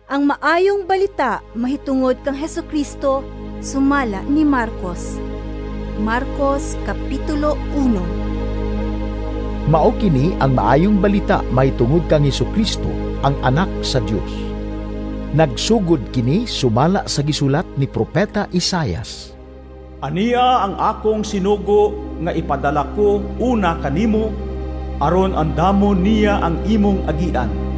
Ang maayong balita mahitungod kang Hesukristo sumala ni Marcos. Marcos Kapitulo 1. Mao kini ang maayong balita mahitungod kang Hesukristo, ang anak sa Dios. Nagsugod kini sumala sa gisulat ni Propeta Isaias. Aniya ang akong sinugo nga ipadala ko una kanimo, aron andamon niya ang imong agian.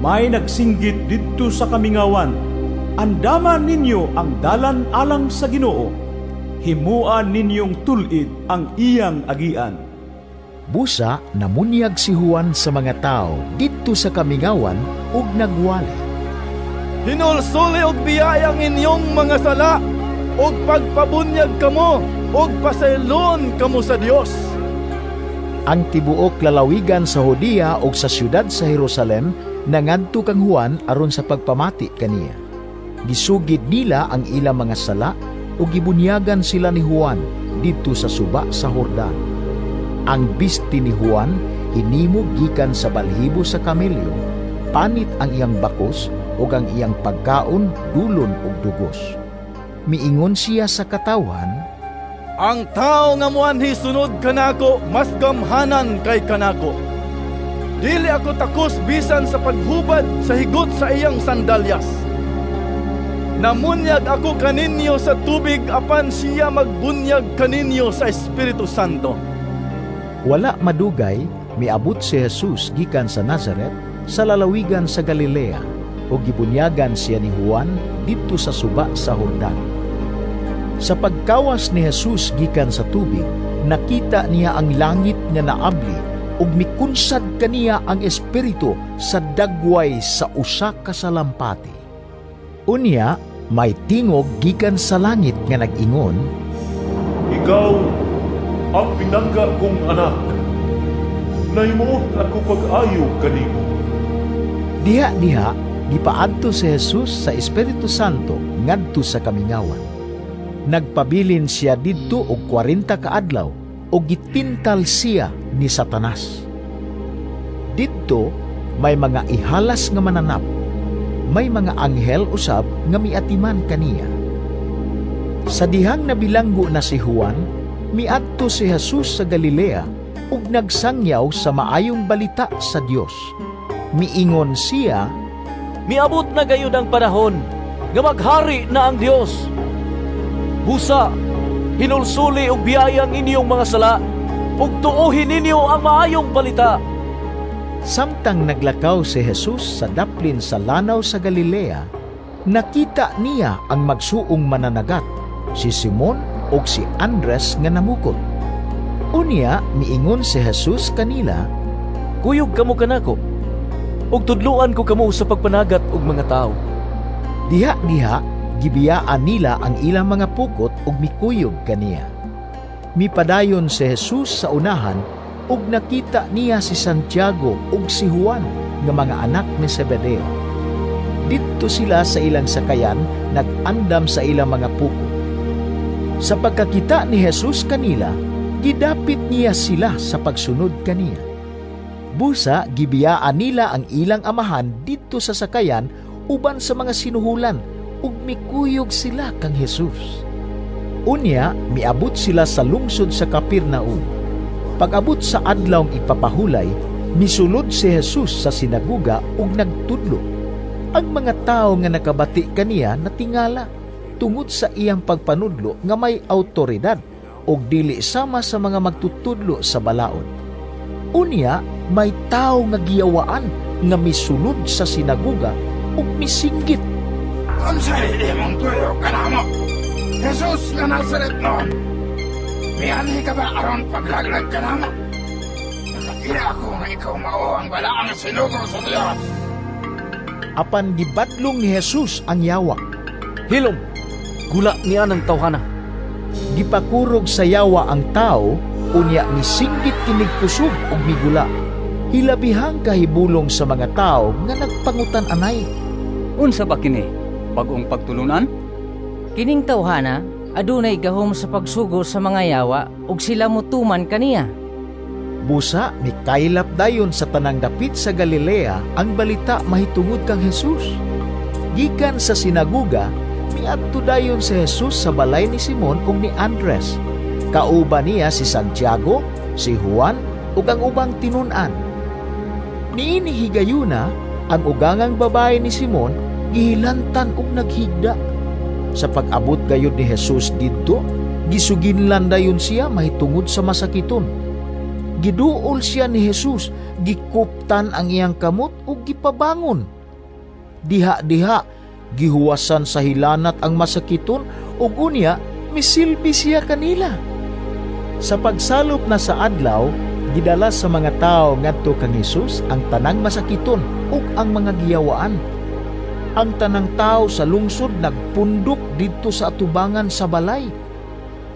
May nagsinggit didto sa kamingawan, andaman ninyo ang dalan alang sa Ginoo, himuan ninyong tulid ang iyang agian. Busa namunyag si Juan sa mga tao didto sa kamingawan ug nagwali. Hinulsuli og biyayang inyong mga sala, og pagpabunyag kamo, og pasaylon kamo sa Dios. Ang tibuok lalawigan sa Judea ug sa siyudad sa Jerusalem nangadto kang Juan aron sa pagpamati kaniya. Gisugid nila ang ilang mga sala ug gibunyagan sila ni Juan didto sa suba sa Jordan. Ang bisti ni Juan hinimo gikan sa balhibo sa kamelyo, panit ang iyang bakos ug ang iyang pagkaon dulon ug dugos. Miingon siya sa katawan, ang tao nga muanhi sunod kanako mas gamhanan kay kanako. Dili ako takos bisan sa paghubad sa higot sa iyang sandalyas. Namunyag ako kaninyo sa tubig apan siya magbunyag kaninyo sa Espiritu Santo. Wala madugay, miabot si Jesus gikan sa Nazaret sa lalawigan sa Galilea o gibunyagan siya ni Juan dito sa suba sa Jordan. Sa pagkawas ni Jesus gikan sa tubig, nakita niya ang langit nga naabli ug mikunsad kaniya ang Espiritu sa dagway sa usa ka salampati. Unya, may tingog gikan sa langit nga nag-ingon, Ikaw ang pinangga kong anak. Nahimo ako pag-ayo kanimo. Diha-diha, gipaadto si Jesus sa Espiritu Santo ngadto sa kamingawan. Nagpabilin siya didto og 40 ka adlaw o gitintal siya ni Satanas. Didto may mga ihalas nga mananap, may mga anghel usab nga miatiman kaniya. Sa dihang nabilanggo na si Juan, miadto si Jesus sa Galilea ug nagsangyaw sa maayong balita sa Dios. Miingon siya, miabot na gayud ang panahon nga maghari na ang Dios. Busa, hinulsuli og biyayang inyong mga sala, ug tuuhin ninyo ang maayong balita. Samtang naglakaw si Jesus sa daplin sa lanaw sa Galilea, nakita niya ang magsuong mananagat, si Simon ug si Andres nga namukot. Unya, miingon si Jesus kanila, kuyog kamo kanako, ug tudluan ko kamo sa pagpanagat og mga tao. Diha-diha, gibiyaan nila ang ilang mga pukot ug mikuyog kaniya. Mipadayon si Jesus sa unahan ug nakita niya si Santiago ug si Juan nga mga anak ni Zebedeo. Didto sila sa ilang sakayan nag-andam sa ilang mga pukot. Sa pagkakita ni Jesus kanila, gidapit niya sila sa pagsunod kaniya. Busa gibiyaan nila ang ilang amahan didto sa sakayan uban sa mga sinuhulan ug mikuyog sila kang Jesus. Unya, miabot sila sa lungsod sa Capernaum. Pag-abot sa adlawng ipapahulay, misulod si Jesus sa sinaguga ug nagtudlo. Ang mga tao nga nakabati kaniya natingala tungod sa iyang pagpanudlo nga may awtoridad ug dili sama sa mga magtutudlo sa balaod. Unya, may tao nga giyawaan nga misulod sa sinaguga ug misinggit, Unsay imong tuyo kanamo? Jesus nga Nazaret noon. Mianhi ka ba aron paglaglag kanamo? Nakakita ako nga ikaw mao ang balaang sinugo sa Dios. Apan gibadlong ni Jesus ang yawa. Hilom, gula niya ng tawhana. Gipakurog sa yawa ang tao, unya ni singgit kinig kusog ug migula. Hilabihang kahibulong sa mga tao nga nagpangutan anay. Unsa ba kini? Bagong pagtulunan? Kining tawhana, adunay gahom sa pagsugo sa mga yawa ug sila mutuman kaniya. Busa mikaylap dayon sa tanang dapit sa Galilea ang balita mahitungod kang Jesus. Gikan sa sinaguga, miadto dayon si Jesus sa balay ni Simon ug ni Andres. Kauban niya si Santiago, si Juan ug ang ubang tinun-an. Niini higayuna ang ugangang babae ni Simon gihilantan ug naghigda. Sa pag-abot gayud ni Jesus didto, gisuginlan dayon siya mahitungod sa masakiton. Giduol siya ni Jesus, gikuptan ang iyang kamot ug gipabangon. Diha-diha gihuwasan sa hilanat ang masakiton ug unya misilbi siya kanila. Sa pagsalop na sa adlaw, gidala sa mga tao ngadto kang Jesus ang tanang masakiton ug ang mga giyawaan. Ang tanang tao sa lungsod nagpundok didto sa atubangan sa balay.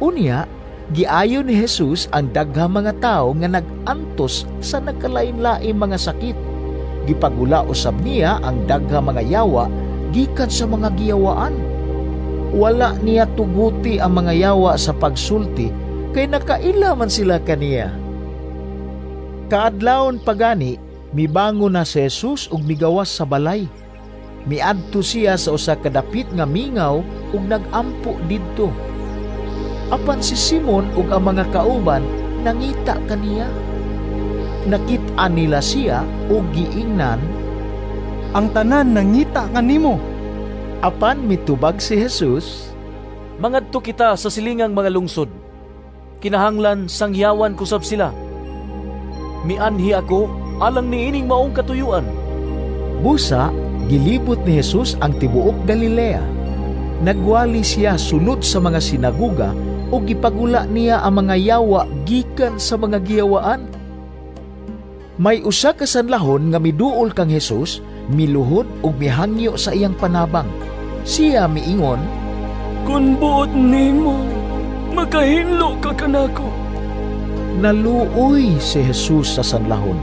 Unya, giayo ni Jesus ang daghang mga tao nga nag-antos sa nagkalain-laing mga sakit. Gipagula usab niya ang daghang mga yawa gikan sa mga giyawaan. Wala niya tuguti ang mga yawa sa pagsulti kay nakaila man sila kaniya. Kaadlawon pagani, mibangon na si Jesus ug migawas sa balay. Miadto siya sa usa ka dapit nga mingaw ug nagampo didto. Apan si Simon ug ang mga kauban nangita kaniya. Nakit-an nila siya ug giingnan, Ang tanan nangita kanimo. apan mitubag si Jesus, Mangadto kita sa silingang mga lungsod. Kinahanglan sangyawan kusab sila. Mianhi ako alang niining maong katuyuan. busa gilibot ni Jesus ang tibuok Galilea. Nagwali siya sulod sa mga sinaguga o gipagula niya ang mga yawa gikan sa mga giyawaan. May usa ka sanlahon nga miduol kang Jesus, miluhod ug mihangyo sa iyang panabang. Siya miingon, Kun buot nimo, makahinlo ka kanako. naluoy si Jesus sa sanlahon.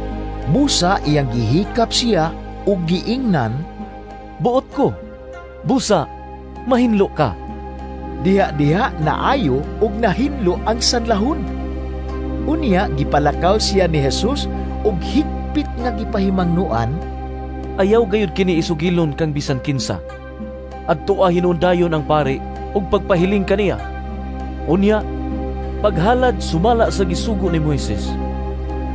Busa iyang gihikap siya ug giingnan, Buot ko, busa, mahinlo ka. diha-diha naayo ug nahinlo ang sanlahon. Unya gipalakaw siya ni Jesus ug higpit nga gipahimangnuan, Ayaw gayud kini isugilon kang bisan kinsa. Adto hinundayon ang pari ug pagpahiling kaniya. Unya, paghalad sumala sa gisugo ni Moises,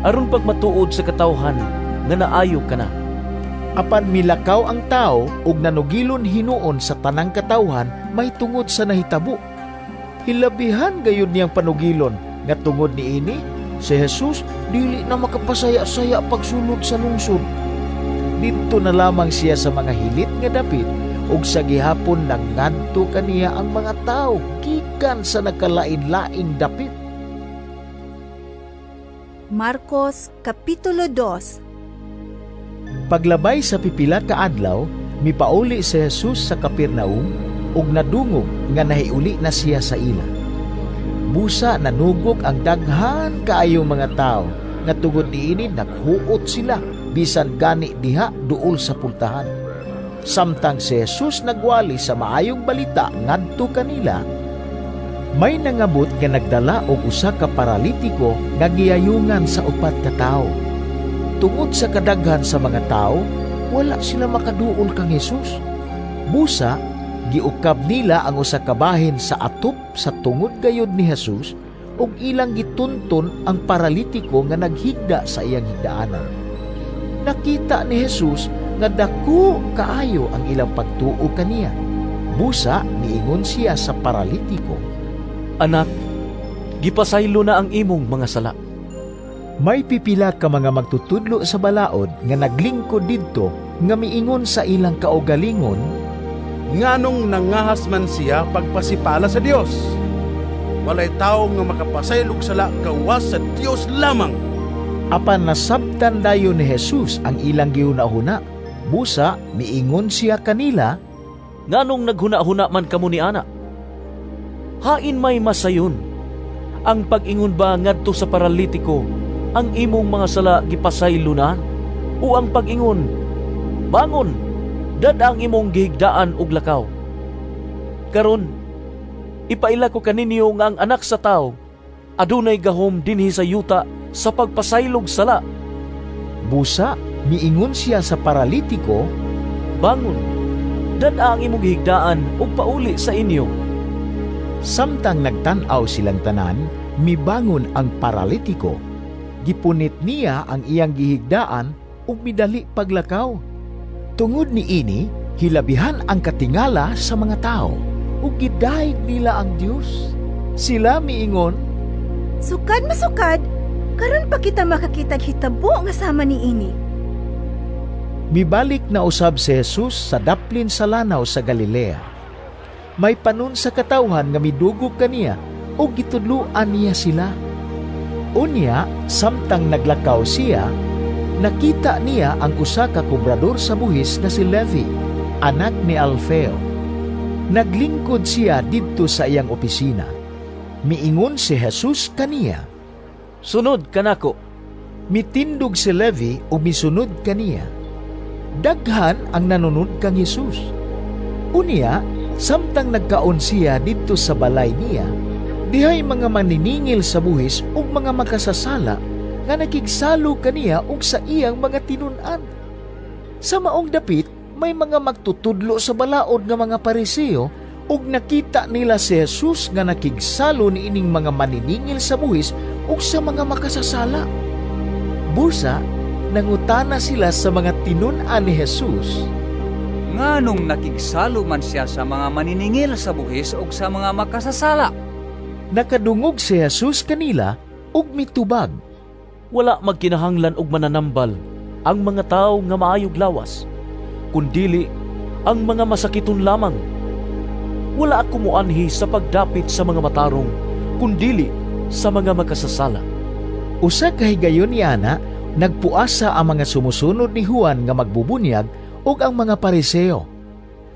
aron pagmatuod sa katawhan nga naayo ka na. apan milakaw ang tao ug nanugilon hinuon sa tanang katawhan may tungod sa nahitabo. Hilabihan gayud niyang panugilon nga tungod niini si Jesus dili na makapasaya-saya pagsulod sa lungsod. Didto na lamang siya sa mga hilit nga dapit ug sa gihapon nangadto kaniya ang mga tao gikan sa nakalain-laing dapit. Marcos Kapitulo 2. Paglabay sa pipila ka adlaw, mipauli si Jesus sa Capernaum ug nadungog nga nahiuli na siya sa ila. Busa nanugok ang daghan kaayong mga tao nga tungod niini naghuot sila bisan gani diha duol sa pultahan. Samtang si Jesus nagwali sa maayong balita ngadto kanila, may nangabot nga nagdala og usa ka paralitiko nga giyayungan sa upat ka tawo. Tungod sa kadaghan sa mga tao, wala sila makaduol kang Jesus. Busa, giukab nila ang usa ka bahin sa atop sa tungod gayud ni Jesus ug ilang gitunton ang paralitiko nga naghigda sa iyang higdaanan. Nakita ni Jesus nga dako kaayo ang ilang pagtuo kaniya. Busa, niingon siya sa paralitiko, Anak, gipasaylo na ang imong mga sala. may pipila ka mga magtutudlo sa balaod nga naglingkod didto nga miingon sa ilang kaugalingon, Nganong nangahas man siya pagpasipala sa Dios. Walay tao nga makapasaylog sala gawas sa Dios lamang. apan nasabtan dayon ni Jesus ang ilang gihuna-huna. Busa, miingon siya kanila, Nganong naghuna-huna man kamo ni ana? Hain may masayon. Ang pag-ingon ba ngadto sa paralitiko, ang imong mga sala gipasaylo na? O ang pag-ingon, bangon, dad ang imong gihigdaan og lakaw. Karon, ipaila ko kaninyo nga ang anak sa tao, adunay gahom dinhi sa yuta sa pagpasaylog sala. Busa, miingon siya sa paralitiko, Bangon, dada ang imong gihigdaan ug pauli sa inyo. Samtang nagtan-aw silang tanan, mibangon ang paralitiko. Gipunit niya ang iyang gihigdaan ug midali paglakaw. Tungod ni ini, hilabihan ang katingala sa mga tao ug gidayeg nila ang Dios. Sila miingon, Sukad masukad, karon pa kita makakitag hitabo nga sama ni ini. mibalik na usab si Jesus sa daplin sa lanaw sa Galilea. May panon sa katawhan nga midugog kaniya ug gitudloan niya sila. Unya, samtang naglakaw siya, nakita niya ang usa ka kobrador sa buhis na si Levi, anak ni Alfeo. Naglingkod siya didto sa iyang opisina. Miingon si Jesus kaniya, Sunod kanako. mitindog si Levi o misunod kaniya. Daghan ang nanunod kang Jesus. Unya, samtang nagkaon siya dito sa balay niya, dihay mga maniningil sa buhis ug mga makasasala nga nakigsalo kaniya ug sa iyang mga tinun-an. Sa maong dapit, may mga magtutudlo sa balaod nga mga Pariseo ug nakita nila si Jesus nga nakigsalo ni ining mga maniningil sa buhis ug sa mga makasasala. Busa, nangutana sila sa mga tinun-an ni Jesus, Nganong nakigsalo man siya sa mga maniningil sa buhis ug sa mga makasasala? nakadungog si Jesus kanila ug mitubag. Wala magkinahanglan og mananambal ang mga tawo nga maayog lawas, kundili ang mga masakiton lamang. Wala ako moanhi sa pagdapit sa mga matarong, kundili sa mga makasasala. Usa ka higayon ni ana, nagpuasa ang mga sumusunod ni Juan nga magbubunyag ug ang mga Pariseo.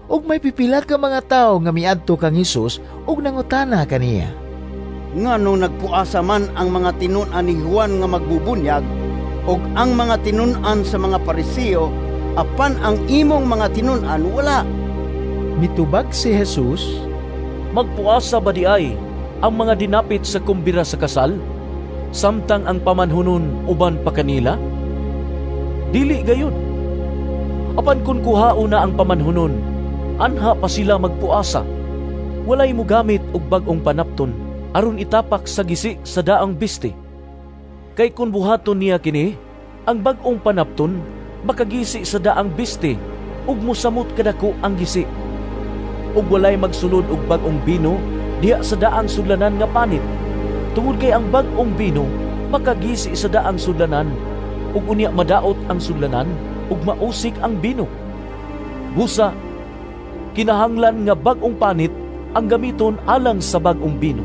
Ug may pipila ka mga tawo nga miadto kang Hesus ug nangutana kaniya, Nganong nagpuasa man ang mga tinun-an ni Juan nga magbubunyag ug ang mga tinun-an sa mga Pariseo, apan ang imong mga tinun-an wala. Mitubag si Jesus, Magpuasa ba di ay ang mga dinapit sa kumbira sa kasal, samtang ang pamanhunon uban pa kanila? Dili gayud. Apan kun kuhao na ang pamanhunon, anha pa sila magpuasa. Walay mo gamit og bag-ong panapton aron itapak sa gisi sa daang biste. Kay kun buhaton niya kini, ang bag-ong panapton makagisi sa daang biste ug mosamot kadako ang gisi. Ug walay magsulod og bag-ong bino diha sa daang sudlanan nga panit, tungod kay ang bag-ong bino makagisi sa daang sudlanan ug unya madaot ang sudlanan ug mausik ang bino. Busa, kinahanglan nga bag-ong panit ang gamiton alang sa bag-ong bino.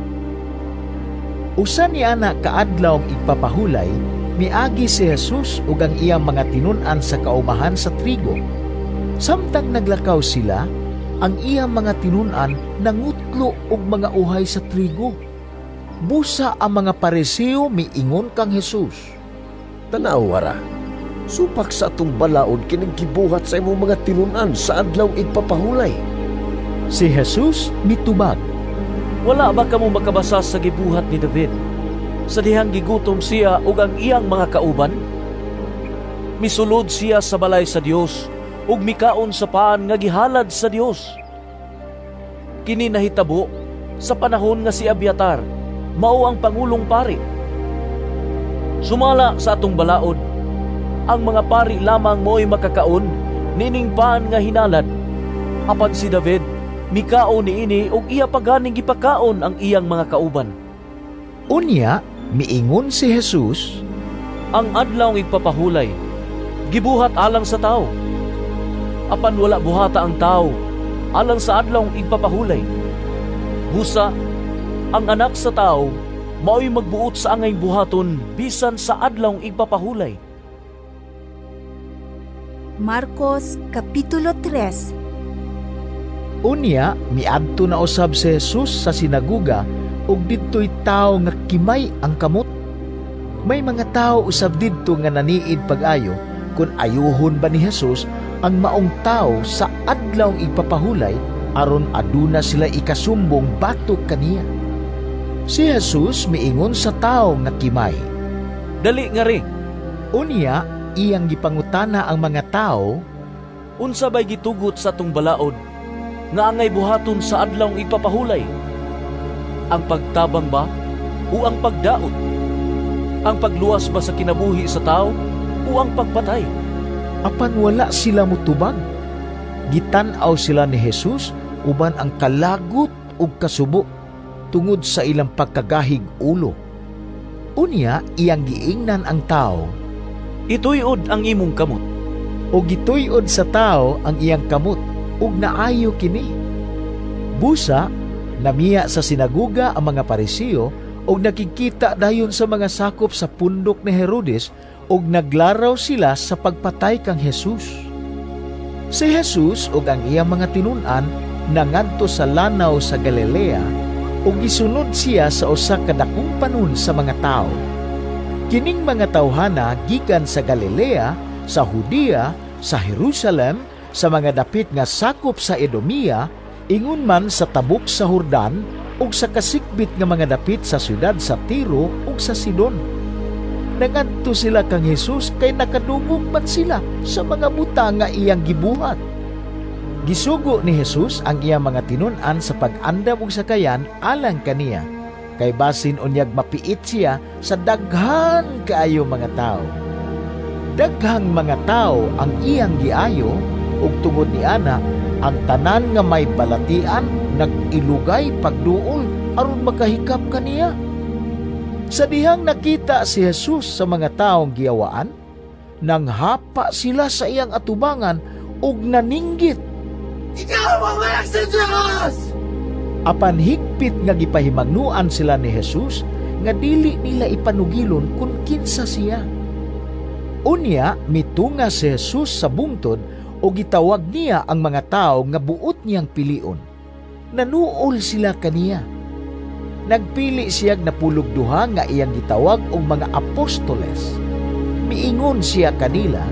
usa ni ana kaadlaw ang igpapahulay, miagi si Jesus ug ang iyang mga tinun-an sa kaumahan sa trigo. Samtang naglakaw sila, ang iyang mga tinun-an nangutlo og mga uhay sa trigo. Busa ang mga Pariseo miingon kang Jesus, Tanaw wara, supak sa atong balaod kining gibuhat sa imong mga tinun-an sa adlaw igpapahulay. Si Jesus mitubag, Wala ba kamo makabasa sa gibuhat ni David? Sa dihang gigutom siya ug ang iyang mga kauban? Misulod siya sa balay sa Dios ug mikaon sa paan nga gihalad sa Dios. Kini nahitabo sa panahon nga si Abiatar mao ang pangulong pari. Sumala sa atong balaod, ang mga pari lamang mo'y makakaon nining paan nga hinalad. Apan si David mikaon niini ug iya paganing gipakaon ang iyang mga kauban. Unya, miingon si Jesus, Ang adlaw ng igpapahulay, gibuhat alang sa tao. Apan wala buhata ang tao alang sa adlaw ng igpapahulay. Busa, ang anak sa tao mao'y magbuot sa angay buhaton bisan sa adlaw ng igpapahulay. Marcos Kapitulo 3. Unya, miadto na usab si Jesus sa sinaguga ug didto'y tao nga kimay ang kamot. May mga tao usab didto nga naniid pag-ayo kung ayuhon ba ni Jesus ang maong tao sa adlaw igpapahulay aron aduna sila ikasumbong batok kaniya. Si Jesus miingon sa tao nga kimay, Dali nga ri. Unya, iyang gipangutana ang mga tao, Unsa bay gitugot sa atong balaod nga angay buhaton sa adlawng ipapahulay? Ang pagtabang ba o ang pagdaot? Ang pagluwas ba sa kinabuhi sa tao o ang pagpatay? Apan wala sila mutubag. Gitan-aw sila ni Jesus uban ang kalagot ug kasubo tungod sa ilang pagkagahig ulo. Unya iyang giingnan ang tao, "Ituy-od ang imong kamot." O gituy-od sa tao ang iyang kamot ug naayo kini. Busa namiya sa sinaguga ang mga Parisiyo ug nakikita dayon sa mga sakop sa pundok ni Herodes ug naglaraw sila sa pagpatay kang Jesus. Si Jesus ug ang iyang mga tinun-an nangadto sa lanaw sa Galilea ug gisunod siya sa usa ka dakong panon sa mga tao. Kining mga tawhana gikan sa Galilea, sa Judea, sa Jerusalem, sa mga dapit nga sakop sa Edomia, ingon man sa tabok sa Jordan ug sa kasikbit nga mga dapit sa syudad sa Tiro ug sa Sidon. Nangadto sila kang Jesus kay nakadungog man sila sa mga buta nga iyang gibuhat. Gisugo ni Jesus ang iyang mga tinun-an sa pag-andam ug sakayan alang kaniya, kay basin unyag mapiit siya sa daghan kaayo mga tao. Daghang mga tao ang iyang giayo ug tungod ni ana ang tanan nga may balatian nag-ilugay pagduol aron makahikap kaniya. Sa dihang nakita si Jesus sa mga taong giyawaan, nanghapa sila sa iyang atubangan ug naninggit, "Ikaw ang anak sa Diyos!" Apan higpit nga gipahimangnuan sila ni Jesus nga dili nila ipanugilon kung kinsa siya. Unya mitunga si Jesus sa bungtod o gitawag niya ang mga tao nga buot niyang pilion. Nanuol sila kaniya. Nagpili siyag napulog duha nga iyang gitawag og mga apostoles. Miingon siya kanila,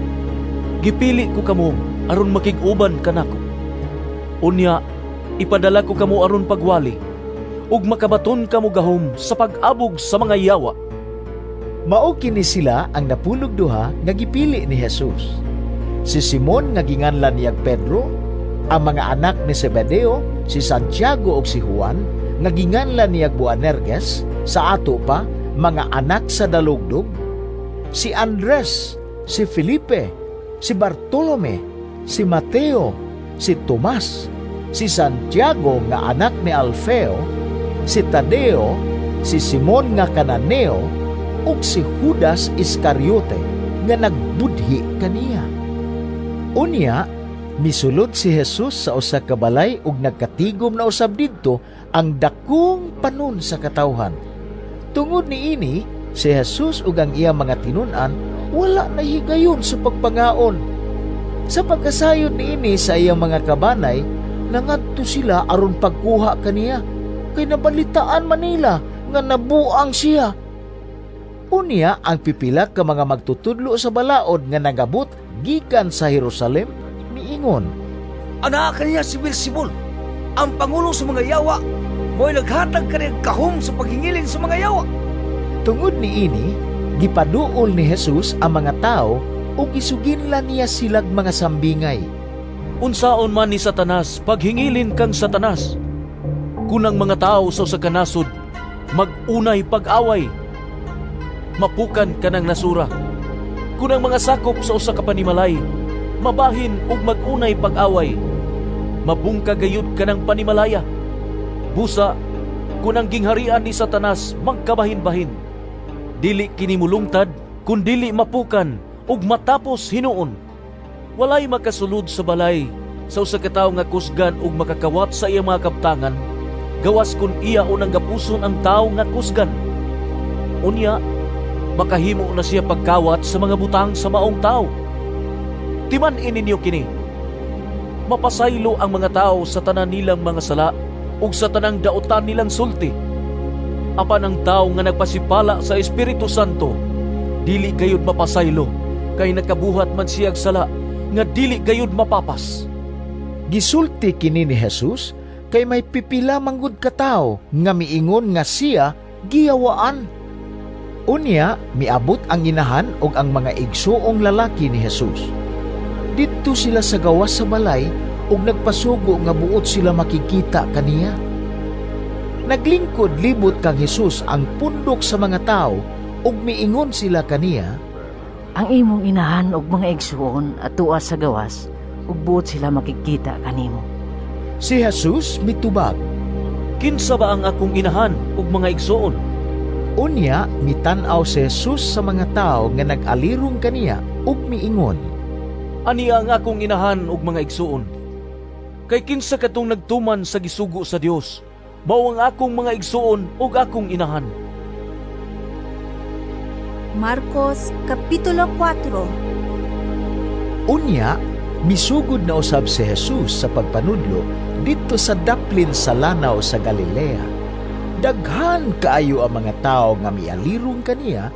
"Gipili ko kamo aron makig-uban kanako. Unya ipadala ko kamo aron pagwali ug makabaton kamo gahom sa pag-abog sa mga yawa." Mao kini sila ang napulog duha nga gipili ni Jesus. Si Simon nga ginganlan niyag Pedro, ang mga anak ni Zebedeo, si Santiago ug si Juan nga ginganlan niyag Boanerges, sa ato pa mga anak sa dalugdog, si Andres, si Felipe, si Bartolome, si Mateo, si Tomas, si Santiago nga anak ni Alfeo, si Tadeo, si Simon nga Cananeo, ug si Judas Iscariote nga nagbudhi kaniya. Unya, misulod si Jesus sa usa ka balay ug nagkatigom na usab didto ang dakong panon sa katawhan. Tungod niini, si Jesus ug ang iyang mga tinun-an wala na higayon sa pagpangaon. Sa pagkasayod niini sa iyang mga kabanay, nangadto sila aron pagkuha kaniya, kay nabalitaan man nila nga nabuang siya. Unya ang pipila ka mga magtutudlo sa balaod nga nagabot gikan sa Jerusalem miingon, "Anak kaniya si Beelzebul, ang pangulo sa mga yawa, mo'y naghatag kaniyang kahom sa paghingilin sa mga yawa." Tungod niini, gipaduol ni Jesus ang mga tao ug gisuginlan niya silag mga sambingay. "Unsaon man ni Satanas, paghingilin kang Satanas. Kunang mga tao sa usa ka nasod, mag-unay pag-away. Mapukan ka ng nasura. Kunang mga sakop sa usa ka panimalay, mabahin ug mag-unay pag-away. Mabungka gayud ka ng panimalaya. Busa, kunang gingharian ni Satanas, magkabahin-bahin. Dili kini mulungtad, kun dili mapukan ug matapos hinuon. Walay makasulod sa balay sa usa ka tawo nga kusgan ug makakawat sa iyang mga kabtangan, gawas kun iya unang gapuson ang tawo nga kusgan. Unya, makahimo na siya pagkawat sa mga butang sa maong tao. Timan ininyo kini, mapasaylo ang mga tao sa tanan nilang mga sala ug sa tanang daotan nilang sulti. Apan ang tao nga nagpasipala sa Espiritu Santo, dili gayud mapasaylo, kay nakabuhat man siyag sala nga dili gayud mapapas. Gisulti kini ni Jesus kay may pipila manggod ka tao nga miingon nga siya giyawaan. Unya, miabot ang inahan og ang mga igsuong lalaki ni Jesus. Didto sila sa gawas sa balay ug nagpasugo nga buot sila makikita kaniya. Naglingkod libot kang Hesus ang pundok sa mga tao ug miingon sila kaniya, ang imong inahan og mga igsuon at tuwa sa gawas ug buot sila makikita kanimo. Si Jesus mitubag, kinsa ba ang akong inahan ug mga igsuon? Unya mitan-aw si Jesus sa mga tao nga nag-alirong kaniya ug miingon, ani ang akong inahan ug mga igsuon? Kay kinsa katong nagtuman sa gisugo sa Dios, mao ang akong mga igsuon ug akong inahan. Marcos Kapitulo 4. Unya, misugod na usab si Jesus sa pagpanudlo dito sa daplin sa lanaw sa Galilea. Daghan kaayo ang mga tao nga mialirong kaniya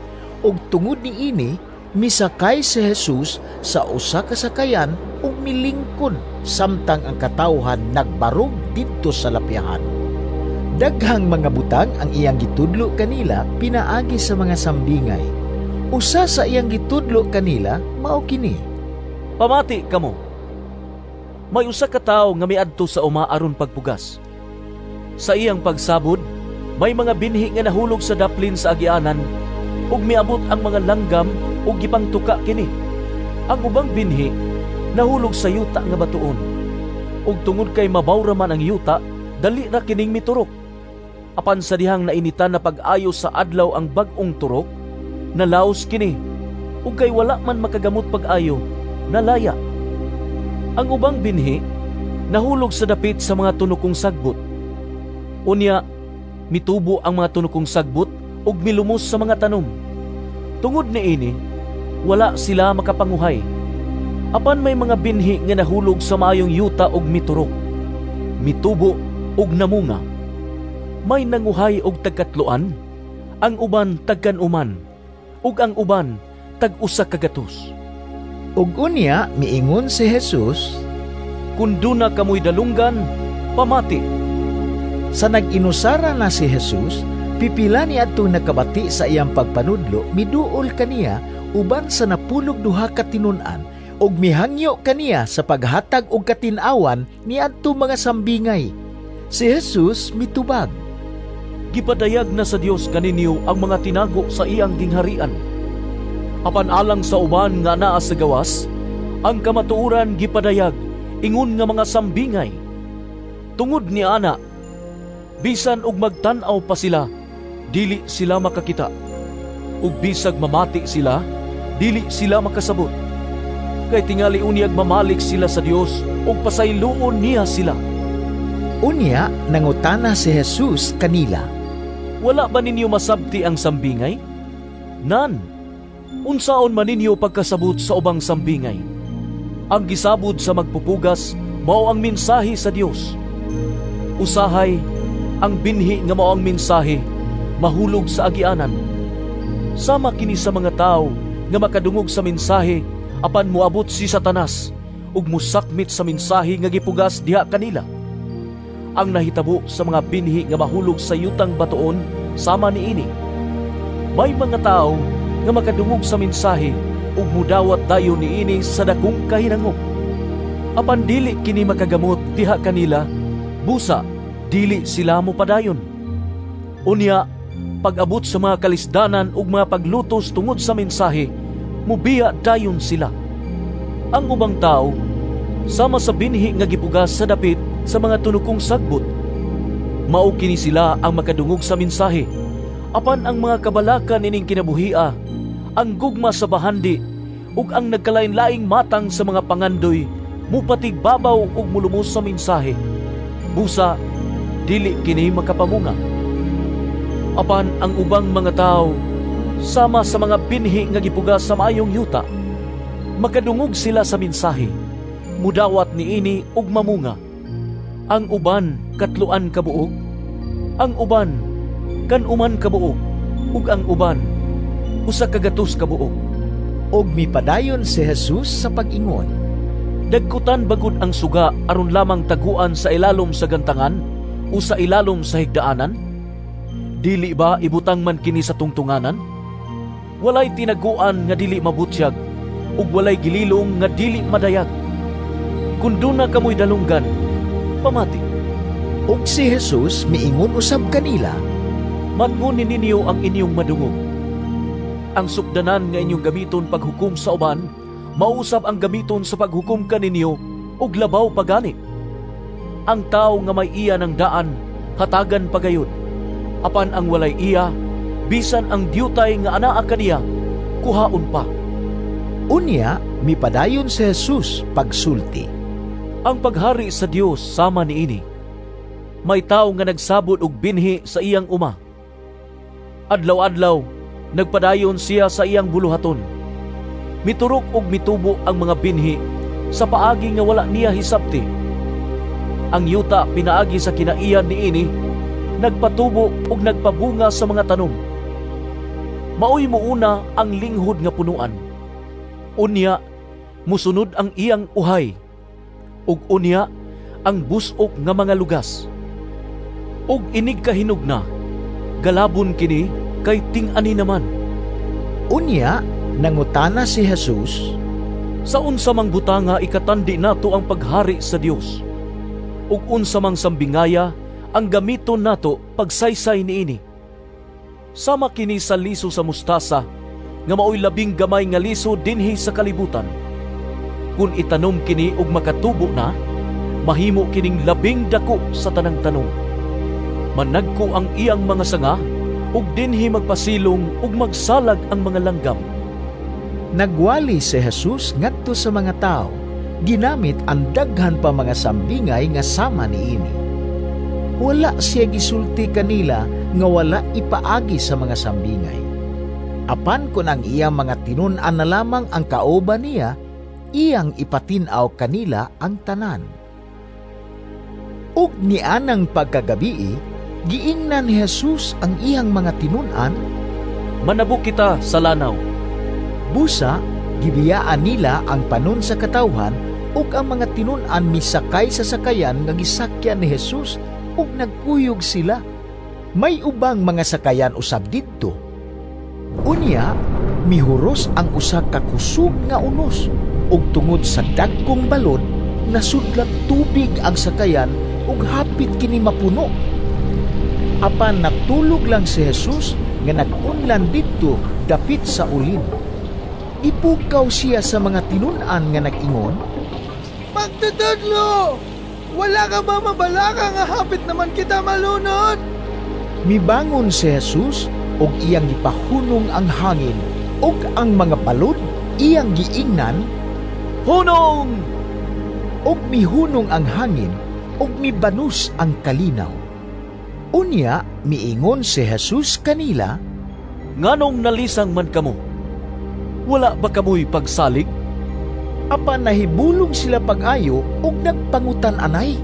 ug tungod niini misakay si Jesus sa usa ka sakayan ug milingkod samtang ang katawhan nagbarog didto sa lapyahan. Daghang mga butang ang iyang gitudlo kanila pinaagi sa mga sambingay. Usa sa iyang gitudlo kanila mao kini, pamati kamo. May usa ka tawo nga miadto sa uma aron pagpugas. Sa iyang pagsabod, may mga binhi nga nahulog sa daplin sa agianan ug miabot ang mga langgam ug gipangtuka kini. Ang ubang binhi nahulog sa yuta nga batuon. Ug tungod kay mabaw ra man ang yuta, dali ra kining miturok. Apan sa dihang nainitan na pag-ayo sa adlaw ang bag-ong turok, nalaos kini, ug kay wala man makagamot pag-ayo, nalaya. Ang ubang binhi nahulog sa dapit sa mga tunokong sagbot. Unya, mitubo ang mga tunokong sagbot ug milumos sa mga tanom. Tungod niini, wala sila makapanguhay. Apan may mga binhi nga nahulog sa maayong yuta ug miturok, mitubo ug namunga. May nanguhay og tagkatloan, ang uban tagkanuman, ug ang uban tag-usa ka gatos. Ug unya miingon si Jesus, kun duna kamoy dalunggan, pamati. Sa nag-inusara na si Jesus, pipila ni adtong nakabati sa iyang pagpanudlo, miduol kaniya uban sa napulog duha ka tinun-an ug mihangyo kaniya sa paghatag og katin-awan ni adtong mga sambingay. Si Jesus mitubag, gipadayag na sa Dios kaninyo ang mga tinago sa iyang gingharian. Apan alang sa uban nga naa sa gawas, ang kamatuoran gipadayag ingon nga mga sambingay. Tungod ni ana, bisan og magtan-aw pa sila, dili sila makakita. Ug bisag mamati sila, dili sila makasabot. Kay tingali unyag mamalik sila sa Dios ug pasayloon niya sila. Unya nangutana si Jesus kanila, wala ba ninyo masabti ang sambingay? Nan, unsaon man ninyo pagkasabot sa ubang sambingay? Ang gisabod sa magpupugas mao ang mensahe sa Dios. Usahay, ang binhi nga mao ang mensahe mahulog sa agianan. Sama kini sa mga tao nga makadungog sa mensahe apan moabot si Satanas ug musakmit sa mensahe nga gipugas diha kanila. Ang nahitabo sa mga binhi nga mahulog sa yutang batuon sama niini. May mga tao nga makadungog sa mensahe ug mudawat dayon niini sa dakong kahinangop. Apan dili kini makagamot diha kanila, busa dili sila mopadayon. Unya, pag-abot sa mga kalisdanan ug mga paglutos tungod sa mensahe, mubiya dayon sila. Ang ubang tao sama sa binhi nga gipugas sa dapit sa mga tunokong sagbot. Mao kini sila ang makadungog sa mensahe. Apan ang mga kabalakan ining kinabuhia, ang gugma sa bahandi ug ang nagkalain-laing matang sa mga pangandoy, mupatigbabaw ug mulumos sa mensahe. Busa, dili kini makapamunga. Apan ang ubang mga tao, sama sa mga binhi nga gipugas sa maayong yuta, makadungog sila sa mensahe, mudawat niini ug mamunga. Ang uban katluan kabuog, ang uban kanuman kabuog, ug ang uban usa ka gatos kabuog. Og mipadayon si Jesus sa pag-ingon, dagkutan bagud ang suga aron lamang taguan sa ilalom sa gantangan o sa ilalom sa higdaanan? Dili ba ibutang man kini sa tungtunganan? Walay tinaguan nga dili mabutyag ug walay gililong nga dili madayag. Kun duna kamoy dalunggan, pamati. Ug si Jesus miingon usab kanila, matngunin ninyo ang inyong madungog. Ang sukdanan nga inyong gamiton paghukom sa uban, mausab ang gamiton sa paghukom kaninyo ug labaw pagani. Ang tao nga may iya ng daan, hatagan pagayod. Apan ang walay iya, bisan ang diyutay nga anaa kaniya, kuhaon pa. Unya, mipadayon si Jesus pagsulti. Ang paghari sa Dios sama niini. May tao nga nagsabot og binhi sa iyang uma. Adlaw-adlaw, nagpadayon siya sa iyang buluhaton. Miturok og mitubo ang mga binhi sa paagi nga wala niya hisabti. Ang yuta pinaagi sa kinaiyan niini, nagpatubo ug nagpabunga sa mga tanom. Maoy muuna ang linghod nga punuan. Unya, musunod ang iyang uhay. Ug unya, ang busok nga mga lugas. Ug inig kahinugna, galabon kini kay ting-ani naman. Unya, nangutana si Jesus, sa unsa mang butanga ikatandi nato ang paghari sa Dios? Ug unsa mang sambingaya ang gamiton nato pagsaysay niini? Sama kini sa liso sa mustasa nga maoy labing gamay nga liso dinhi sa kalibutan. Kung itanom kini ug makatubo na, mahimo kining labing dako sa tanang tanom. Managko ang iyang mga sanga ug dinhi magpasilong ug magsalag ang mga langgam. Nagwali si Jesus ngadto sa mga tao, ginamit ang daghan pa mga sambingay nga sama niini. Wala siya gisulti kanila nga wala ipaagi sa mga sambingay. Apan kun ang iyang mga tinun-an na lamang ang kauban niya, iyang ipatinaw kanila ang tanan. Ug nianang pagkagabii, giingnan ni Jesus ang iyang mga tinun-an, manabuk kita sa lanaw. Busa, gibiyaan nila ang panon sa katawhan ug ang mga tinun-an misakay sa sakayan nga gisakyan ni Jesus ug nagkuyog sila. May ubang mga sakayan usab didto. Unya, mihuros ang usa ka kusog nga unos ug tungod sa dagkong balod nasudlat tubig ang sakayan ug hapit kini mapuno. Apan nagtulog lang si Jesus nga nag-unlan didto dapit sa ulin. Ipukaw siya sa mga tinun-an nga nag-ingon, "Magdadadlo! Wala ka ba mabalaka nga hapit naman kita malunod?" Mibangon si Jesus ug iyang gipahunong ang hangin ug ang mga balod iyang giingnan, "Hunong!" Ug mihunong ang hangin ug mibanus ang kalinaw. Unya miingon si Jesus kanila, "Nganong nalisang man kamo? Wala ba kamoy pagsalig?" Apan nahibulong sila pag-ayo ug nagpangutan anay,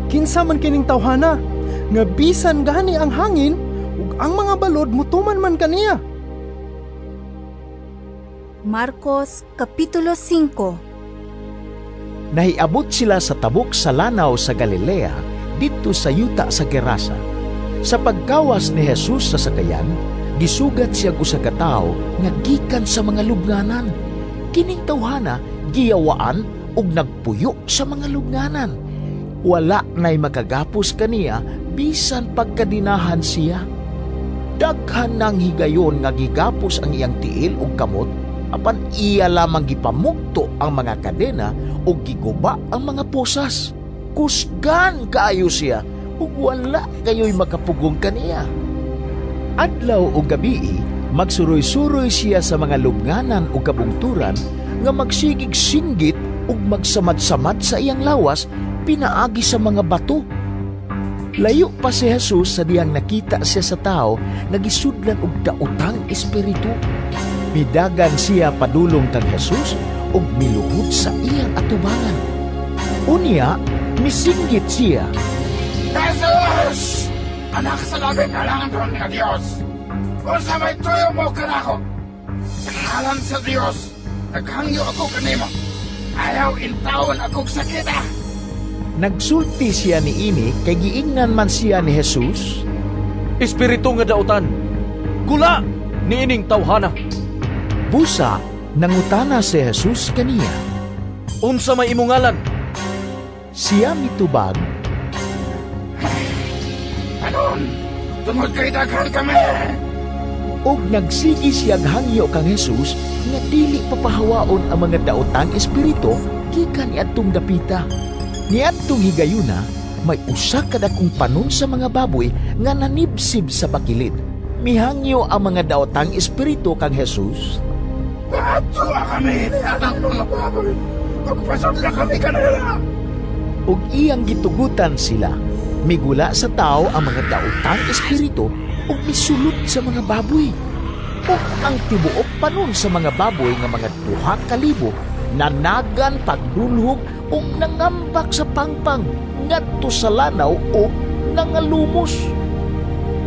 "Kinsa man kining tawhana nga bisan gani ang hangin ug ang mga balod mutuman man kaniya?" Marcos Kapitulo 5. Nahiabot sila sa tabok sa lanaw sa Galilea, dito sa yuta sa Gerasa. Sa pagkawas ni Jesus sa sakayan, gisugat siya usa ka tawo nga gikan sa mga lubnganan. Kining tawhana giyawaan ug nagpuyo sa mga lubnganan. Wala na'y makagapos kaniya bisan pagkadinahan siya. Daghan nang higayon nga gigapos ang iyang tiil ug kamot, apan iya lamang gipamugto ang mga kadena ug giguba ang mga posas. Kusgan kaayo siya ug wala kayo'y makapugong kaniya. Adlaw ug gabii, magsuroy-suroy siya sa mga lubnganan ug kabungturan nga magsigig-singgit ug magsamad-samad sa iyang lawas pinaagi sa mga bato. Layo pa si Jesus sa diyang nakita siya sa tao nagisudlan og daotang espiritu. Midagan siya padulong kang Jesus ug miluhod sa iyang atubangan. Unya, misinggit siya, "Jesus! Anak sa labing kalangan nga Diyos! Kung sa may tuyo mo kanako, sa ngalan sa Diyos, naghangyo ako kanimo. Ayaw intawon akong sakita." Nagsulti siya niini kay giingnan man siya ni Jesus, "Espiritu nga daotan, gula niining tawhana." Busa, Nangutana si Jesus kaniya. Unsa may imong ngalan? Siya mitubag, Anon, tungod kay daghan kami. og nagsigi siyag hangyo kang Jesus nga dili papahawaon ang mga daotang espiritu gikan niadtong dapita. Niadtong higayuna, may usa ka dakong panon sa mga baboy nga nanibsib sa bakilid. Mihangyo ang mga daotang espiritu kang Jesus. Patsuwa kami ni atang mga baboy. Pagpasod na kami kanila. Og iyang gitugutan sila. Migula sa tao ang mga daotang espiritu ug misulod sa mga baboy. Ug ang tibuok panon sa mga baboy nga mga 2,000 nanagan pagdulhog ug nangambak sa pangpang ngadto sa lanaw ug nangalumos.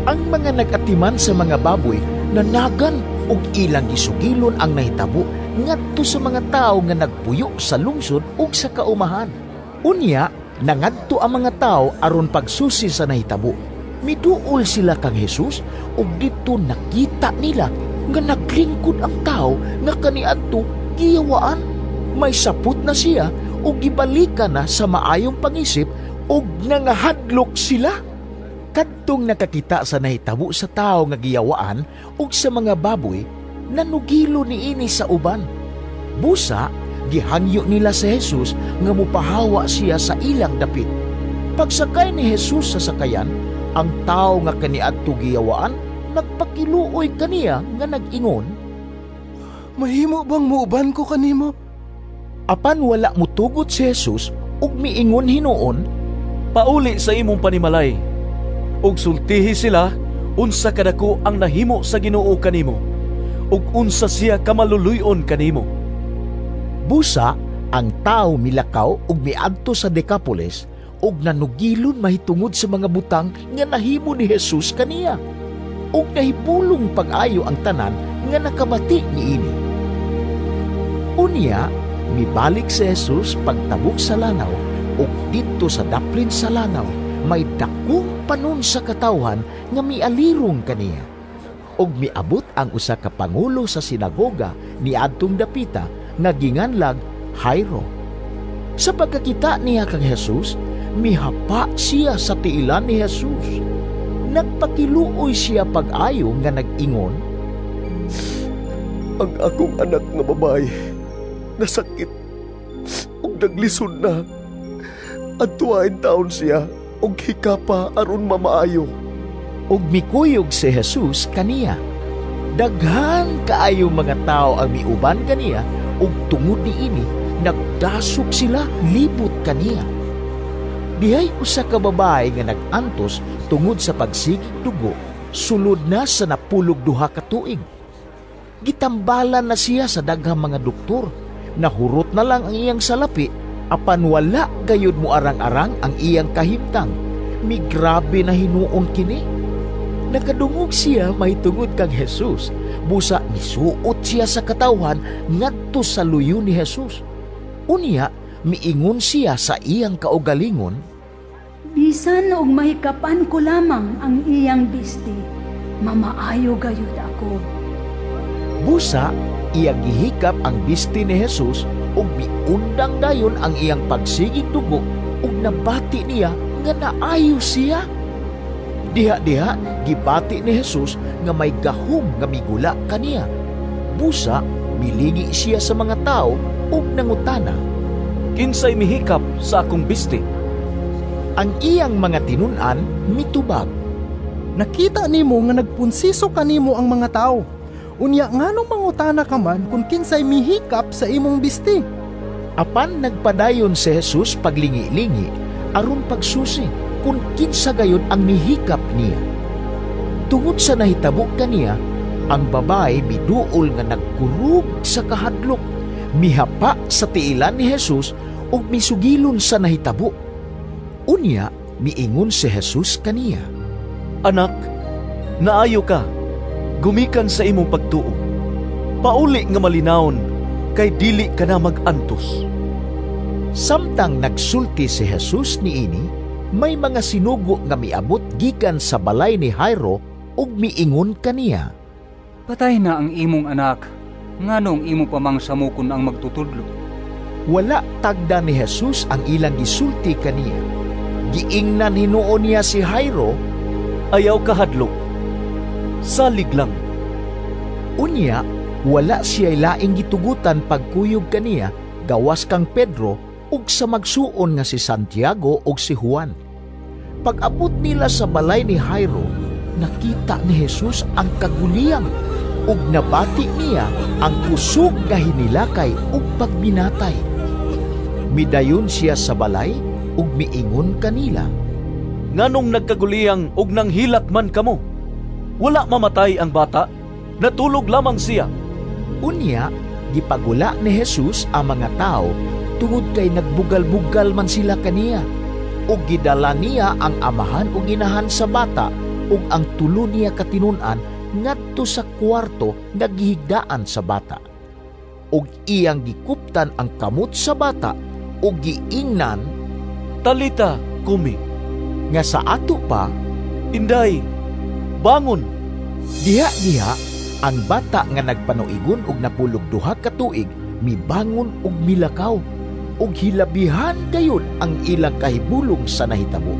Ang mga nagatiman sa mga baboy nanagan ug ilang gisugilon ang nahitabo ngadto sa mga tao nga nagpuyo sa lungsod ug sa kaumahan. Unya, nangadto ang mga tao aron pagsusi sa nahitabo. Miduol sila kang Jesus ug dito nakita nila nga naglingkod ang tao nga kaniadto giyawaan. May sapot na siya ug gibalikan na sa maayong pangisip ug nangahadlok sila. Kadtong nakakita sa nahitabo sa tao nga giyawaan ug sa mga baboy, nanugilo niini sa uban. Busa, gihangyo nila sa Jesus nga mupahawa siya sa ilang dapit. Pagsakay ni Jesus sa sakayan, ang tao nga kaniadto giyawaan nagpakiluoy kaniya nga nag-ingon, Mahimo bang muuban ko kanimo? Apan wala mutugot si Jesus ug miingon hinuon, Pauli sa imong panimalay, ug sultihi sila unsa kadako ang nahimo sa Ginoo kanimo, ug unsa siya kamaluluyon kanimo. Busa, ang tao milakaw ug miadto sa Decapolis ug nanugilon mahitungod sa mga butang nga nahimo ni Jesus kaniya. Ug nahipulong pag-ayo ang tanan nga nakabati niini. Unya, mibalik si Jesus pagtabok sa lanaw ug didto sa daplin sa lanaw may dakong panon sa katawhan nga mialirong kaniya. Ug miabot ang usa ka pangulo sa sinagoga niadtong dapita nga ginganlag Jairo. Sa pagkakita niya kang Jesus, mihapa siya sa tiilan ni Jesus. Nagpakiluoy siya pag-ayo nga nag-ingon, Ang akong anak nga babae nasakit ug naglisod na. Adtuain taon siya ug hikapa aron mamaayo. Ug mikuyog si Jesus kaniya. Daghan kaayo mga tao ang miuban kaniya ug tungod niini nagdasok sila libot kaniya. Dihay usa ka babae nga nag-antos tungod sa pagsigig dugo, sulod na sa 12 ka tuig. Gitambalan na siya sa daghang mga doktor. Nahurot na lang ang iyang salapi, apan wala gayud mo arang-arang ang iyang kahimtang. Migrabe na hinuon kini. Nakadungog siya mahitungod kang Jesus. Busa misuot siya sa katawhan ngadto sa luyo ni Jesus. Unya, miingon siya sa iyang kaugalingon, Bisan og mahikapan ko lamang ang iyang bisti, mamaayo gayud ako. Busa, iyang gihikap ang bisti ni Jesus ug miundang dayon ang iyang pagsigig dugo ug nabati niya nga naayo siya. Diha-diha gibati ni Jesus nga may gahom nga migula kaniya. Busa, milingi siya sa mga tao ug nangutana, Kinsay mihikap sa akong bisti? Ang iyang mga tinun-an mitubag, Nakita nimo nga nagpunsiso kanimo ang mga tao. Unya nganong mangutana ka man kung kinsay mihikap sa imong bisti? Apan nagpadayon si Jesus paglingi-lingi aron pagsusi kung kinsa gayon ang mihikap niya. Tungod sa nahitabo kaniya, ang babae miduol nga nagkurug sa kahadlok, mihapa sa tiilan ni Jesus ug misugilon sa nahitabo. Unya, miingon si Jesus kaniya, Anak, naayo ka, gumikan sa imong pagtuo. Pauli nga malinawon, kay dili ka na mag-antos. Samtang nagsulti si Jesus niini, may mga sinugo nga miabot gikan sa balay ni Jairo ug miingon kaniya, Patay na ang imong anak, Nganong imo pa mang samukon ang magtutudlo? Wala tagda ni Jesus ang ilang gisulti kaniya. Giingnan hinuon niya si Jairo, ayaw kahadlok. Salig lang. Unya, wala siya laing gitugutan pagkuyog kaniya, gawas kang Pedro, ug sa magsuon nga si Santiago ug si Juan. Pag-abot nila sa balay ni Jairo, nakita ni Jesus ang kaguliyang ug nabati niya ang kusog nga hinilakay ug pagbinatay. Midayon siya sa balay ug miingon kanila, nganong nagkaguliyang ug nanghilak man kamo? Wala mamatay ang bata, natulog lamang siya. Unya, gipagula ni Jesus ang mga tao tungod kay nagbugal-bugal man sila kaniya, ug gidala niya ang amahan ug inahan sa bata ug ang tulo niya katinunan ngadto sa kwarto nga gihigdaan sa bata. Ug iyang gikuptan ang kamot sa bata ug giingnan, Talita kumi. Nga sa ato pa, Inday, bangon. Diha-diha ang bata nga nagpanuigon ug napulog 2 ka tuig mibangon ug milakaw, ug hilabihan gayud ang ilang kahibulong sa nahitabo.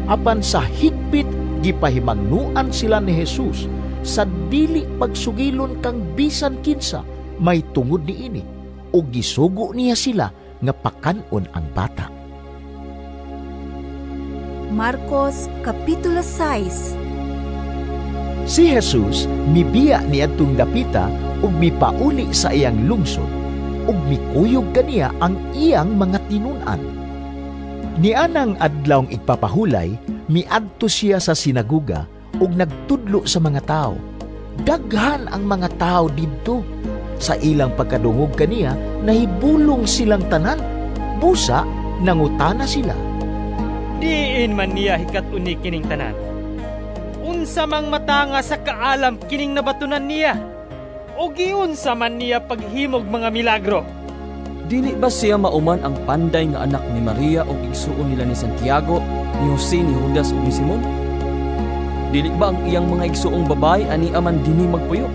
Apan sa higpit gipahimangnuan sila ni Jesus sa dili pagsugilon kang bisan kinsa may tungod niini, ug gisugo niya sila nga pakanon ang bata. Marcos Kapitulo 6. Si Jesus mibiya niadtong dapita ug mipauli sa iyang lungsod, ug mikuyog kaniya ang iyang mga tinun-an. Nianang adlawng igpapahulay, miadto siya sa sinaguga ug nagtudlo sa mga tao. Daghan ang mga tao didto. Sa ilang pagkadungog kaniya, nahibulong silang tanan. Busa, nangutana sila, diin man niya hikat uni kining tanan. Unsa mang matanga sa kaalam kining nabatunan niya. O giunsa man niya paghimog mga milagro. Dili ba siya mauman ang panday nga anak ni Maria o igsuon nila ni Santiago, ni Jose, ni Judas o ni Simon? Dili ba ang iyang mga igsuong babay ani aman dini magpuyo?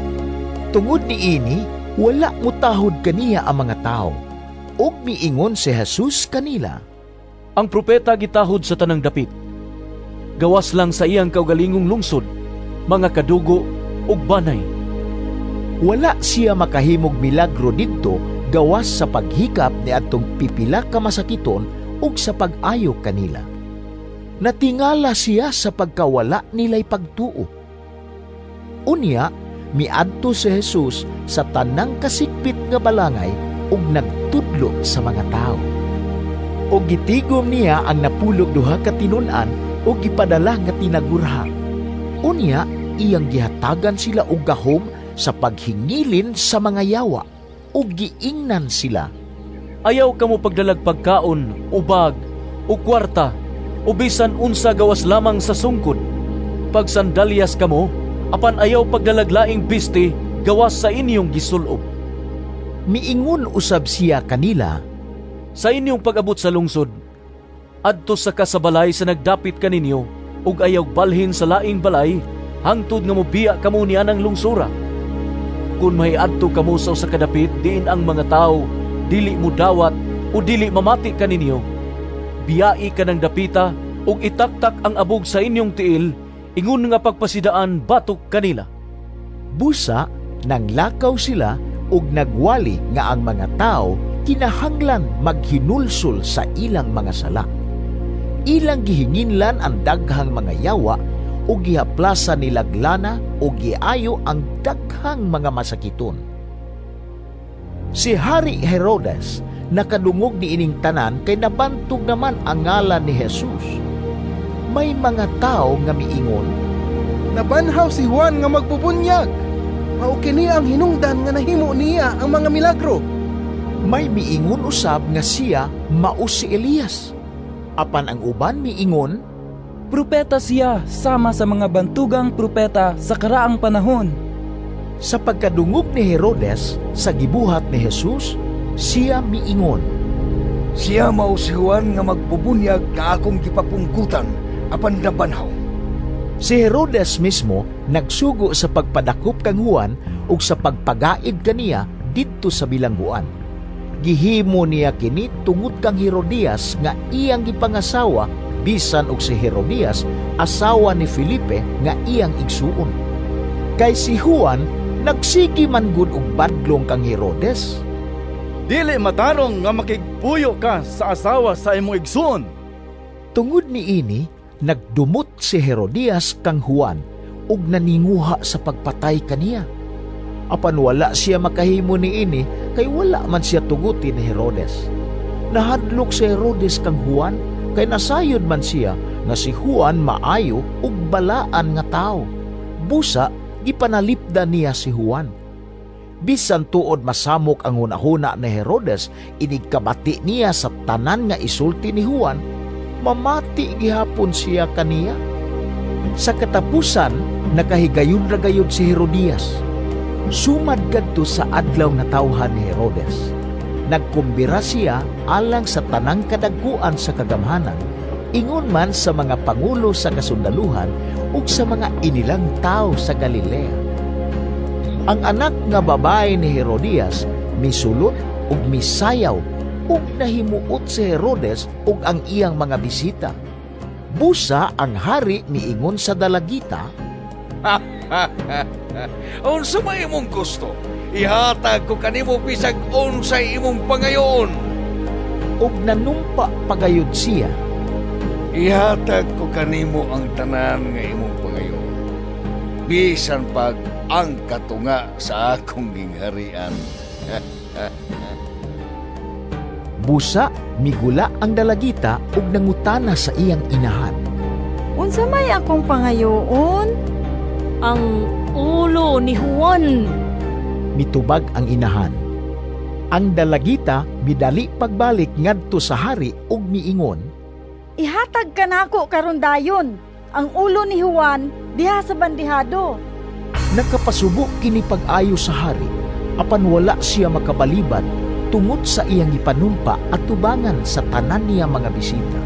Tungod niini, wala mutahod kaniya ang mga tao. Ug miingon si Jesus kanila, ang propeta gitahod sa tanang dapit. Gawas lang sa iyang kaugalingong lungsod, mga kadugo ug banay. Wala siya makahimog milagro didto gawas sa paghikap ni adtong pipila ka masakiton ug sa pag-ayo kanila. Natingala siya sa pagkawala nila'y pagtuo. Unya, miadto si Jesus sa tanang kasikpit nga balangay ug nagtudlo sa mga tao. O gitigom niya ang napulog 2 ka tinun-an o gipadala nga tinagurha. Unya, iyang gihatagan sila og gahom sa paghingilin sa mga yawa o giingnan sila, ayaw kamo pagdalag pagkaon, ubag, o kwarta, o bisan unsa gawas lamang sa sungkod. Pag sandalyas kamo, apan ayaw pagdalaglaing biste gawas sa inyong gisulob. Miingon usab siya kanila, sa inyong pag-abot sa lungsod, adto sa kasabalay sa nagdapit kaninyo, ug ayaw balhin sa laing balay, hangtod nga mobiya kamo niya ng lungsura. Kung may adto kamo sa usa ka dapit, diin ang mga tao dili mo dawat o dili mamati kaninyo, biyai ka ng dapita ug itaktak ang abog sa inyong tiil, ingon nga pagpasidaan batok kanila. Busa, nanglakaw sila ug nagwali nga ang mga tao kinahanglan maghinulsol sa ilang mga sala. Ilang gihinginlan ang daghang mga yawa o gihaplasa nilaglana o giayo ang daghang mga masakiton. Si Hari Herodes nakadungog ni ining tanan kay nabantog naman ang ngalan ni Jesus. May mga tao nga miingon, nabanhaw si Juan nga magbubunyag. Mao kini ang hinungdan nga nahimo niya ang mga milagro. May miingon usab nga siya mao si Elias. Apan ang uban miingon, propeta siya sama sa mga bantugang propeta sa karaang panahon. Sa pagkadungog ni Herodes sa gibuhat ni Jesus, siya miingon, siya mao si Juan nga magbubunyag nga akong gipapungkutan apan nabanhaw. Si Herodes mismo nagsugo sa pagpadakop kang Juan ug sa pagpagaid kaniya didto sa bilangguan. Gihimo niya kini tungod kang Herodias nga iyang gipangasawa, bisan og si Herodias asawa ni Felipe nga iyang igsuon. Kay si Juan nagsigi man gud og badlong kang Herodes. Dili matarong nga makigpuyo ka sa asawa sa imong igsuon. Tungod ni ini, nagdumot si Herodias kang Juan ug naninguha sa pagpatay kaniya. Apan wala siya makahimo ni ini kay wala man siya tuguti ni Herodes. Nahadlok si Herodes kang Juan kay nasayod man siya nga si Juan maayo ug balaan nga tao. Busa gipanalipda niya si Juan. Bisan tuod masamok ang hunahuna ni Herodes, inigkabati niya sa tanan nga isulti ni Juan, mamati gihapon siya kaniya. Sa katapusan, nakahigayon-ragayon si Herodias. Sumad kadto sa adlaw nga tawhan ni Herodes. Nagkumbira siya alang sa tanang kadagkuan sa kagamhanan, ingon man sa mga pangulo sa kasundaluhan ug sa mga inilang tao sa Galilea. Ang anak nga babae ni Herodias misulot ug misayaw ug nahimuot si Herodes ug ang iyang mga bisita. Busa ang hari miingon sa dalagita, unsa may imong gusto? Ihatag ko kanimo bisag unsay imong pangayoon. Ug nanumpa pagayod siya, ihatag ko kanimo ang tanan nga imong pangayoon, bisan pag ang katunga sa akong gingharian. Busa migula ang dalagita ug nangutana sa iyang inahan, unsa may akong pangayoon? Ang ulo ni Juan. Mitubag ang inahan. Ang dalagita bidali pagbalik ngadto sa hari ug miingon, ihatag ka nako karon dayon ang ulo ni Juan diha sa bandihado. Nakapasubo kini pag-ayo sa hari, apan wala siya makabalibad tungod sa iyang ipanumpa at tubangan sa tanan niya mga bisita.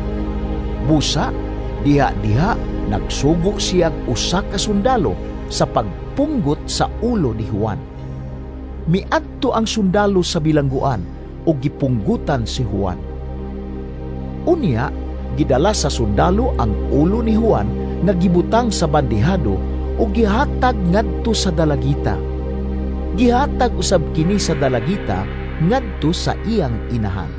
Busa, diha-diha nagsugo siya usa ka sundalo sa pagpunggot sa ulo ni Juan. Miadto ang sundalo sa bilangguan o gipunggutan si Juan. Unya, gidala sa sundalo ang ulo ni Juan nga gibutang sa bandihado o gihatag ngadto sa dalagita. Gihatag usab kini sa dalagita ngadto sa iyang inahan.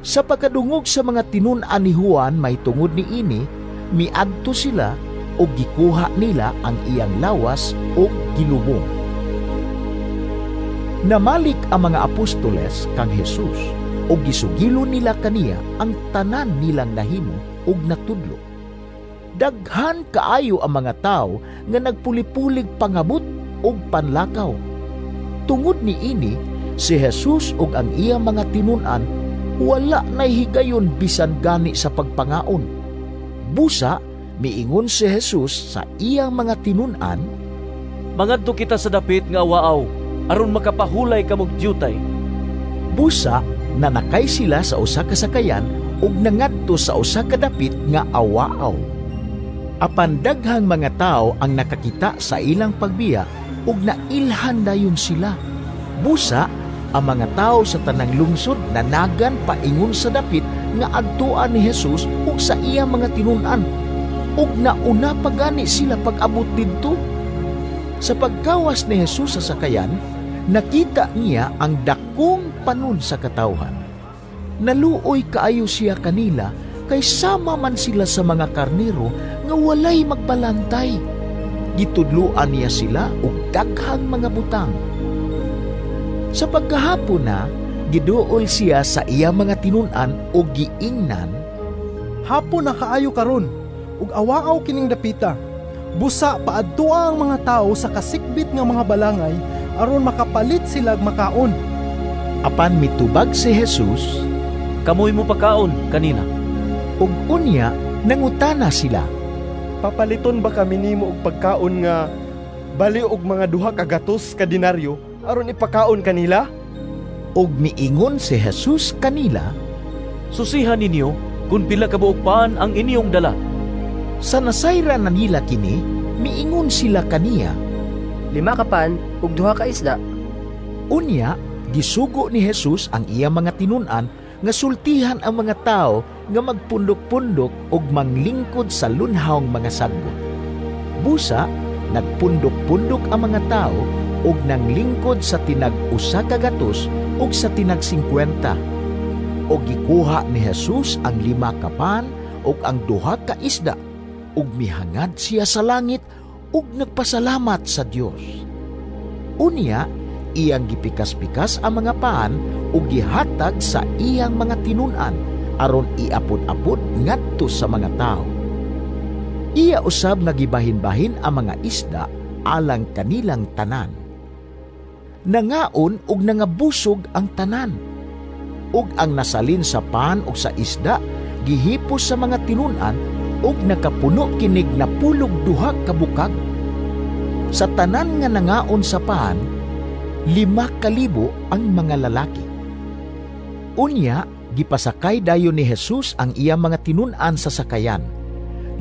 Sa pagkadungog sa mga tinun-an ni Juan may tungod ni ini, miadto sila o gikuha nila ang iyang lawas o gilubong. Namalik ang mga apostoles kang Jesus o gisugilo nila kaniya ang tanan nilang nahimo ug natudlo. Daghan kaayo ang mga tao nga nagpulipulig pangabot ug panlakaw. Tungod ni ini, si Jesus ug ang iyang mga tinun-an wala nay higayon bisan gani sa pagpangaon. Busa, miingon si Jesus sa iyang mga tinun-an, mangadto kita sa dapit nga waaw aron makapahulay kamog diyutay. Busa, nanakay sila sa usa ka sakayan ug nangadto sa usa ka dapit nga awaaw. Apan daghang mga tao ang nakakita sa ilang pagbiya ug nailhan dayon sila. Busa, ang mga tao sa tanang lungsod nanagan paingon sa dapit nga adtuan ni Jesus ug sa iyang mga tinun-an. Ug nauna pa gani sila pag-abot didto. Sa pagkawas ni Jesus sa sakayan, nakita niya ang dakong panon sa katawhan. Naluoy kaayo siya kanila kay sama man sila sa mga karnero nga walay magbalantay. Gitudluan niya sila og daghang mga butang. Sa pagkahapon na, giduol siya sa iya mga tinun-an o giingnan, hapon na kaayo karon, ug awaaw kining dapita. Busa paadtua ang mga tao sa kasikbit nga mga balangay aron makapalit sila makaon. Apan mitubag si Jesus, kamoy mo pakaon kanina. Ug unya nangutana sila, papaliton ba kami nimo og pagkaon nga bali og mga 2 ka gatos ka denaryo aron ipakaon kanila? Og miingon si Jesus kanila, susihan ninyo kung pila kabuok paan ang inyong dala. Sa nasayra na nila kini, miingon sila kaniya, 5 kapan ug 2 ka isda. Unya, gisugo ni Jesus ang iya mga tinunan nga sultihan ang mga tao nga magpundok-pundok ug manglingkod sa lunhawng mga sagbot. Busa, nagpundok-pundok ang mga tao ug nanglingkod sa tinag 1 ka gatos ug sa tinag 50. Og gikuha ni Jesus ang 5 kapan ug ang 2 ka isda ug mihangad siya sa langit ug nagpasalamat sa Dios. Unya, iyang gipikas-pikas ang mga paan ug gihatag sa iyang mga tinunan aron iapod-apod ngadto sa mga tao. Iya usab nga gibahin-bahin ang mga isda alang kanilang tanan. Nangaon ug nangabusog ang tanan. Ug ang nasalin sa paan ug sa isda gihipos sa mga tinunan ug nakapuno kinig na 12 ka bukag. Sa tanan nga nangaon sa paan, 5,000 ang mga lalaki. Unya, gipasakay dayon ni Jesus ang iyang mga tinunan sa sakayan.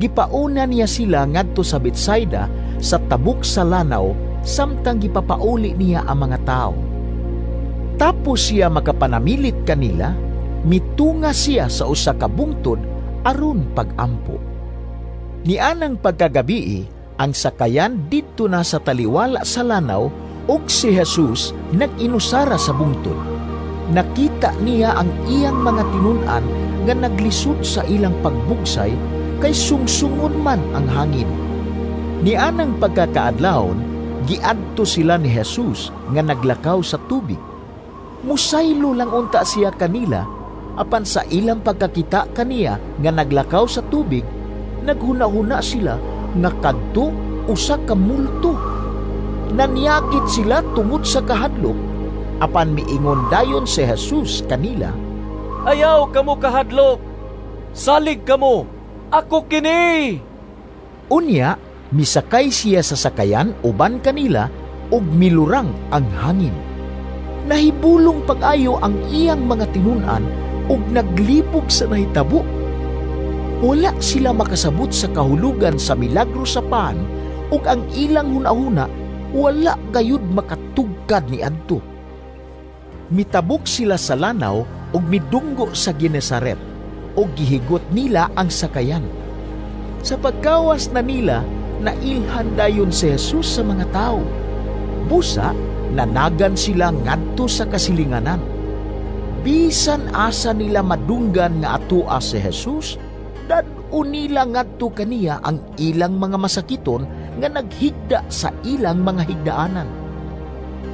Gipauna niya sila ngadto sa Betsaida sa tabok sa lanaw samtang gipapauli niya ang mga tao. Tapos siya makapanamilit kanila, mitunga siya sa usa ka bungtod aron pag-ampo. Nianang pagkagabii, ang sakayan didto na sa taliwala sa lanaw ug si Jesus nag-inusara sa bungtod. Nakita niya ang iyang mga tinunan nga naglisod sa ilang pagbugsay kay sungsungon man ang hangin. Nianang pagkakaadlawon, giadto sila ni Jesus nga naglakaw sa tubig. Musaylo lang unta siya kanila, apan sa ilang pagkakita kaniya nga naglakaw sa tubig, naghuna-huna sila nga kadto usa ka multo. Nanyakit sila tungod sa kahadlok, apan miingon dayon si Jesus kanila, Ayaw kamo kahadlok, salig kamo, ako kini. Unya, misakay siya sa sakayan uban kanila ug milurang ang hangin. Nahibulong pag-ayo ang iyang mga tinunan ug naglibog sa nahitabo. Wala sila makasabot sa kahulugan sa milagro sa paan ug ang ilang hunahuna wala gayud makatugkad ni adto. Mitabok sila sa lanaw ug midunggo sa Genesaret ug gihigot nila ang sakayan. Sa pagkawas na nila, nailhan dayon si Jesus sa mga tao. Busa, nanagan sila ngadto sa kasilinganan. Bisan asa nila madunggan nga atua si Jesus, dad-o nila ngadto kaniya ang ilang mga masakiton nga naghigda sa ilang mga higdaanan.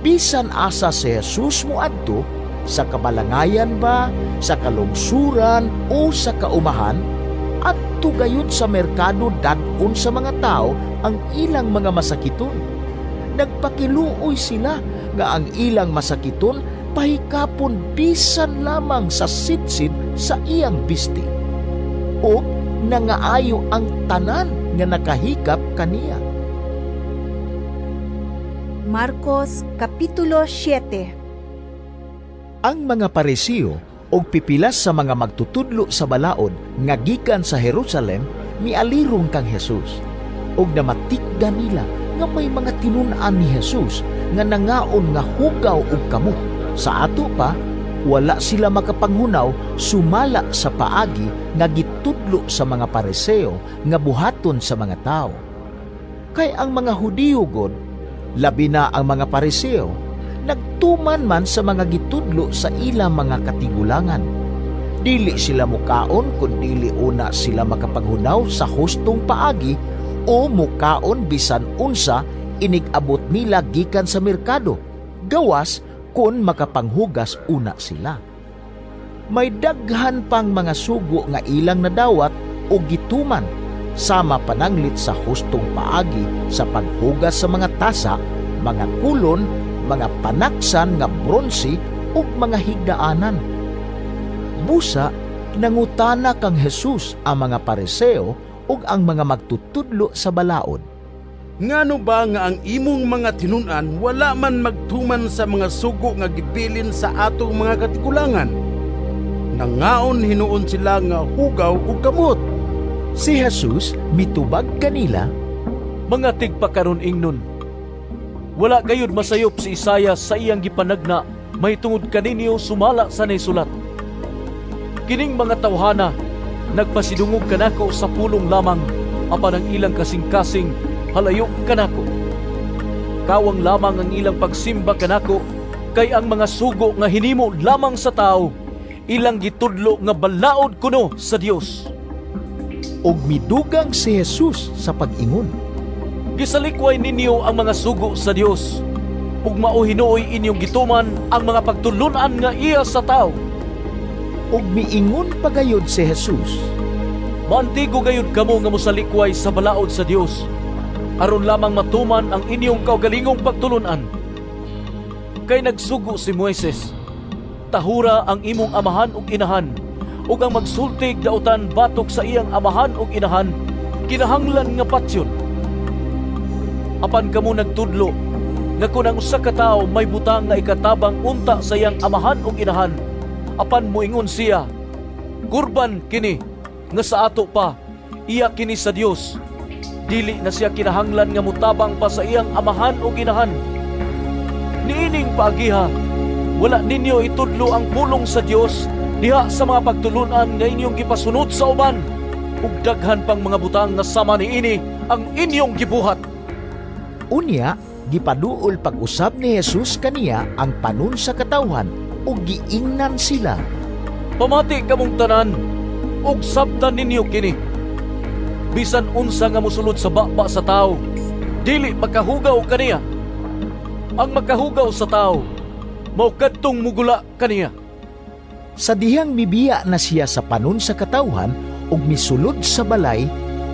Bisan asa si Jesus moadto, sa kabalangayan ba, sa kalungsuran o sa kaumahan, adto gayud sa merkado dad-on sa mga tao ang ilang mga masakiton. Nagpakiluoy sila nga ang ilang masakiton pahikapon bisan lamang sa sidsid sa iyang bisti. O nangaayo ang tanan nga nakahikap kaniya. Marcos Kapitulo 7. Ang mga Parisiyo o pipilas sa mga magtutudlo sa balaod nga gikan sa Jerusalem mialirong kang Jesus. Og namatikda nila nga may mga tinunan ni Jesus nga nangaon nga hugaw og kamot. Sa ato pa, wala sila makapanghunaw sumala sa paagi nga gitudlo sa mga Pariseo nga buhaton sa mga tao. Kay ang mga Hudiyo god, labi na ang mga Pariseo, nagtuman man sa mga gitudlo sa ilang mga katigulangan. Dili sila mukaon kun dili una sila makapanghunaw sa hustong paagi o mukaon bisan unsa inig-abot nila gikan sa merkado, gawas kun makapanghugas una sila. May daghan pang mga sugo nga ilang nadawat o gituman sama pananglit sa hustong paagi sa paghugas sa mga tasa, mga kulon, mga panaksan nga bronsi ug mga higdaanan. Busa, nangutana kang Jesus ang mga Pariseo ug ang mga magtutudlo sa balaod. Ngano ba nga ang imong mga tinunan wala man magtuman sa mga sugo nga gibilin sa atong mga katigulangan? Nangaon hinuon sila nga hugaw ug kamot. Si Jesus mitubag kanila, Mga tigpakaron ingnon, wala gayud masayop si Isaiah sa iyang gipanagna may tungod kaninyo sumala sa naisulat. Kining mga tawhana nagpasidungog kanako sa pulong lamang, apan ang ilang kasing-kasing halayo kanako. Kawang lamang ang ilang pagsimba kanako, kay ang mga sugo nga hinimo lamang sa tao, ilang gitudlo nga balaod kuno sa Dios. Og midugang si Jesus sa pag-ingon, Gisalikway ninyo ang mga sugo sa Dios, ug mao hinuoy inyong gituman ang mga pagtulunan nga iya sa tao. Og miingon pagayod si Jesus, Maantigo gayud kamo nga mosalikway sa balaod sa Dios, aron lamang matuman ang inyong kaugalingong pagtulunan. Kay nagsugo si Moises, tahura ang imong amahan ug inahan, ug ang magsultig dautan batok sa iyang amahan ug inahan, kinahanglan nga patyon. Apan kamo nagtudlo nga kung ang usa ka tawo may butang nga ikatabang unta sa iyang amahan ug inahan, apan moingon siya, kurban kini nga sa ato pa, iya kini sa Dios, dili na siya kinahanglan nga mutabang pa sa iyang amahan ug inahan. Niining paagiha, wala ninyo itudlo ang pulong sa Dios diha sa mga pagtulunan nga inyong gipasunod sa uban, ug daghan pang mga butang nga sama niini ang inyong gibuhat. Unya, gipaduol pag-usab ni Jesus kaniya ang panon sa katawhan ug giingnan sila. Pamati kamong tanan, ug sabtan ninyo kini. Bisan unsa nga mosulod sa baba sa tao, dili makahugaw kaniya. Ang makahugaw sa tao, mao kadtong mugula kaniya. Sa dihang mibiya na siya sa panon sa katawhan ug misulod sa balay,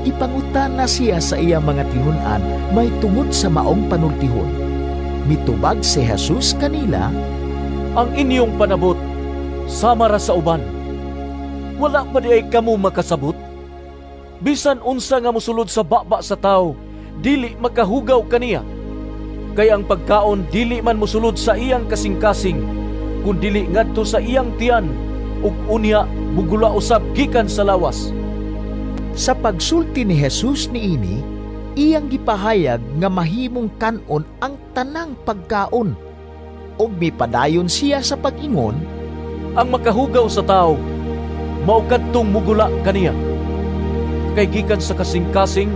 ipangutan na siya sa iyang mga tinun-an may tungod sa maong panultihon. Mitubag si Jesus kanila, Ang inyong panabot, sama ra sa uban. Wala pa di ay kamo makasabot? Bisan unsa nga mosulod sa baba sa tao, dili makahugaw kaniya. Kay ang pagkaon dili man mosulod sa iyang kasing-kasing, kun dili ngadto sa iyang tiyan, ug unya mugula usab gikan sa lawas. Sa pagsulti ni Jesus niini, iyang gipahayag nga mahimong kanon ang tanang pagkaon. Og mipadayon siya sa pag-ingon, Ang makahugaw sa tao, mao kadtong mugula kaniya. Kay gikan sa kasing-kasing,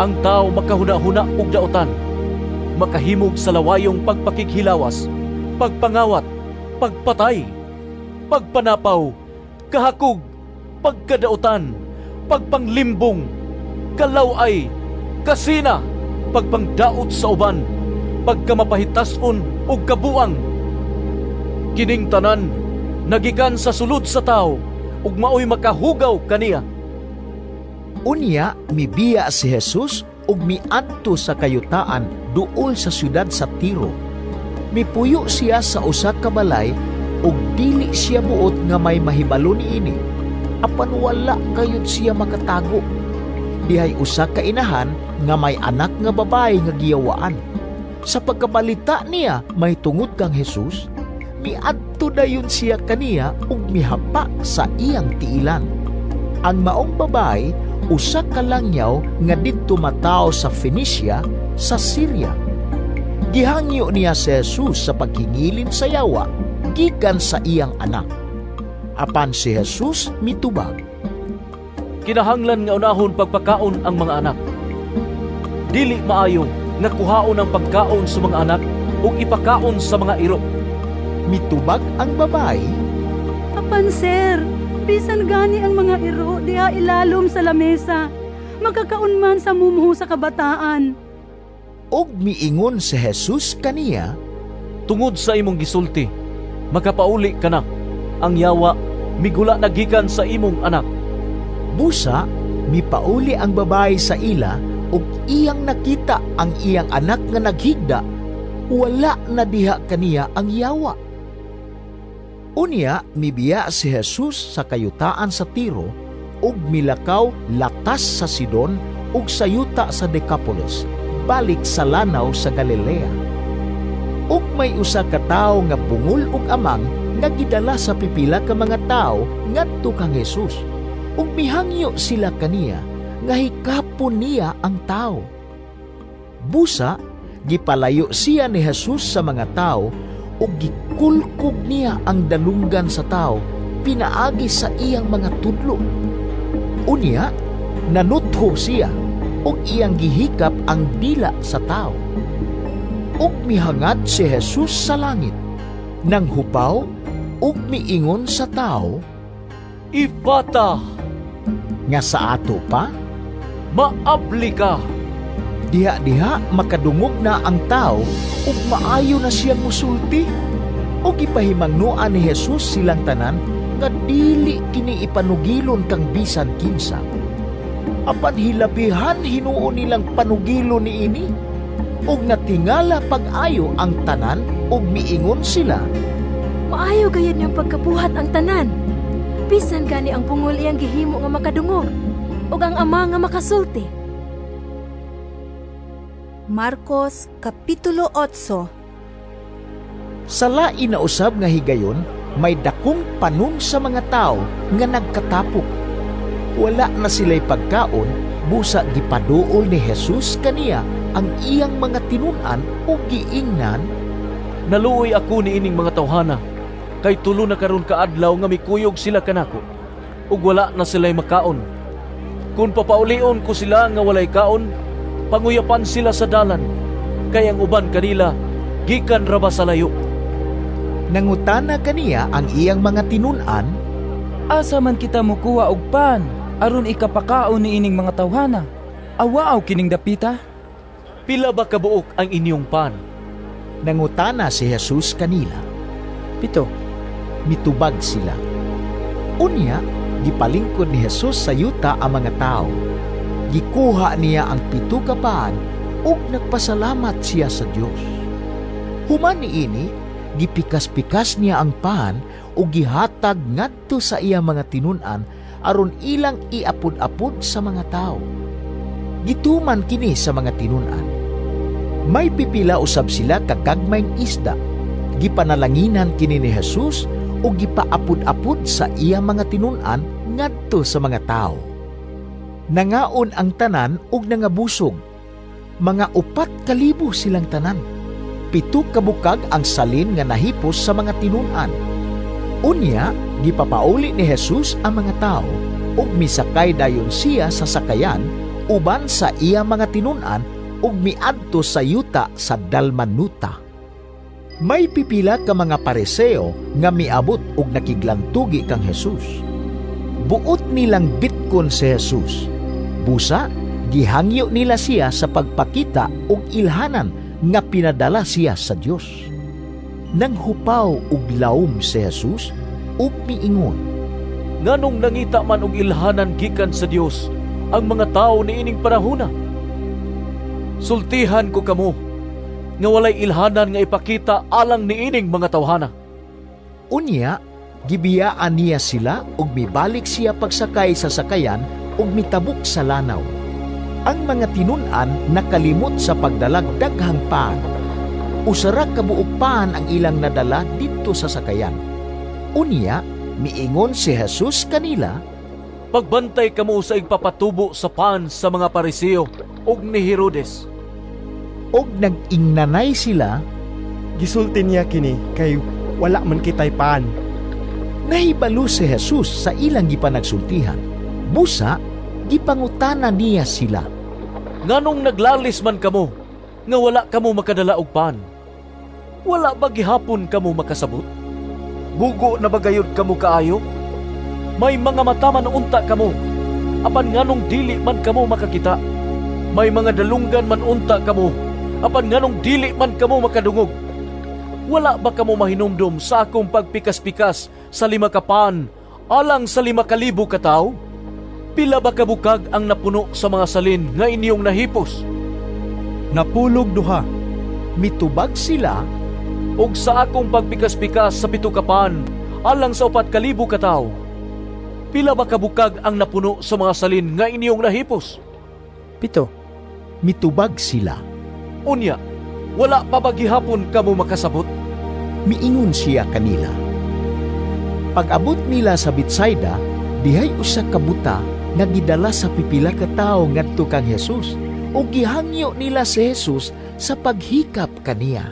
ang tao makahuna-huna og daotan, makahimog sa lawayong pagpakighilawas, pagpangawat, pagpatay, pagpanapaw, kahakog, pagkadaotan, pagpanglimbong, kalaway, kasina, pagpangdaot sa uban, pagkamapahitason o kabuang. Kining tanan, nagikan sa sulod sa tao, ug maoy makahugaw kaniya. Unya, mibiya si Jesus ug miadto sa kayutaan duol sa syudad sa Tiro. Mipuyo siya sa usa ka balay ug dili siya buot nga may mahibalo niini. Apan wala kayud siya makatago. Dihay usa ka inahan nga may anak nga babae nga giyawaan. Sa pagkabalita niya may tungod kang Jesus, miadto dayon siya kaniya ug mihapa sa iyang tiilan. Ang maong babae usa ka langyaw nga didto mataw sa Phoenicia sa Syria. Gihangyo niya si Jesus sa paghingilin sa yawa gikan sa iyang anak. Apan si Jesus mitubag, Kinahanglan nga unahon pagpakaon ang mga anak. Dili maayo nga kuhaon ang pagkaon sa mga anak ug ipakaon sa mga iro. Mitubag ang babae, Apan sir, bisan gani ang mga iro diha ilalom sa lamesa, magkakaon man sa mumuho sa kabataan. Og miingon si Jesus kaniya, Tungod sa imong gisulti, makapauli ka na. Ang yawa migula nagikan sa imong anak. Busa, mipauli ang babae sa ila ug iyang nakita ang iyang anak nga naghigda, wala na diha kaniya ang yawa. Unya, mibiya si Jesus sa kayutaan sa Tiro ug milakaw latas sa Sidon ug sa yuta sa Decapolis, balik sa lanaw sa Galilea. Ug may usa ka tawo nga bungol ug amang nga gidala sa pipila ka mga tawo ngadto kang Jesus. Ug mihangyo sila kaniya nga hikapon niya ang tao. Busa, gipalayo siya ni Jesus sa mga tao ug gikulkog niya ang dalunggan sa tao pinaagi sa iyang mga tudlo. Unya, nanutho siya ug iyang gihikap ang dila sa tao. Ug mihangad si Jesus sa langit, nang hupaw ug miingon sa tao, Ifata! Nga sa ato pa, maabli ka! Diha-diha makadungog na ang tao ug maayo na siyang musulti. Ug ipahimangnuan ni Jesus silang tanan nga dili kini ipanugilon kang bisan kinsa. Apan hilabihan hinuon nilang panugilon niini. Ug natingala pag-ayo ang tanan ug miingon sila, Maayo gayud niyang pagkabuhat ang tanan. Bisan gani ang pungol iyang gihimo nga makadungog ug ang ama nga makasulti. Marcos Kapitulo 8. Sa lain na usab nga higayon, may dakong panon sa mga tao nga nagkatapok. Wala na sila'y pagkaon, busa gipaduol ni Jesus kaniya ang iyang mga tinun-an o giingnan. Naluoy ako ni ining mga tawhana, kay tulo na karon kaadlaw nga mikuyog sila kanako, ug wala na sila'y makaon. Kung papaulion ko sila nga walay kaon, panguyapan sila sa dalan, kay ang uban kanila gikan raba sa layo. Nangutana kaniya ang iyang mga tinun-an, Asa man kita mukuha og pan aron ikapakaon ni ining mga tawhana? Awaaw kining dapita? Pila ba kabuok ang inyong pan? Nangutana si Jesus kanila, 7. Mitubag sila. Unya, gipalingkod ni Jesus sa yuta ang mga tao. Gikuha niya ang 7 ka paan ug nagpasalamat siya sa Dios. Human niini, gipikas-pikas niya ang paan ug gihatag ngadto sa iya mga tinun-an aron ilang iapod-apod sa mga tao. Gituman kini sa mga tinun-an. May pipila usab sila kagagmayng isda. Gipanalanginan kini ni Jesus ug gipaapod-apod sa iya mga tinun-an ngadto sa mga tao. Nangaon ang tanan ug nangabusog. Mga 4,000 silang tanan. 7 kabukag ang salin nga nahipos sa mga tinun-an. Unya, gipapauli ni Jesus ang mga tao ug misakay dayon siya sa sakayan uban sa iya mga tinun-an ug miadto sa yuta sa Dalmanuta. May pipila ka mga Pariseo nga miabot ug nakiglantugi kang Jesus. Buot nilang bitkon si Jesus. Busa, gihangyo nila siya sa pagpakita ug ilhanan nga pinadala siya sa Dios. Nang hupaw ug laom si Jesus ug miingon, Nganong nangita man og ilhanan gikan sa Dios ang mga tao niining panahona? Sultihan ko kamo nga walay ilhanan nga ipakita alang niining mga tawhana. Unya, gibiyaan niya sila ug mibalik siya pagsakay sa sakayan ug mitabok sa lanaw. Ang mga tinun-an nakalimot sa pagdalag daghang paan. Usara ka buok paan ang ilang nadala dito sa sakayan. Unya, miingon si Jesus kanila, Pagbantay kamo sa igpapatubo sa paan sa mga Pariseo ug ni Herodes. Og nag-ingnanay sila, Gisulti niya kini kay wala man kitay paan. Nahibalo si Jesus sa ilang gipanagsultihan. Busa, gipangutana niya sila, Nganong naglalis man kamo nga wala kamo makadala og paan? Wala ba gihapon kamo makasabot? Bugo na ba gayud kamo kaayo? May mga mata man unta kamo, apan nganong dili man kamo makakita? May mga dalunggan man unta kamo, apan nganong dili man kamo makadungog? Wala ba kamo mahinumdum sa akong pagpikas-pikas sa 5 ka paan alang sa 5,000 ka tawo? Pila ba kabukag ang napuno sa mga salin nga inyong nahipos? Napulog 2. Mitubag sila, og sa akong pagpikas-pikas sa 7 ka paan alang sa 4,000 ka tawo. Pila ba kabukag ang napuno sa mga salin nga inyong nahipos? 7. Mitubag sila. Unya, wala pa ba gihapon kamo makasabot? Miingon siya kanila. Pag-abot nila sa Betsaida, dihay usa ka buta nga gidala sa pipila ka tawo ngadto kang Hesus ug gihangyo nila si Hesus sa paghikap kaniya.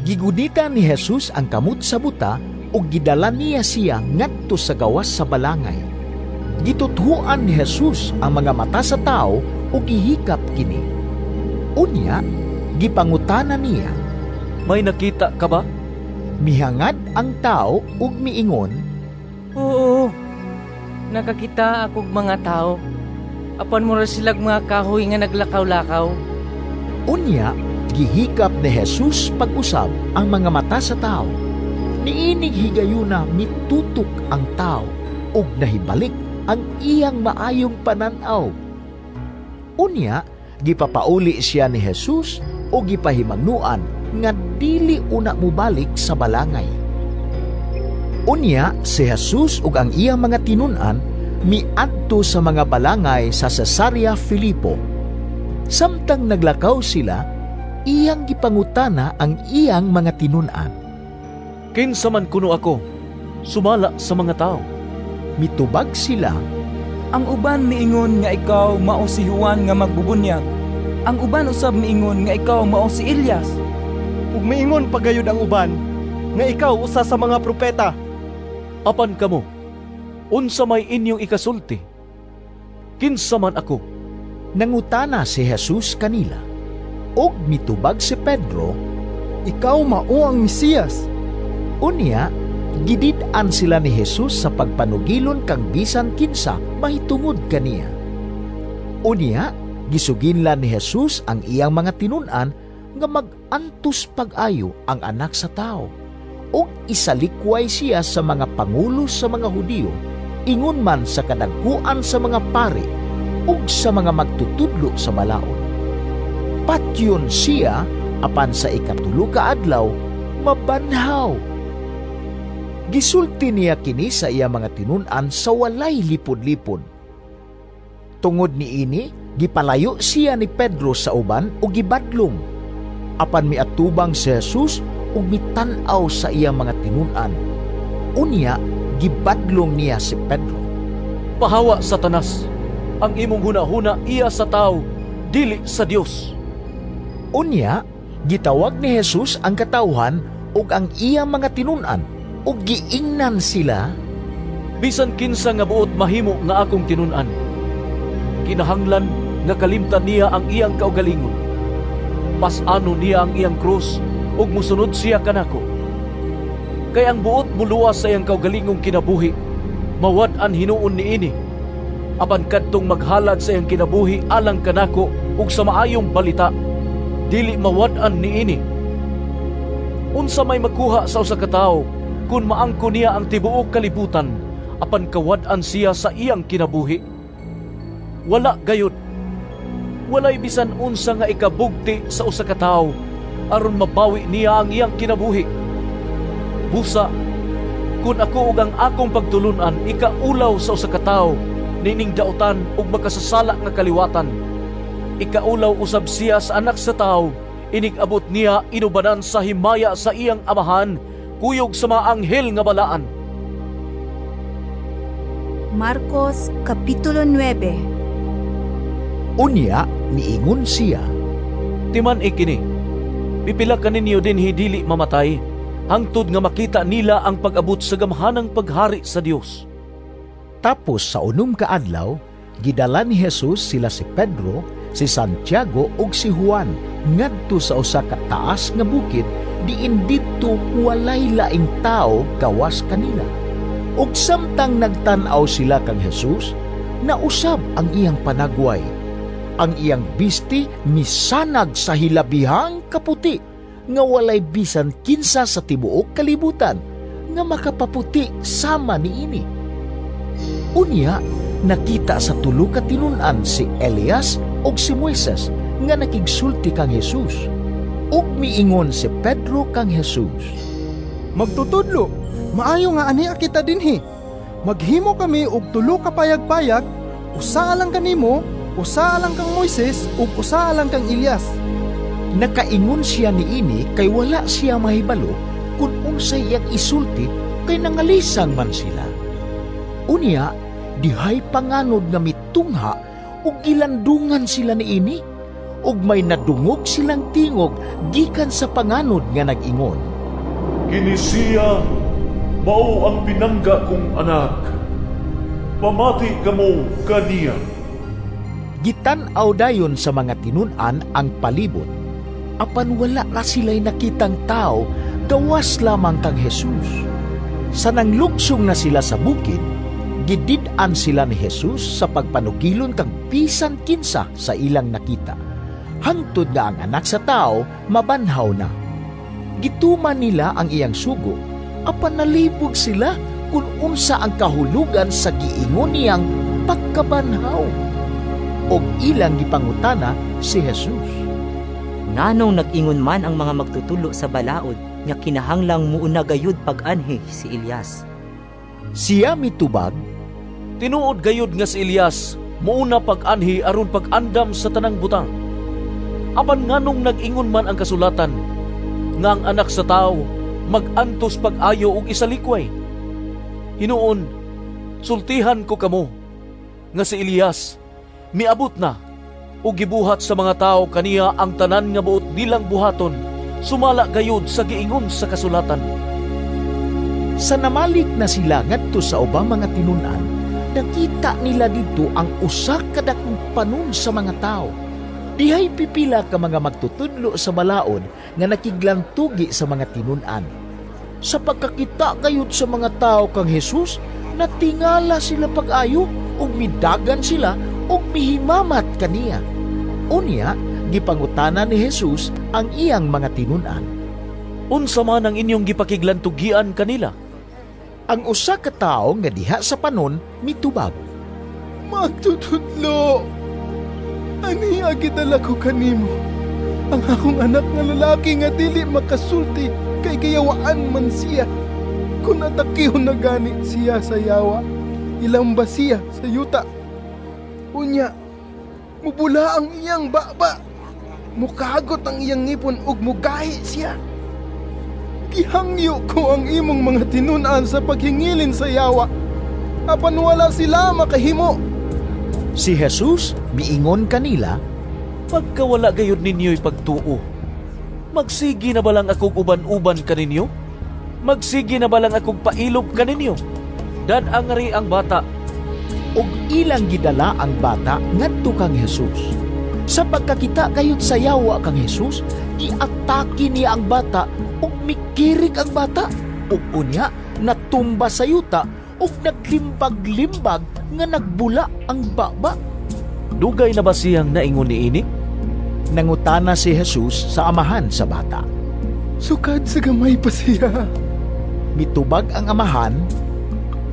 Gigudita ni Hesus ang kamot sa buta ug gidala niya siya ngadto sa gawas sa balangay. Gituthuan ni Hesus ang mga mata sa tawo ug gihikap kini. Unya, gipangutana niya, "May nakita ka ba?" Mihangad ang tao ug miingon, Oo, nakakita akog mga tao. Apan mo ra silag mga kahoy nga naglakaw-lakaw. Unya, gihikap ni Hesus pag-usab ang mga mata sa tao. Niinig higayuna mitutok ang tao ug nahibalik ang iyang maayong pananaw. Unya, gipapauli siya ni Hesus o gipahimangnuan nga dili una mubalik sa balangay. Unya, si Hesus ug ang iyang mga tinun-an miadto sa mga balangay sa Cesarea Filipo. Samtang naglakaw sila, iyang gipangutana ang iyang mga tinun-an. "Kinsa man kuno ako, sumala sa mga tao?" Mitubag sila, Ang uban miingon nga ikaw mao si Juan nga magbubunyag. Ang uban usab miingon nga ikaw mao si Elias. Ug miingon pagayod ang uban nga ikaw usa sa mga propeta. Apan kamo, unsa may inyong ikasulti? Kinsa man ako? Nangutana si Hesus kanila. Og mitubag si Pedro, Ikaw mao ang Mesiyas. Unya, gidid-an sila ni Hesus sa pagpanugilon kang bisan kinsa mahitungod kaniya. Unya, gisuginlan ni Hesus ang iyang mga tinun-an nga mag-antos pag-ayo ang anak sa tao. Og isalikway siya sa mga pangulo sa mga Hudiyo, ingon man sa kadagkuan sa mga pari ug sa mga magtutudlo sa balaod. Patyon siya apan sa ikatulo ka adlaw mabanhaw. Gisulti niya kini sa iya mga tinun-an sa walay lipod-lipod. Tungod ni ini, gipalayo siya ni Pedro sa uban ug gibadlong. Apan miatubang si Hesus ug mitan-aw sa iya mga tinun-an. Unya, gibadlong niya si Pedro. "Pahawa, Satanas! Ang imong hunahuna iya sa tao, dili sa Dios." Unya, gitawag ni Hesus ang katawhan ug ang iyang mga tinun-an ug giingnan sila, "Bisan kinsa nga buot mahimo nga akong tinun-an, kinahanglan nga kalimtan niya ang iyang kaugalingon. Pas-ano niya ang iyang krus ug musunod siya kanako. Kay ang buot muluwas sa iyang kaugalingong kinabuhi, mawad-an hinuon niini. Apan kadtong maghalad sa iyang kinabuhi alang kanako ug sa maayong balita, dili mawad-an niini. Unsa may makuha sa usa ka tawo kun maangko niya ang tibuok kalibutan apan kawad-an siya sa iyang kinabuhi? Wala gayud. Walay bisan unsa nga ikabugti sa usa ka tawo aron mabawi niya ang iyang kinabuhi. Busa, kun ako ug ang akong pagtulunan ikaulaw sa usa ka tawo nining dautan ug makasasala nga kaliwatan, ikaulaw usab siya sa anak sa tawo, inig-abot niya inubanan sa himaya sa iyang amahan, kuyog sa mga anghel nga balaan." Marcos Kapitulo 9. Unya, niingon siya, "Timan ikini, pipila kaninyo dinhi dili mamatay, hangtod nga makita nila ang pag-abot sa gamhanang paghari sa Dios." Tapos sa unom ka adlaw, gidala ni Hesus sila si Pedro, si Santiago ug si Juan ngadto sa usa ka taas nga bukid diin didto walay laing tao gawas kanila. Ug samtang nagtan-aw sila kang Hesus, nausab ang iyang panagway. Ang iyang bisti misanag sa hilabihang kaputi nga walay bisan kinsa sa tibuok kalibutan nga makapaputi sama niini. Unya, nakita sa tulo ka tinun-an si Elias ug si Moises nga nakigsulti kang Hesus. Ug miingon si Pedro kang Hesus, Magtutudlo, maayo nga ania kita dinhi. Maghimo kami og tulo ka payag-payag, usa alang kanimo, usa alang kang Moises ug usa alang kang Elias. Nakaingon siya niini kay wala siya mahibalo kung unsay iyang isulti kay nangalisang man sila. Unya, dihay panganod nga nagtungha ug gilandungan sila niini ug may nadungog silang tingog gikan sa panganod nga nag-ingon, "Kini siya mao ang pinangga kong anak. Pamati kamo kaniya." Gitan-aw dayon sa mga tinun-an ang palibot. Apan wala na sila'y nakitang tao, gawas lamang kang Jesus. Sa nanglugsong na sila sa bukid, gidid-an sila ni Jesus sa pagpanugilon kang bisan kinsa sa ilang nakita. Hangtod nga ang anak sa tao, mabanhaw na. Gituman nila ang iyang sugo, apan nalibog sila kung unsa ang kahulugan sa giingon niyang pagkabanhaw. Og ilang gipangutana si Jesus, "Nganong nag-ingon man ang mga magtutulo sa balaod nga kinahanglang muuna gayud pag-anhi si Elias?" Siya mitubag, "Tinuod gayud nga si Elias muuna pag-anhi aron pag-andam sa tanang butang. Apan nganong nag-ingon man ang kasulatan nga ang anak sa tao mag-antos pag-ayo og isalikway? Hinuon, sultihan ko kamo nga si Elias miabot na ug gibuhat sa mga tao kaniya ang tanan nga buot nilang buhaton, sumala gayud sa giingon sa kasulatan." Sa namalik na sila ngadto sa ubang mga tinun-an, nakita nila dito ang usa ka dakong panon sa mga tao. Dihay pipila ka mga magtutudlo sa balaod nga nakiglantugi sa mga tinun-an. Sa pagkakita gayud sa mga tao kang Jesus, natingala sila pag-ayo ug midagan sila ug mihimamat kaniya. Unya, gipangutana ni Jesus ang iyang mga tinun-an, "Unsa man ang inyong gipakiglantugian kanila?" Ang usa ka tawo nga diha sa panon mitubag, "Magtutudlo, ani agidala ko kanimo ang akong anak nga lalaki nga dili makasulti kay gayawaan man siya. Kung atakihon na gani siya sa yawa, ilang ba siya sa yuta? Unya, mubula ang iyang baba, mukagot ang iyang ngipon ug mugahi siya. Gihangyo ko ang imong mga tinun-an sa paghingilin sa yawa, apan wala sila makahimo." Si Jesus miingon kanila, "Pagkawala gayud ninyo'y pagtuo, magsigi na balang akong uban-uban kaninyo? Magsigi na balang akong pailob kaninyo? Dad-ang ri ang bata." Og ilang gidala ang bata ngadto kang Jesus. Sa pagkakita kayod sa yawa kang Jesus, iatake niya ang bata ug mikirik ang bata. Ug unya natumba sa yuta ug naglimbag-limbag nga nagbula ang baba. "Dugay na ba siyang naingon niini?" Nangutana si Jesus sa amahan sa bata. "Sukad sa gamay pa siya." Mitubag ang amahan,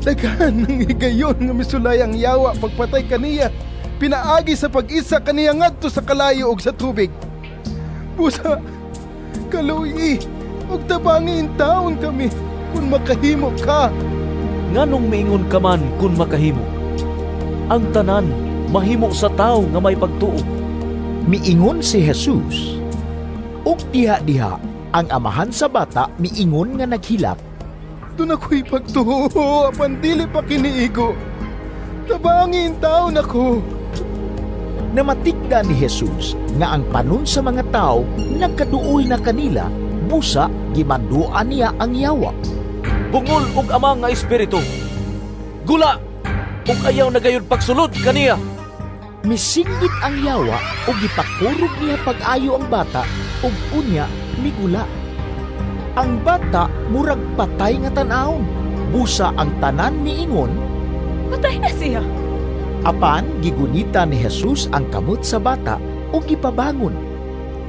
"Daghan ng higayon nga misulay ang yawa pagpatay kaniya, pinaagi sa pag-isa kaniya ngadto sa kalayo ug sa tubig. Busa, kaluyi, ug tabangin taon kami kung makahimo ka." Nganong miingon ka man kung makahimo? Ang tanan mahimo sa tao nga may pagtuo. Miingon si Jesus. Ug diha-diha ang amahan sa bata miingon nga naghilak, "Doon ako'y pagtuo, apan dili pa kiniigo. Tabangin taon ako." Namatikda ni Jesus nga ang panon sa mga tao nagkaduol na kanila, busa gimanduan niya ang yawa. "Bungol og ama nga espiritu, gula ug ayaw na gayud pagsulod kaniya." Misinggit ang yawa ug gipakurog niya pag-ayo ang bata ug unya migula. Ang bata murag patay nga tan-awon, busa ang tanan miingon, "Patay na siya." Apan gigunita ni Jesus ang kamot sa bata ug gipabangon.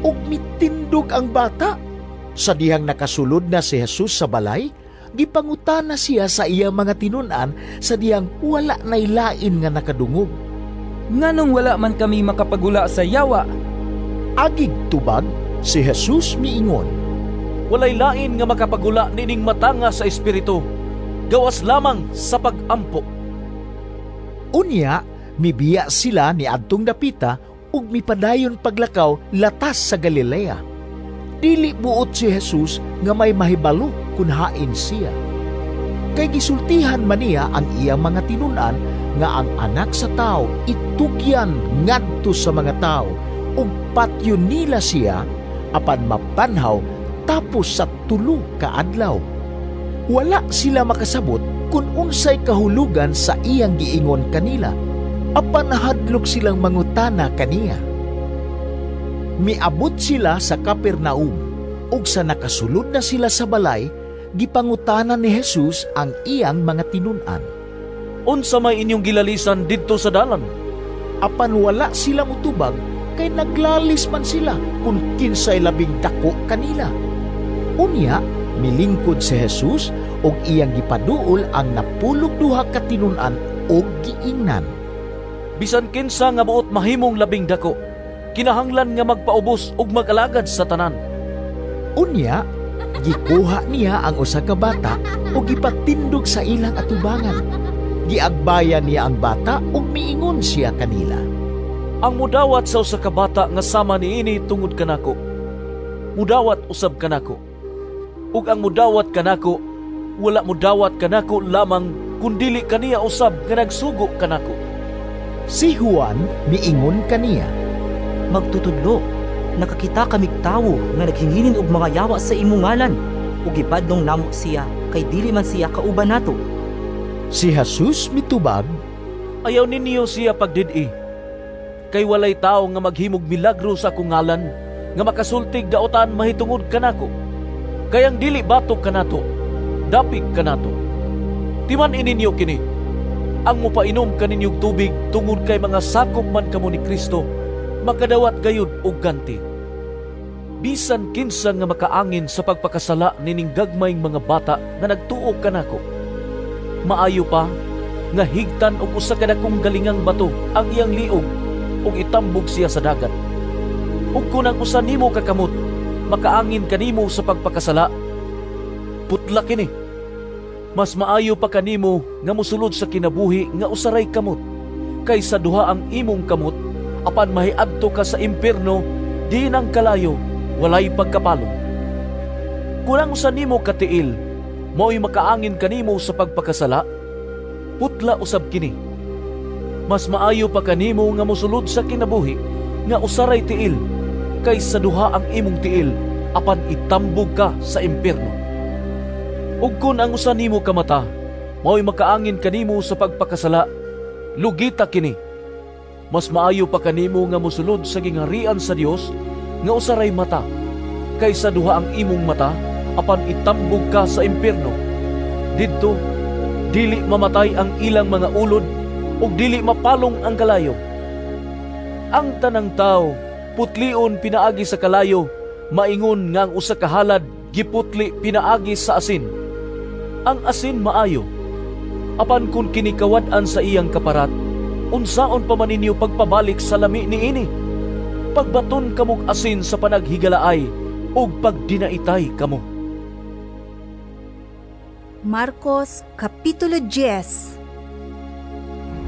Ug mitindog ang bata. Sa dihang nakasulod na si Jesus sa balay, gipangutana siya sa iyang mga tinun-an sa diyang wala nay lain nga nakadungog. "Nganong wala man kami makapagula sa yawa?" Agig tubag, si Jesus miingon, "Walay lain nga makapagula nining matanga sa espiritu, gawas lamang sa pag-ampo." Unya, mibiya sila ni adtong dapita ug mipadayon paglakaw latas sa Galilea. Dili buot si Jesus nga may mahibalo kun hain siya. kay gisultihan man niya ang iyang mga tinunan nga ang Anak sa Tao itugyan ngadto sa mga tao ug patyon nila siya apan mapanhaw tapos sa 3 ka adlaw. Wala sila makasabot kung unsay kahulugan sa iyang giingon kanila, apan nahadlok silang mangutana kaniya. Miabot sila sa Capernaum, ug sa nakasulod na sila sa balay, gipangutanan ni Jesus ang iyang mga tinunan. Unsa may inyong gilalisan didto sa dalan? Apan wala sila mutubag, kay naglalis man sila kung kinsay labing dako kanila. Unya, milingkod si Jesus ug iyang gipaduol ang 12 ka tinunan ug giingnan. Bisan kinsa nga buot mahimong labing dako, kinahanglan nga magpaubos ug mag-alagad sa tanan. Unya, gikuha niya ang usa ka bata ug gipatindog sa ilang atubangan. Giagbayan niya ang bata ug miingon siya kanila, ang mudawat sa usa ka bata nga sama niini tungod kanako, mudawat usab kanako. Ug ang mudawat kanako, wala mudawat kanako lamang kundili kaniya usab nga nagsugo kanako. Si Juan miingon kaniya, Magtutudlo, nakakita kamig tawo nga naghinginin og mga yawa sa imong ngalan, ug gibadlong namo siya kay dili man siya kauban nato. Si Jesus mitubag, ayaw ninyo siya pagdid-i, kay walay tao nga maghimog milagro sa akong ngalan nga makasultig daotan mahitungod kanako. Kayang dili batok kanato, dapig kanato. Timan ininyo kini, ang mupainom kaninyong tubig tungod kay mga sakop man kamo ni Kristo, makadawat gayud og ganti. Bisan kinsa nga makaangin sa pagpakasala nining gagmayng mga bata nga nagtuo kanako. Maayo pa nga higtan og usa ka dakong galingang bato ang iyang liog ug itambog siya sa dagat. Ug kun ang usa nimo kakamot makaangin kanimo sa pagpakasala, putla kini. Mas maayo pa kanimo nga mosulod sa kinabuhi nga usaray kamot, kaysa duha ang imong kamot, apan mahiadto ka sa impierno, di nang kalayo, walay pagkapalong. Kung ang usa nimo katiil, mao'y makaangin kanimo sa pagpakasala, putla usab kini. Mas maayo pa kanimo nga mosulod sa kinabuhi nga usaray tiil, kaysa duha ang imong tiil, apan itambog ka sa impierno. Ug kun ang usa nimo ka mata, mao'y makaangin kanimo sa pagpakasala, lugita kini. Mas maayo pa kanimo nga mosulod sa gingharian sa Dios nga usaray mata, kaysa duha ang imong mata, apan itambog ka sa impierno. Didto, dili mamatay ang ilang mga ulod, ug dili mapalong ang kalayo. Ang tanang tao putlion pinaagi sa kalayo, maingon nga ang usa ka halad giputli pinaagi sa asin. Ang asin maayo, apan kung kinikawad-an sa iyang kaparat, unsaon pa man ninyo pagpabalik sa lami niini? Pagbaton kamog asin sa panaghigalaay ug pagdinaitay kamo. Marcos Kapitulo 10.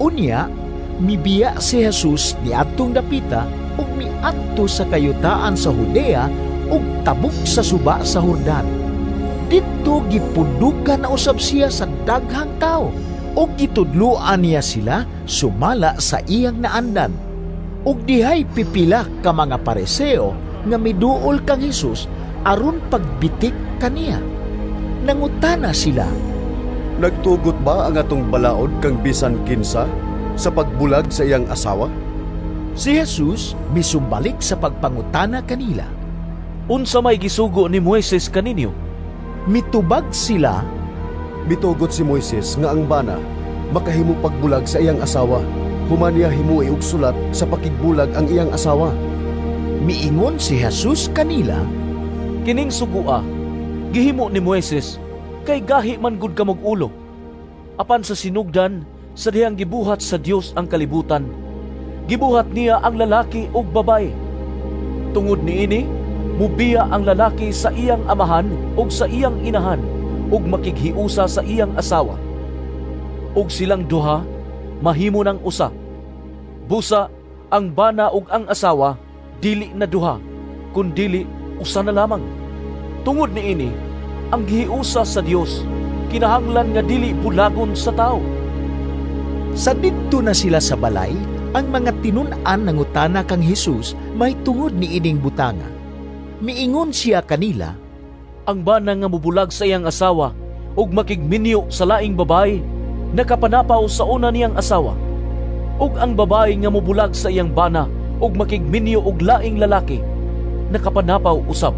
Unya, mibiya si Jesus niadtong dapita ug miadto sa kayutaan sa Judea ug tabuk sa suba sa Jordan. Didto gipundukan na usab siya sa daghang tao ug gitudloan niya sila sumala sa iyang naandan. Ug dihay pipila ka mga Pariseo nga miduol kang Jesus aron pagbitik kaniya. Nangutana sila, Nagtugot ba ang atong balaod kang bisan kinsa sa pagbulag sa iyang asawa? Si Jesus misumbalik sa pagpangutana kanila. Unsa may gisugo ni Moises kaninyo? Mitubag sila, Mitugot si Moises nga ang bana makahimo pagbulag sa iyang asawa, human niya himuy og sulat sa pakigbulag ang iyang asawa. Miingon si Jesus kanila, Kining sugua, gihimo ni Moises, kay gahi man gud kamog ulo. Apan sa sinugdan, sa dihang gibuhat sa Dios ang kalibutan, gibuhat niya ang lalaki ug babae. Tungod niini, mubiya ang lalaki sa iyang amahan ug sa iyang inahan, ug makighiusa sa iyang asawa. Ug silang duha, mahimo ng usa. Busa, ang bana ug ang asawa, dili na duha, kundili usa na lamang. Tungod niini, ang gihiusa sa Dios, kinahanglan nga dili bulagon sa tao. Sa didto na sila sa balay, ang mga tinun-an nangutana kang Hesus may tungod ni ining butanga. Miingon siya kanila, ang bana nga mubulag sa iyang asawa ug makigminyo sa laing babae, nakapanapaw sa una niyang asawa. Ug ang babae nga mubulag sa iyang bana ug makigminyo og laing lalaki, nakapanapaw usab.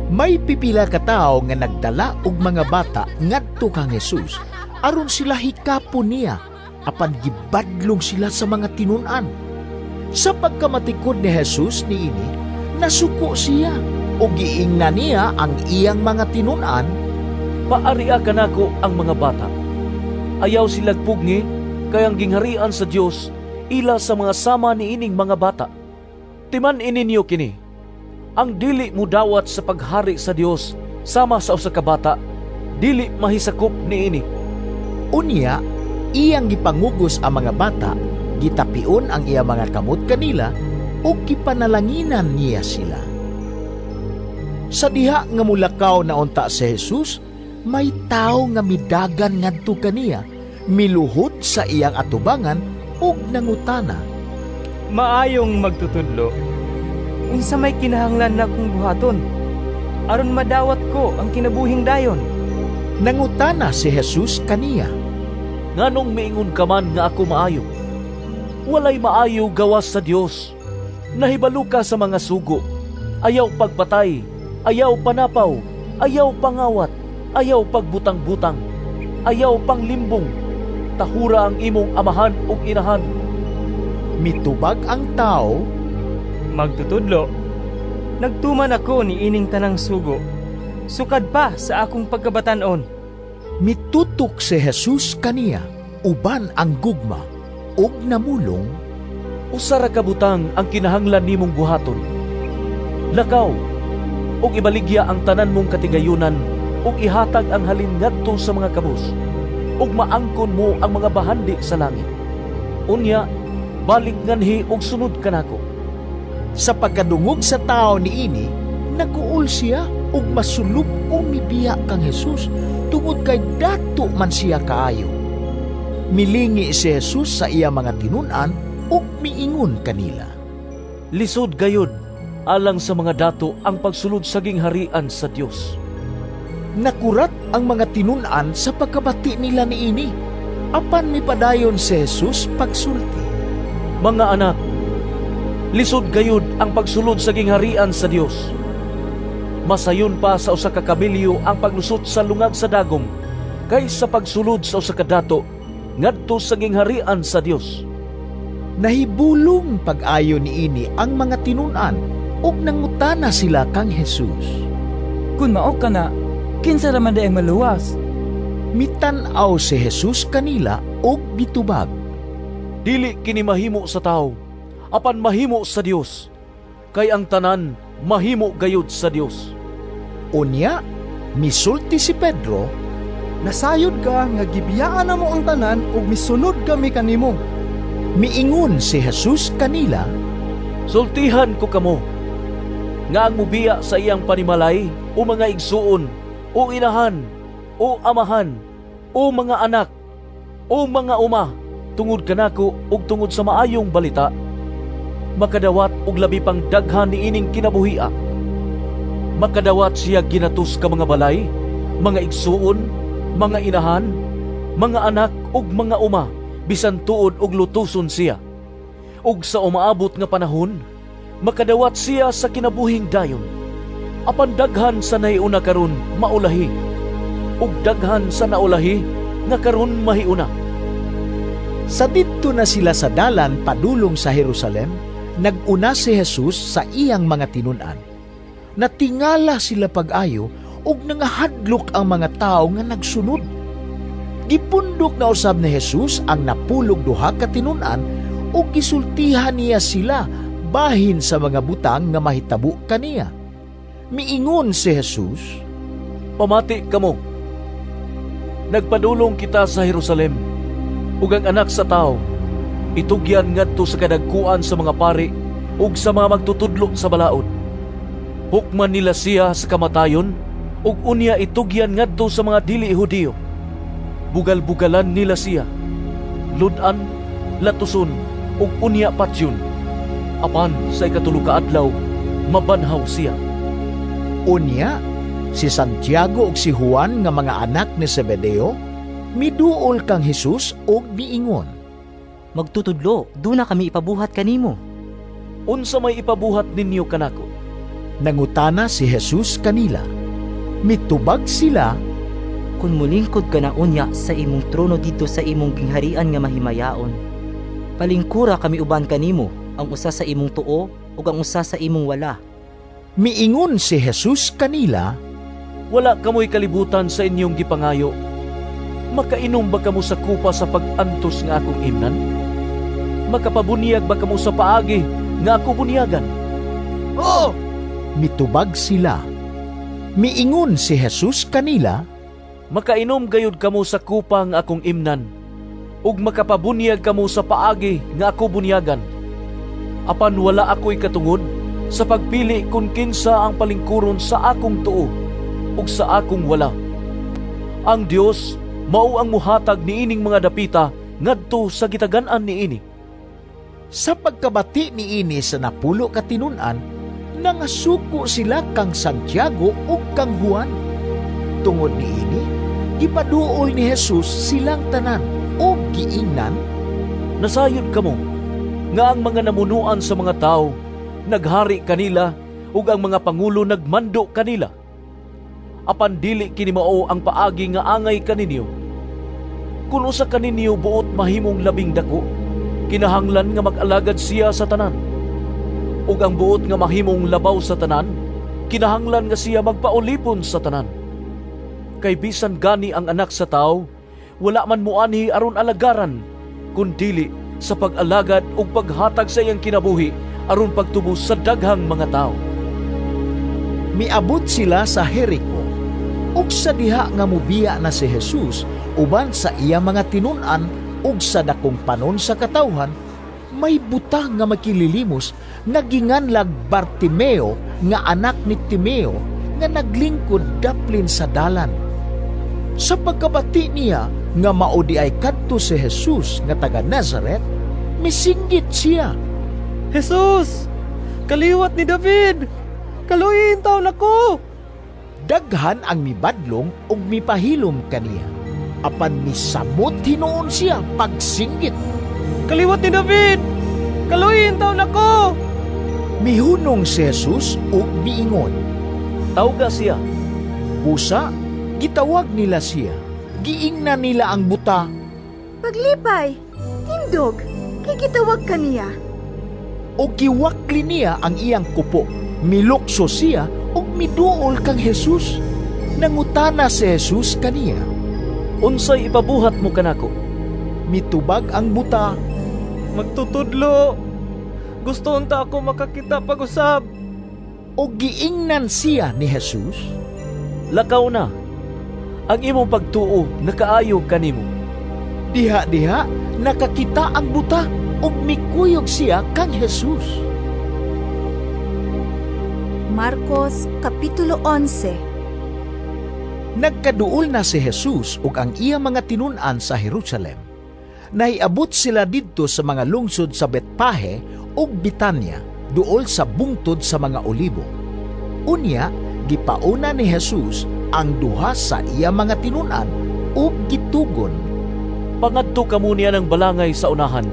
May pipila ka tao nga nagdala og mga bata ngadto kang Hesus aron sila hikapon niya, apan gibadlong sila sa mga tinun-an. Sa pagkamatikod ni Hesus niini, nasuko siya o giingna niya ang iyang mga tinun-an. Paaria kanako ang mga bata. Ayaw silag pugni kay ang gingharian sa Dios ila sa mga sama niining mga bata. Timan ininyo kini, ang dili mudawat sa paghari sa Dios sama sa usa ka bata, dili mahisakop niini. Unya, iyang gipangugos ang mga bata, gitapion ang iyang mga kamot kanila o gipanalanginan niya sila. Sa diha nga mulakaw na unta si Hesus, may tao nga midagan ngadto kaniya, miluhod sa iyang atubangan ug nangutana, maayong magtutudlo, unsa may kinahanglan na kong buhaton aron madawat ko ang kinabuhing dayon? Nangutana si Hesus kaniya, nganong miingon ka man nga ako maayo? Walay maayo gawas sa Dios. Nahibalo ka sa mga sugo, ayaw pagpatay, ayaw panapaw, ayaw pangawat, ayaw pagbutang-butang, ayaw panglimbong, tahura ang imong amahan ug inahan. Mitubag ang tao, magtutudlo, nagtuman ako ni ining tanang sugo, sukad pa sa akong pagkabatanon. Mitutok si Hesus kaniya, uban ang gugma, ug namulong, usa ra ka butang ang kinahanglan nimong buhaton. Lakaw, ug ibaligya ang tanan mong katigayunan, ug ihatag ang halin ngadto sa mga kabus, ug maangkon mo ang mga bahandi sa langit. Unya, balik nganhi ug sunod kanako. Sa pagkadungog sa tao niini, naguol siya ug masulub o mibiya kang Hesus tungod kay dato man siya kaayo. Milingi si Hesus sa iya mga tinun-an ug miingon kanila, lisod gayud alang sa mga dato ang pagsulod sa gingharian sa Dios. Nakurat ang mga tinun-an sa pagkabati nila niini, apan mipadayon si Hesus pagsulti, mga anak, lisod gayud ang pagsulod sa gingharian sa Dios. Masayon pa sa usa ka kamelyo ang paglusot sa lungag sa dagom kaysa pagsulod sa usa ka dato ngadto sa gingharian sa Dios. Nahibulong pag-ayo niini ang mga tinun-an ug nangutana sila kang Hesus, kun mao ka na, kinsa ra man daay maluwas? Mitan-aw si Hesus kanila ug bitubag, dili kini mahimo sa tao, apan mahimo sa Dios, kay ang tanan mahimo gayud sa Dios. Unya, misulti si Pedro, nasayod ka nga gibiyaan namo ang tanan ug misunod kami kanimo. Miingon si Hesus kanila, sultihan ko kamo nga ang mubiya sa iyang panimalay o mga igsuon o inahan o amahan o mga anak o mga uma tungod kanako ug tungod sa maayong balita, makadawat og labi pang daghan niining kinabuhia. Makadawat siya ginatus ka mga balay, mga igsuon, mga inahan, mga anak ug mga uma, bisan tuod og lutuson siya. Ug sa umaabot nga panahon, makadawat siya sa kinabuhing dayon. Apan daghan sa naiuna karon maulahi, ug daghan sa naulahi nga karon mahiuna. Sa didto na sila sa dalan padulong sa Jerusalem, naguna si Hesus sa iyang mga tinun-an. Natingala sila pag-ayo ug nangahadlok ang mga tao nga nagsunod. Gipundok na usab ni Hesus ang napulog duha ka tinun-an ug gisultihan niya sila bahin sa mga butang nga mahitabo kaniya. Miingon si Hesus, pamati kamo. Nagpadulong kita sa Jerusalem, ug ang anak sa tao itugyan ngadto sa kadagkuan sa mga pari ug sa mga magtutudlo sa balaod. Hukman nila siya sa kamatayon ug unya itugyan ngadto sa mga dili Hudiyo. Bugal-bugalan nila siya, ludan, latuson, ug unya patyon. Apan sa ikatulo ka adlaw, mabanhaw siya. Unya, si Santiago ug si Juan nga mga anak ni Zebedeo, miduol kang Hesus ug miingon, Magtutudlo, duna kami ipabuhat kanimo. Unsa may ipabuhat ninyo kanako? Nangutana si Jesus kanila. Mitubag sila, Kung mulingkod ka na unya sa imong trono dito sa imong gingharian nga mahimayaon, palingkura kami uban kanimo, ang usa sa imong tuo ug ang usa sa imong wala. miingon si Jesus kanila, Wala kamoy kalibutan sa inyong gipangayo. Makainom ba kamo sa kupa sa pag-antos nga akong imnan? Makapabunyag ba kamo sa paagi nga ako bunyagan? Oo! Mitubag sila. Miingon si Jesus kanila, Makainom gayud kamo sa kupa nga akong imnan, ug makapabunyag kamo sa paagi nga ako bunyagan. Apan wala ako'y katungod sa pagpili kung kinsa ang palingkuron sa akong tuo ug sa akong wala. Ang Dios mao ang muhatag niining mga dapita ngadto sa gitagan-an niini. Sa pagkabati niini sa napulo ka tinun-an, nangasuko sila kang Santiago ug kang Juan. Tungod niini, gipaduol ni Jesus silang tanan ug giingnan, Nasayod kamo nga ang mga namunuan sa mga tao naghari kanila ug ang mga pangulo nagmando kanila. Apan dili kini mao ang paagi nga angay kaninyo. Kun usa kaninyo buot mahimong labing dako, kinahanglan nga mag-alagad siya sa tanan. Ug ang buot nga mahimong labaw sa tanan, kinahanglan nga siya magpaulipon sa tanan. Kay bisan gani ang anak sa tao, wala man muanhi aron alagaran, kundili sa pag-alagad ug paghatag sa iyang kinabuhi aron pagtubos sa daghang mga tao. Miabot sila sa Jericho, ug sa diha nga mubiya na si Jesus uban sa iya mga tinun-an ug sa dakong panon sa katawhan, may buta nga makililimos nga ginganlag Bartimeo nga anak ni Timeo nga naglingkod daplin sa dalan. Sa pagkabati niya nga maudi ay kadto si Jesus nga taga Nazareth, misinggit siya, Jesus! Kaliwat ni David! Kaluyin taon ako! Daghan ang mibadlong ug mipahilom kaniya. Apan misamot hinuon siya pagsinggit, Kaliwat ni David! Kaluyin taon ako! Mihunong si Jesus ug miingon, Tawga siya. Busa, gitawag nila siya. Giingnan nila ang buta. Paglipay, tindog, kikitawag ka niya. O giwakli niya ang iyang kupo. Milokso siya ug miduol kang Jesus. Nangutana si Jesus kaniya, Unsay ipabuhat mo kanako? Mitubag ang buta, Magtutudlo! Gusto unta ako makakita pag-usab. O giingnan siya ni Jesus, Lakaw na. Ang imong pagtuo nakaayo kanimo. Diha-diha nakakita ang buta ug mikuyog siya kang Jesus. Marcos Kapitulo 11. Nagkaduol na si Jesus ug ang iya mga tinun-an sa Jerusalem. Naiabot sila didto sa mga lungsod sa Betpahe ug Bitanya, duol sa bungtod sa mga olibo. Unya, gipauna ni Jesus ang duha sa iya mga tinun-an ug gitugon, Pangadto kamo niya ng balangay sa unahan.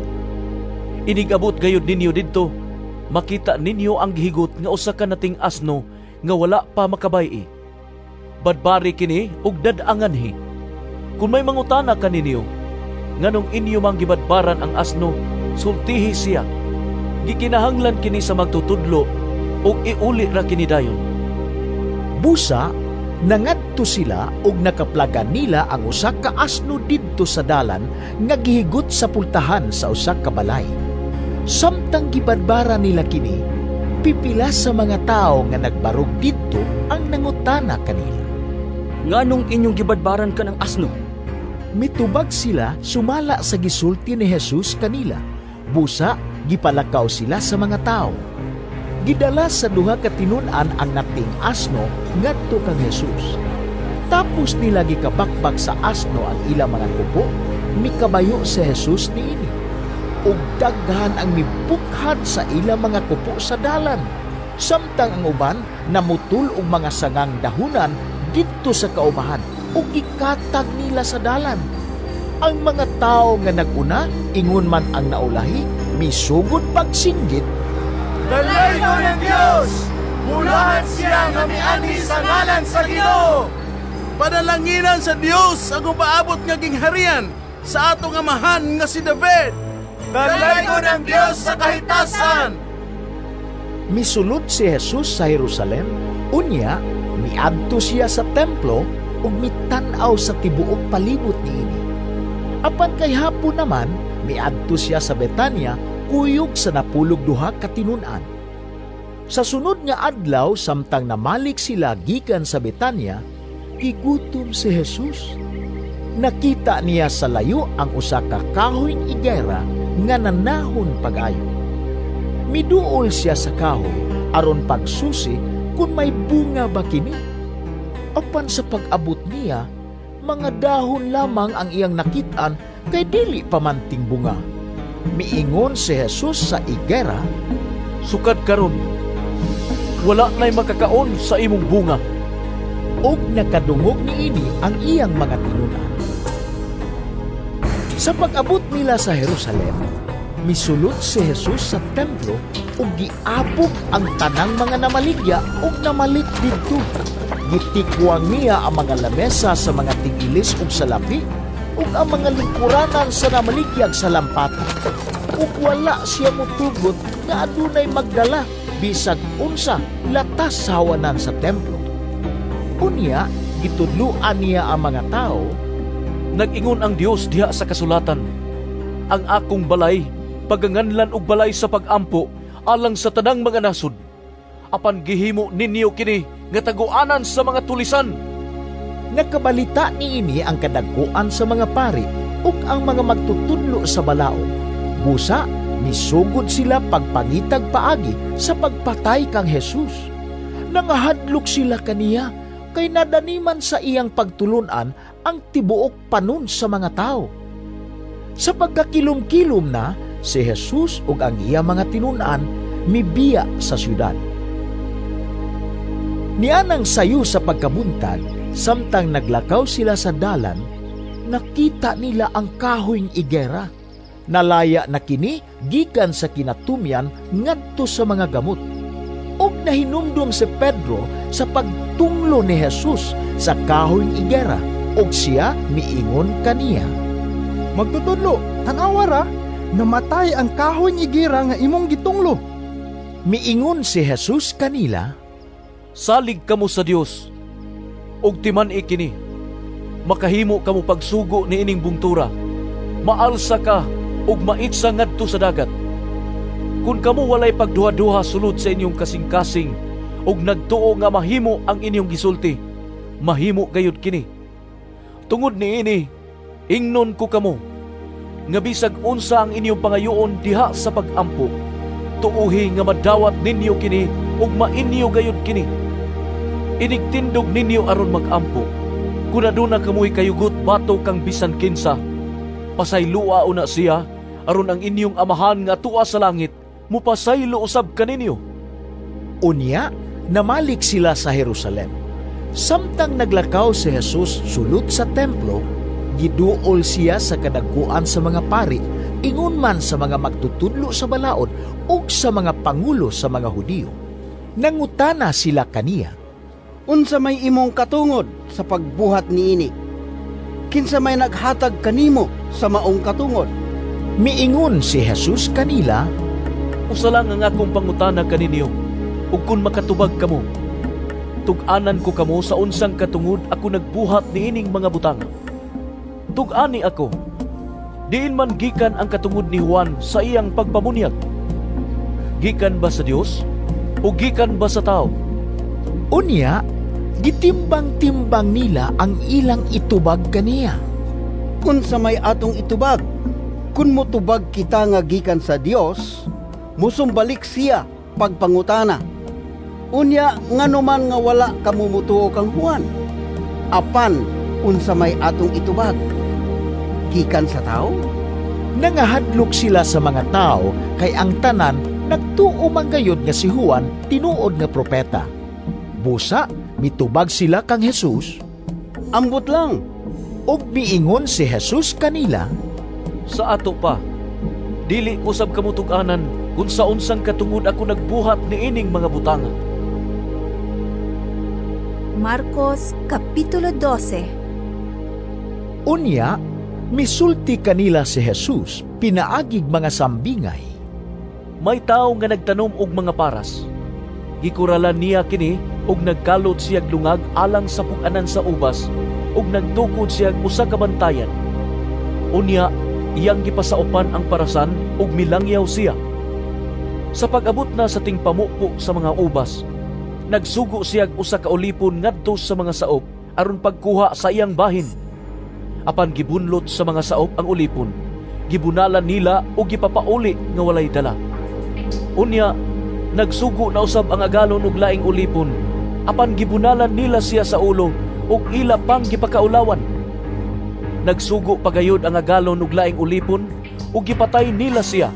Inigabot gayud ninyo didto, makita ninyo ang gihigot nga usa ka nating asno nga wala pa makabay-i. Badbari kini ug dad-anganhi. Kung may mangutana kaninyo, nganong inyo mang gibadbaran ang asno, sultihi siya. Gikinahanglan kini sa magtutudlo ug iuli ra kini dayon. Busa, nangadto sila ug nakaplagan nila ang usa ka asno didto sa dalan nga gihigot sa pultahan sa usa ka balay. Samtang gibadbara nila kini, pipila sa mga tao nga nagbarog didto ang nangutana kanila, Nganong inyong gibadbaran ka ng asno? Mitubag sila sumala sa gisulti ni Jesus kanila. Busa, gipalakaw sila sa mga tao. Gidala sa duha ka tinun-an ang nating asno ngadto kang Jesus. Tapos nila gikabakbak sa asno ang ilang mga kupo, mikabayo si Jesus niini. Ug daghan ang mibukhad sa ilang mga kupo sa dalan. Samtang ang uban namutul og mga sangang dahunan didto sa kaubahan ug ikatag nila sa dalan. Ang mga tao nga naguna, ingon man ang naulahi, misugod pagsinggit, Dalay ko ng Diyos! Mulahan siya nga miani sa ngalan sa Ginoo! Panalanginan sa Dios ang upaabot nga gingharian sa atong amahan nga si David. Dalay ko ng Diyos sa kahitasan! Misulod si Jesus sa Jerusalem, unya, miadto siya sa templo ug mitan-aw sa tibuok palibot niini. Apan kay hapon naman, miadto siya sa Betania, kuyog sa napulog duha ka tinun-an. Sa sunod nga adlaw, samtang namalik sila gikan sa Betania, gigutom si Jesus. Nakita niya sa layo ang usa ka kahoy igera nga nanahon pag-ayo. Miduol siya sa kahoy aron pagsusi kung may bunga ba kini. Apan sa pag-abot niya, mga dahon lamang ang iyang nakitaan kay dili pamanting bunga. Miingon si Jesus sa igera, "Sukad karon, wala na'y makakaon sa imong bunga." Og nakadungog niini ang iyang mga tinun-an. Sa pag-abot nila sa Jerusalem, misulod si Jesus sa templo ug giabog ang tanang mga namaligya ug namalit didto. Gitikwang niya ang mga lamesa sa mga tigilis ug salapi ug ang mga lingkuranan sa namaligyag sa lampata. Ug wala siya motugot nga adunay magdala bisag unsa latas sa hawanan sa templo. Unya, gitudluan niya ang mga tao, "Nag-ingon ang Dios diha sa kasulatan, ang akong balay paganganlan og balay sa pag-ampo alang sa tanang mga nasod. Apan gihimo ninyo kini nga taguanan sa mga tulisan." Nakabalita niini ang kadaguan sa mga pari ug ang mga magtutudlo sa balaod. Busa, misugod sila pagpangitag paagi sa pagpatay kang Jesus. Nangahadlok sila kaniya kay nadaniman sa iyang pagtulunan ang tibuok panon sa mga tao. Sa pagkakilom-kilom na, si Jesus ug ang iyang mga tinunan mibiya sa syudad. Nianang sayo sa pagkabuntag, samtang naglakaw sila sa dalan, nakita nila ang kahoyng igera. Nalaya na kini gikan sa kinatumyan ngadto sa mga gamot. Og nahinumdum si Pedro sa pagtunglo ni Jesus sa kahoyng igera, og siya miingon kaniya, "Magtutudlo, tanawa ra, namatay ang kahoyng igera nga imong gitunglo." Miingon si Jesus kanila, "Salig kamo sa Dios, og timan ikini, makahimo kamo pagsugo ni ining bungtura, maalsa ka ug maitsa ngadto sa dagat. Kung kamo walay pagduha-duha sulod sa inyong kasing-kasing ug nagtuo nga mahimo ang inyong gisulti, mahimo gayud kini. Tungod niini, ingnon ko kamo nga bisag unsa ang inyong pangayoon diha sa pag-ampo, tuuhi nga madawat ninyo kini ug mainyo gayud kini. Inigtindog ninyo aron mag-ampo. Kung aduna kamoy kayugot bato kang bisan kinsa, pasaylua una siya aron ang inyong amahan nga tuwa sa langit mupasaylo usab kaninyo." Unya, namalik sila sa Jerusalem. Samtang naglakaw si Jesus sulod sa templo, giduol siya sa kadaguan sa mga pari, ingon man sa mga magtutudlo sa balaod ug sa mga pangulo sa mga Hudiyo. Nangutana sila kaniya, "Unsa may imong katungod sa pagbuhat niini? Kinsa may naghatag kanimo sa maong katungod?" Miingon si Jesus kanila, "Usa lang ang akong pangutana kaninyo, ug kun makatubag kamo, tug-anan ko kamo sa unsang katungod ako nagbuhat niining mga butang. Tug-ani ako, diin man gikan ang katungod ni Juan sa iyang pagpamunyag. Gikan ba sa Dios o gikan ba sa tao?" Unya, gitimbang-timbang nila ang ilang itubag kaniya. "Kung sa may atong itubag, kung motubag kita nga gikan sa Dios, musumbalik siya pagpangutana. Unya nganuman nga wala kamumutuo kang Juan. Apan unsa may atong itubag? Gikan sa tao? Nangahadlok sila sa mga tao kay ang tanan nagtuo man gayud nga si Juan tinuod nga propeta. Busa mitubag sila kang Jesus. Ambot lang. Og miingon si Jesus kanila, Sa ato pa, dili ko sab kamutug-anan kung sa unsang katungod ako nagbuhat ni ining mga butanga. Marcos Kapitulo 12. Unya, misulti kanila si Jesus, pinaagig mga sambingay. May tao nga nagtanom og mga paras. Gikuralan niya kini og nagkalot siyag lungag alang sa pug-anan sa ubas ug nagtukod siyag usa ka bantayan. Unya, iyang gipasaupan ang parasan ug milangyaw siya. Sa pag-abot na sa tingpamupo sa mga ubas, nagsugo siyag usa ka ulipon ngadto sa mga saop aron pagkuha sa iyang bahin. Apan gibunlot sa mga saop ang ulipon, gibunalan nila ug gipapauli nga walay dala. Unya, nagsugo na usab ang agalon ug laing ulipon, apan gibunalan nila siya sa ulo ug ila pang gipakaulawan. Nagsugo pagayod ang agalon ug laing ulipon ug gipatay nila siya.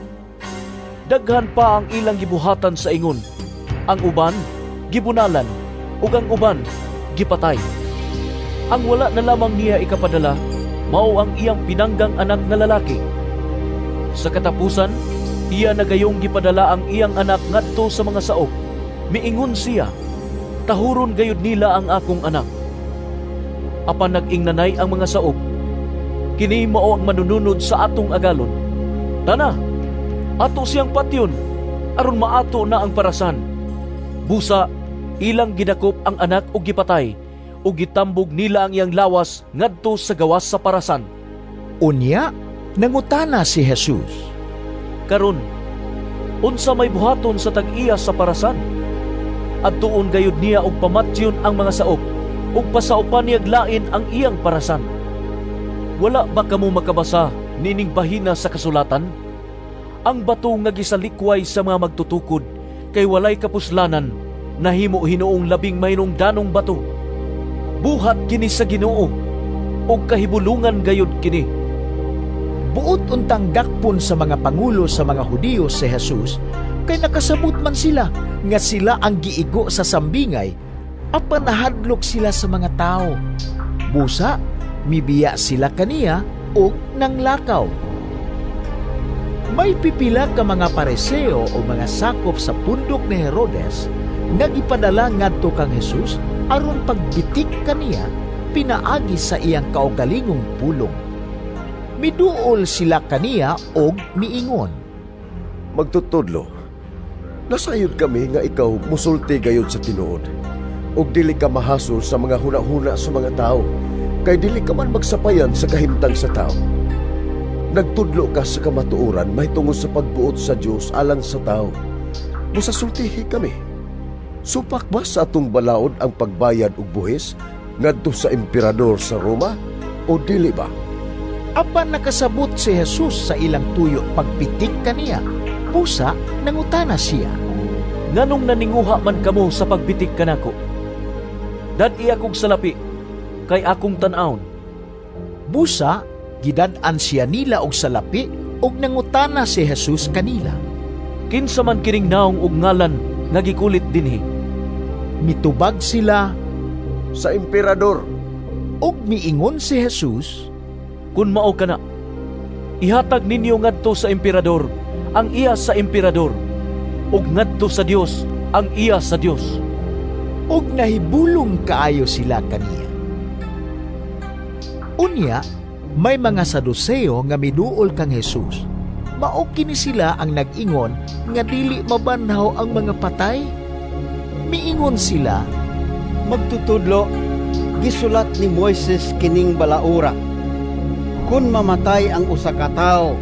Daghan pa ang ilang gibuhatan sa ingon. Ang uban gibunalan ug ang uban gipatay. Ang wala na lamang niya ikapadala mao ang iyang pinanggang anak na lalaki. Sa katapusan, iya nagayong gipadala ang iyang anak ngadto sa mga saop. Miingon siya, tahuron gayud nila ang akong anak. Apan nag-ingnanay ang mga saop. Kini mao ang manununod sa atong agalon. Tana, ato siyang patyon, aron maato na ang parasan. Busa, ilang gidakop ang anak ug gipatay, ug gitambog nila ang iyang lawas ngadto sa gawas sa parasan. Unya, nangutana si Jesus, Karon, unsa may buhaton sa tag-iya sa parasan? Adtuon gayud niya og pamatyon ang mga saop, ug pasaupan niyag lain ang iyang parasan. Wala ba kamo makabasa nining bahina sa kasulatan? Ang bato nga gisalikway sa mga magtutukod, kay walay kapuslanan, nahimo hinuong labing maynong danong bato. Buhat kini sa Ginoo, ug kahibulungan gayud kini. Buot untang dakpon sa mga pangulo sa mga Hudiyo si Jesus, kay nakasabot man sila nga sila ang giigo sa sambingay, apan nahadlok sila sa mga tao. Busa, mibiya sila kaniya o nanglakaw. May pipila ka mga pareseo o mga sakop sa pundok ni Herodes nga gipadala ngadto kang Jesus aron pagbitik kaniya pinaagi sa iyang kaugalingong pulong. Miduol sila kaniya og miingon, Magtutudlo, nasayod kami nga ikaw musulti gayod sa tinuod, ug dili ka mahasol sa mga huna-huna sa mga tao, kay dili ka man magsapayan sa kahimtang sa tao. Nagtudlo ka sa kamatuoran mahitungod sa pagbuot sa Dios alang sa tao. Musasultihi kami. Supak ba sa atong balaod ang pagbayad og buhis ngadto sa emperador sa Roma o dili ba? Apan nakasabot si Jesus sa ilang tuyo pagpitik kaniya. Busa, nangutana siya, Nganong naninguha man kamo sa pagbitik kanako? Dad-i akong salapi, kay akong tan-aon. Busa, gidad-an siya nila og salapi og nangutana si Jesus kanila, Kinsa man kining naong og ngalan nga gikulit dinhi? Mitubag sila, Sa emperador. og miingon si Jesus, Kun mao kana, ihatag ninyo ngadto sa emperador ang iya sa emperador, ug ngadto sa Dios ang iya sa Dios. og nahibulong kaayo sila kaniya. Unya, may mga Saduseo nga miduol kang Jesus. Mao kini sila ang nag-ingon nga dili mabanhaw ang mga patay. Miingon sila, Magtutudlo, gisulat ni Moises kining balaura. Kun mamatay ang usa ka tawo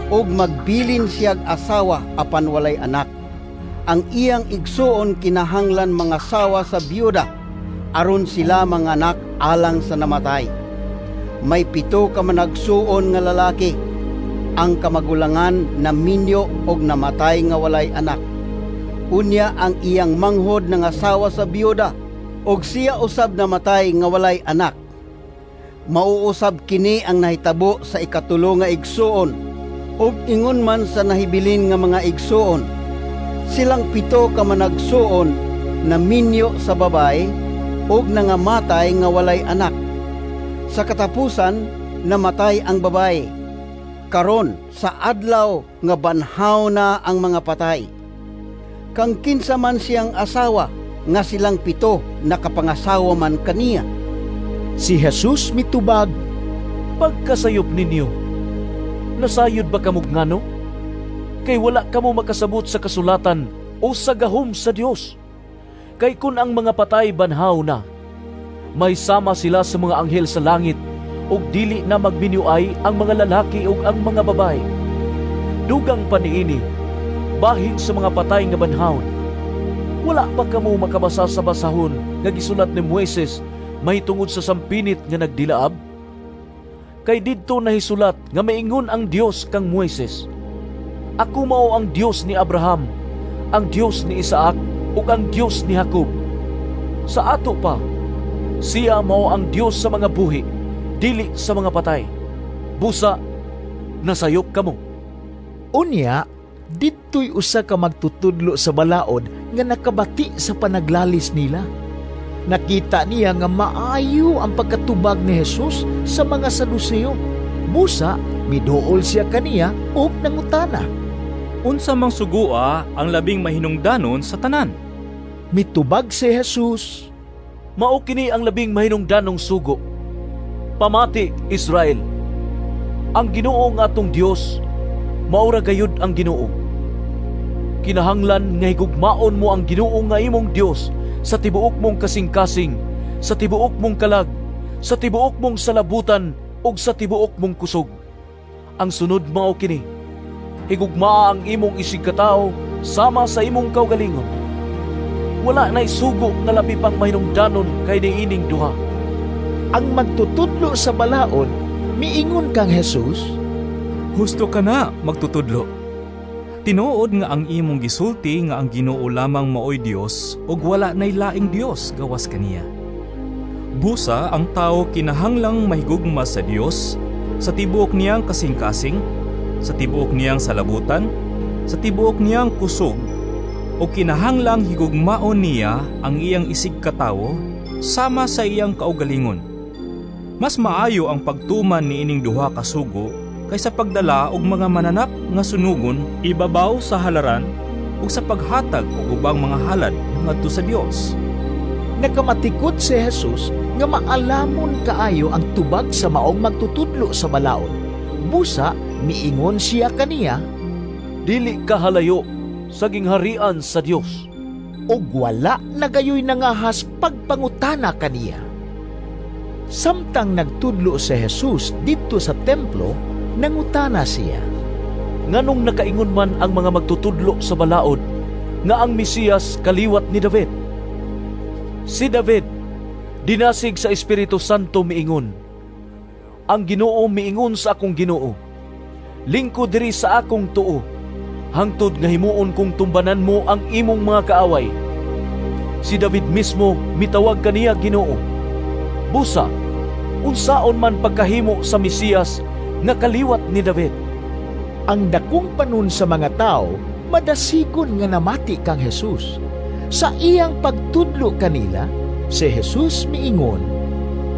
ug magbilin siyag asawa apan walay anak, ang iyang igsuon kinahanglan mga sawa sa biyuda aron sila manganak alang sa namatay. May 7 ka managsuon nga lalaki, ang kamagulangan na minyo og namatay nga walay anak. Unya ang iyang manghod nga asawa sa biyuda, og siya usab namatay nga walay anak. Mauusab kini ang nahitabo sa ikatulo nga igsuon, og ingon man sa nahibilin nga mga igsuon. Silang 7 ka managsuon na minyo sa babae, og nangamatay nga walay anak. Sa katapusan, namatay ang babae. Karon sa adlaw nga banhaw na ang mga patay. Kang kinsa man siyang asawa, nga silang 7 nakapangasawa man kaniya. Si Jesus mitubag, Pagkasayop ninyo, nasayod ba kamog ngano? Kay wala kamo makasabot sa kasulatan o sa gahom sa Dios. Kay kun ang mga patay banhaw na, may sama sila sa mga anghel sa langit, ug dili na magbinuay ang mga lalaki ug ang mga babae. Dugang paniini, bahin sa mga patay nga banhawon. Wala pa kamo makabasa sa basahon nga gisulat ni Moises mahitungod sa sampinit nga nagdilaab? Kay didto nahisulat nga maingon ang Dios kang Moises, Ako mao ang Dios ni Abraham, ang Dios ni Isaac, ug ang Dios ni Jacob. Sa ato pa, siya mao ang Dios sa mga buhi, dili sa mga patay. Busa, nasayop kamo. Unya, dito'y usa ka magtutudlo sa balaod nga nakabati sa panaglalis nila. Nakita niya nga maayo ang pagkatubag ni Jesus sa mga Saduceo. Busa, miduol siya kaniya ug nangutana. Unsa mang sugua ang labing mahinungdanon sa tanan? Mitubag si Jesus, Mao kini ang labing mahinungdanong sugo. Pamati, Israel. Ang Ginoo nga atong Dios, maura gayud ang Ginoo. Kinahanglan nga higugmaon mo ang Ginoo nga imong Dios sa tibuok mong kasing-kasing, sa tibuok mong kalag, sa tibuok mong salabutan, ug sa tibuok mong kusog. Ang sunod mao kini, higugmaa ang imong isig katao sama sa imong kaugalingon. Wala na'y sugo nga labi pang mahinungdanon kay niining duha. Ang magtutudlo sa balaod, miingon kang Jesus, Husto ka na magtutudlo. Tinuod nga ang imong gisulti nga ang Ginoo lamang maoy Dios ug wala nay laing Dios gawas kaniya. Busa ang tao kinahanglang mahigugma sa Dios sa tibuok niyang kasing-kasing, sa tibuok niyang salabutan, sa tibuok niyang kusog, o kinahanglang higugmaon niya ang iyang isig katawo sama sa iyang kaugalingon. Mas maayo ang pagtuman ni ining duha ka sugo kaysa pagdala og mga mananap nga sunugon ibabaw sa halaran ug sa paghatag og ubang mga halad ngadto sa Dios. Nakamatikod si Jesus nga maalamon kaayo ang tubag sa maong magtutudlo sa balaod. Busa, miingon siya kaniya, Dili kahalayo sa gingharian sa Dios. Og wala na gayoy nangahas pagpangutana kaniya. Samtang nagtudlo si Jesus dito sa templo, nangutana siya, Nganong nakaingon man ang mga magtutudlo sa balaod nga ang Mesiyas kaliwat ni David? Si David, dinasig sa Espiritu Santo miingon, Ang Ginoo miingon sa akong Ginoo, lingkod diri sa akong tuo, hangtod nga himuon kong tumbanan mo ang imong mga kaaway. Si David mismo mitawag kaniya Ginoo. Busa, unsaon man pagkahimo sa Mesiyas nga kaliwat ni David? Ang dakong panun sa mga tao, madasigon nga namati kang Jesus. Sa iyang pagtudlo kanila, si Jesus miingon,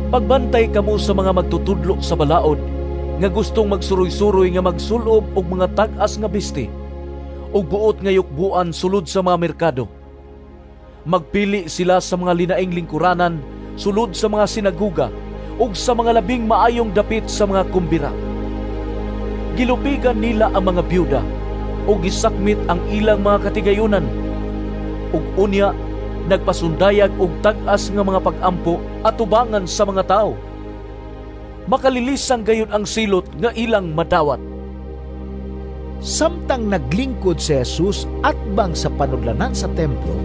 Pagbantay kamo sa mga magtutudlo sa balaod, nga gustong magsuroy-suroy nga magsulob og mga tag-as nga bisti, ug buot nga yukbuan sulod sa mga merkado. Magpili sila sa mga linaing lingkuranan, sulod sa mga sinaguga, ug sa mga labing maayong dapit sa mga kumbira. Gilupigan nila ang mga byuda, ug gisakmit ang ilang mga katigayunan, ug unya nagpasundayag og tag-as nga mga pag-ampo at tubangan sa mga tao. Makalilisang gayon ang silot nga ilang madawat. Samtang naglingkod si Jesus atbang sa panudlanan sa templo,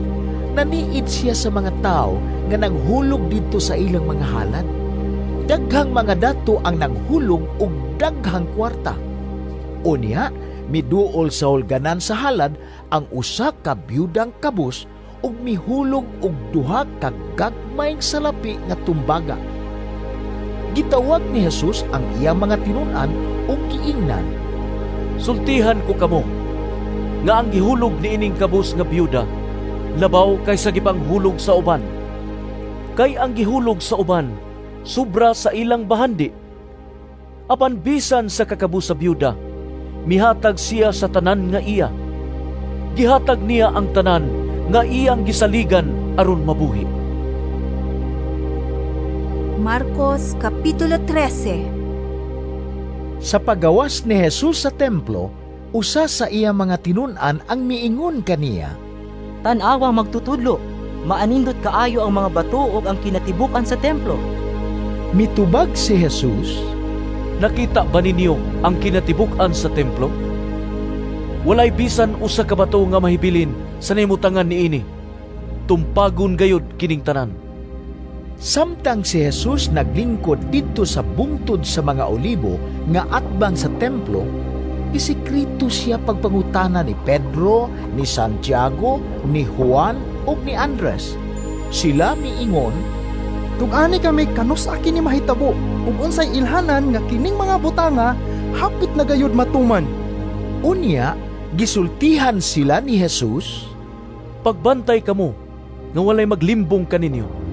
naniid siya sa mga tao nga nanghulog dito sa ilang mga halad. Daghang mga dato ang nanghulog og daghang kwarta. Unya, miduol sa hulganan sa halad ang usa ka byudang kabus ug mihulog og duha ka gagmayng salapi nga tumbaga. Gitawag ni Jesus ang iyang mga tinun-an ug giingnan, Sultihan ko kamo nga ang gihulog ni ining kabus nga byuda labaw kaysa gipanghulog sa uban. Kay ang gihulog sa uban sobra sa ilang bahandi. Apan bisan sa kakabus sa byuda, mihatag siya sa tanan nga iya. Gihatag niya ang tanan nga iyang gisaligan aron mabuhi. Marcos Kapitulo 13. Sa pagawas ni Jesus sa templo, usa sa iya mga tinun-an ang miingon kaniya, Tan-awang magtutudlo, maanindot kaayo ang mga bato ug ang kinatibukan sa templo. Mitubag si Jesus, Nakita ba ninyo ang kinatibukan sa templo? Walay bisan usa ka bato nga mahibilin sa nahimutangan niini. Tumpagon gayud kining tanan. Samtang si Jesus naglingkod didto sa bungtod sa mga olibo nga atbang sa templo, isikreto siya pagpangutana ni Pedro, ni Santiago, ni Juan ug ni Andres. Sila miingon, Tug-ani kami kanus aki ni mahitabo ug unsay ilhanan nga kining mga butanga hapit na gayud matuman. Unya, gisultihan sila ni Jesus, Pagbantay kamo nga walay maglimbong kaninyo.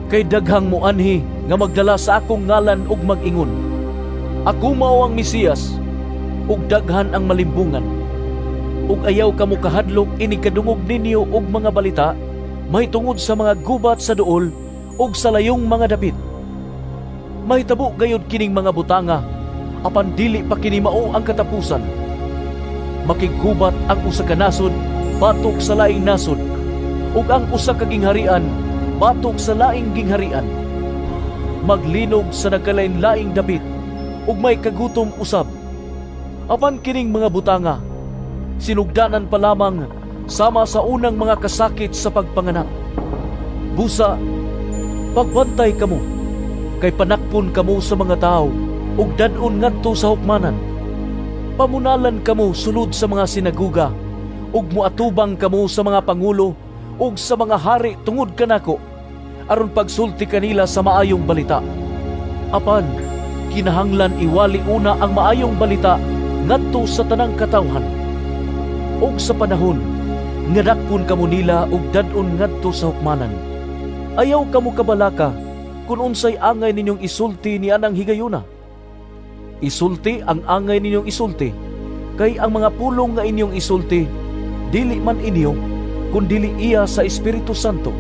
Kay daghang mo anhi nga magdala sa akong ngalan ug mag-ingon, Ako mao ang Mesiyas, ug daghan ang malimbungan. Ug ayaw kamo kahadlok ini kadungog ninyo og mga balita mahitungod sa mga gubat sa duol ug sa layong mga dapit. Mahitabo gayud kining mga butanga, apan dili pa kini mao ang katapusan. Makigubat ang usa ka nasod batok sa laing nasod, ug ang usa ka gingharian batok sa laing gingharian. Maglinog sa nagkalain-laing dapit, ug may kagutom usab. Apan kining mga butanga, sinugdanan pa lamang sama sa unang mga kasakit sa pagpanganak. Busa, pagbantay kamo, kay panakpon kamo sa mga tao, ug dadon ngadto sa hukmanan. Pamunalan kamo sulod sa mga sinaguga, ug muatubang kamo sa mga pangulo, ug sa mga hari tungod kanako, aron pagsulti kanila sa maayong balita. Apan, kinahanglan iwali una ang maayong balita ngadto sa tanang katawhan. Og sa panahon nga dakpon kamo nila ug dadon ngadto sa hukmanan, ayaw kamo kabalaka kung unsay angay ninyong isulti ni anang higayuna. Isulti ang angay ninyong isulti, kay ang mga pulong nga inyong isulti dili man inyo kundili iya sa Espiritu Santo.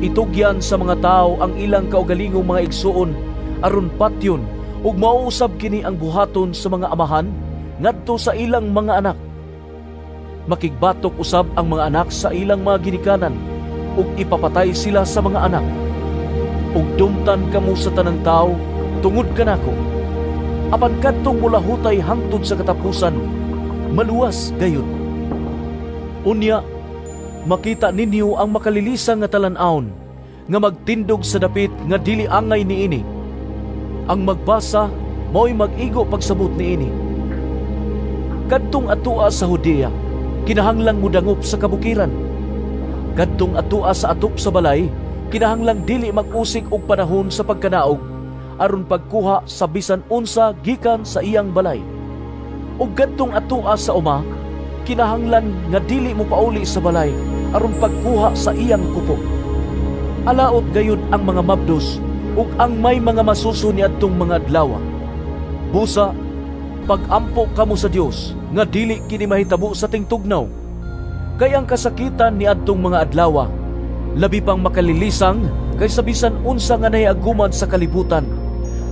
Itugyan sa mga tao ang ilang kaugalingong mga igsuon aron patyon ug mauusab kini ang buhaton sa mga amahan ngadto sa ilang mga anak. Makigbatok usab ang mga anak sa ilang mga ginikanan ug ipapatay sila sa mga anak. Ug dumtan kamo sa tanang tao tungod kanako. Apan kadtong mulahutay hangtod sa katapusan, maluwas gayud. Unya, makita ninyo ang makalilisang nga talan-aon nga magtindog sa dapit nga dili angay niini. Ang magbasa mao'y mag-igo pagsabot niini. Kadtong atua sa Judea, kinahanglang mudangop sa kabukiran. Kadtong atua sa atop sa balay, kinahanglang dili mag-usik og panahon sa pagkanaog aron pagkuha sa bisan unsa gikan sa iyang balay. Ug kadtong atua sa uma, kinahanglan nga dili mo pauli sa balay aron pagkuha sa iyang kupo. Alaot gayud ang mga mabdos ug ang may mga masuso niadtong mga adlaw. Busa, pag-ampo kamo sa Dios nga dili kini mahitabo sa tingtugnaw. Kay ang kasakitan niadtong mga adlaw labi pang makalilisang kaysa bisan unsa nga nahiaguman sa kalibutan.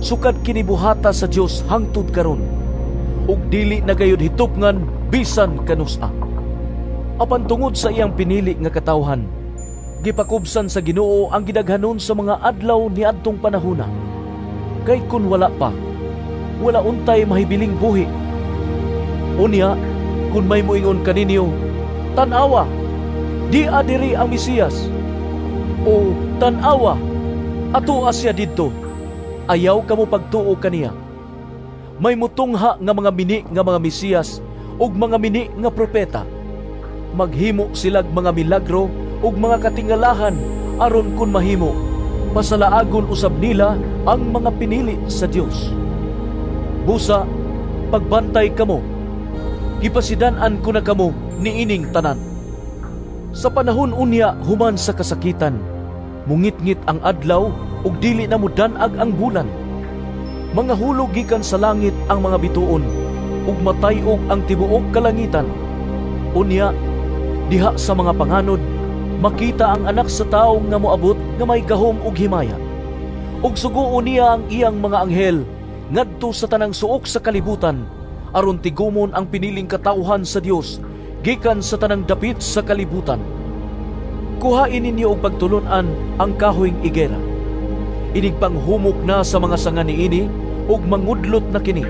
Sukad kini buhata sa Dios hangtod karon. Ug dili na gayud hitupngan bisan kanusa. Apan tungod sa iyang pinili nga katawhan, gipakubsan sa Ginoo ang gidaghanon sa mga adlaw niadtong panahona. Kay kun wala pa, wala untay mahibiling buhi. Unya, kun may moingon kaninyo, tan-awa, di adiri ang Mesiyas. O tan-awa, atua siya didto. Ayaw kamo pagtuo kaniya. may mutungha nga mga mini nga mga Mesiyas ug mga mini nga propeta. Maghimo silag mga milagro ug mga katingalahan aron kun mahimo pasalaagon usab nila ang mga pinili sa Dios. Busa, pagbantay kamo, gipasidan-an ko na kamo niining tanan. Sa panahon unya human sa kasakitan, mungit-ngit ang adlaw ug dili na mudan-ag ang bulan. Mga hulog gikan sa langit ang mga bituon ug matay-og ang tibuok kalangitan. Unya, diha sa mga panganod, makita ang anak sa tawo nga moabot nga may gahom ug himaya. Ug suguon niya ang iyang mga anghel ngadto sa tanang suok sa kalibutan aron tigumon ang piniling katawhan sa Dios gikan sa tanang dapit sa kalibutan. Kuhain ninyo og pagtulon-an ang kahoyng igera. Inig panghumok na sa mga sanga niini ug mangudlot na kini.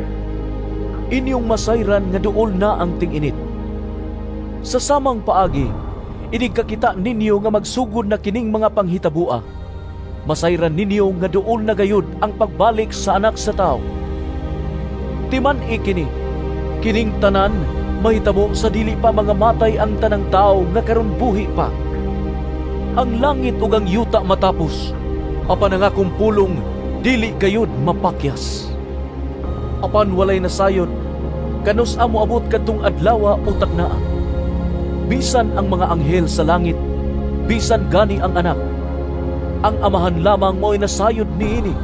Inyong masayran nga duol na ang ting-init. Sa samang paagi, inig kakita ninyo nga magsugod na kining mga panghitabua. Masayran ninyo nga duol na gayud ang pagbalik sa anak sa tao. Timan ikini, kining tanan mahitabo sa dili pa mga matay ang tanang tao nga karon buhi pa. Ang langit ug ang yuta matapos, apan ang akong pulong dili gayud mapakyas. Apan walay nasayod, kanus amo abot kadtong adlaw o tagnaa. Bisan ang mga anghel sa langit, bisan gani ang anak, ang amahan lamang mo'y nasayod niini.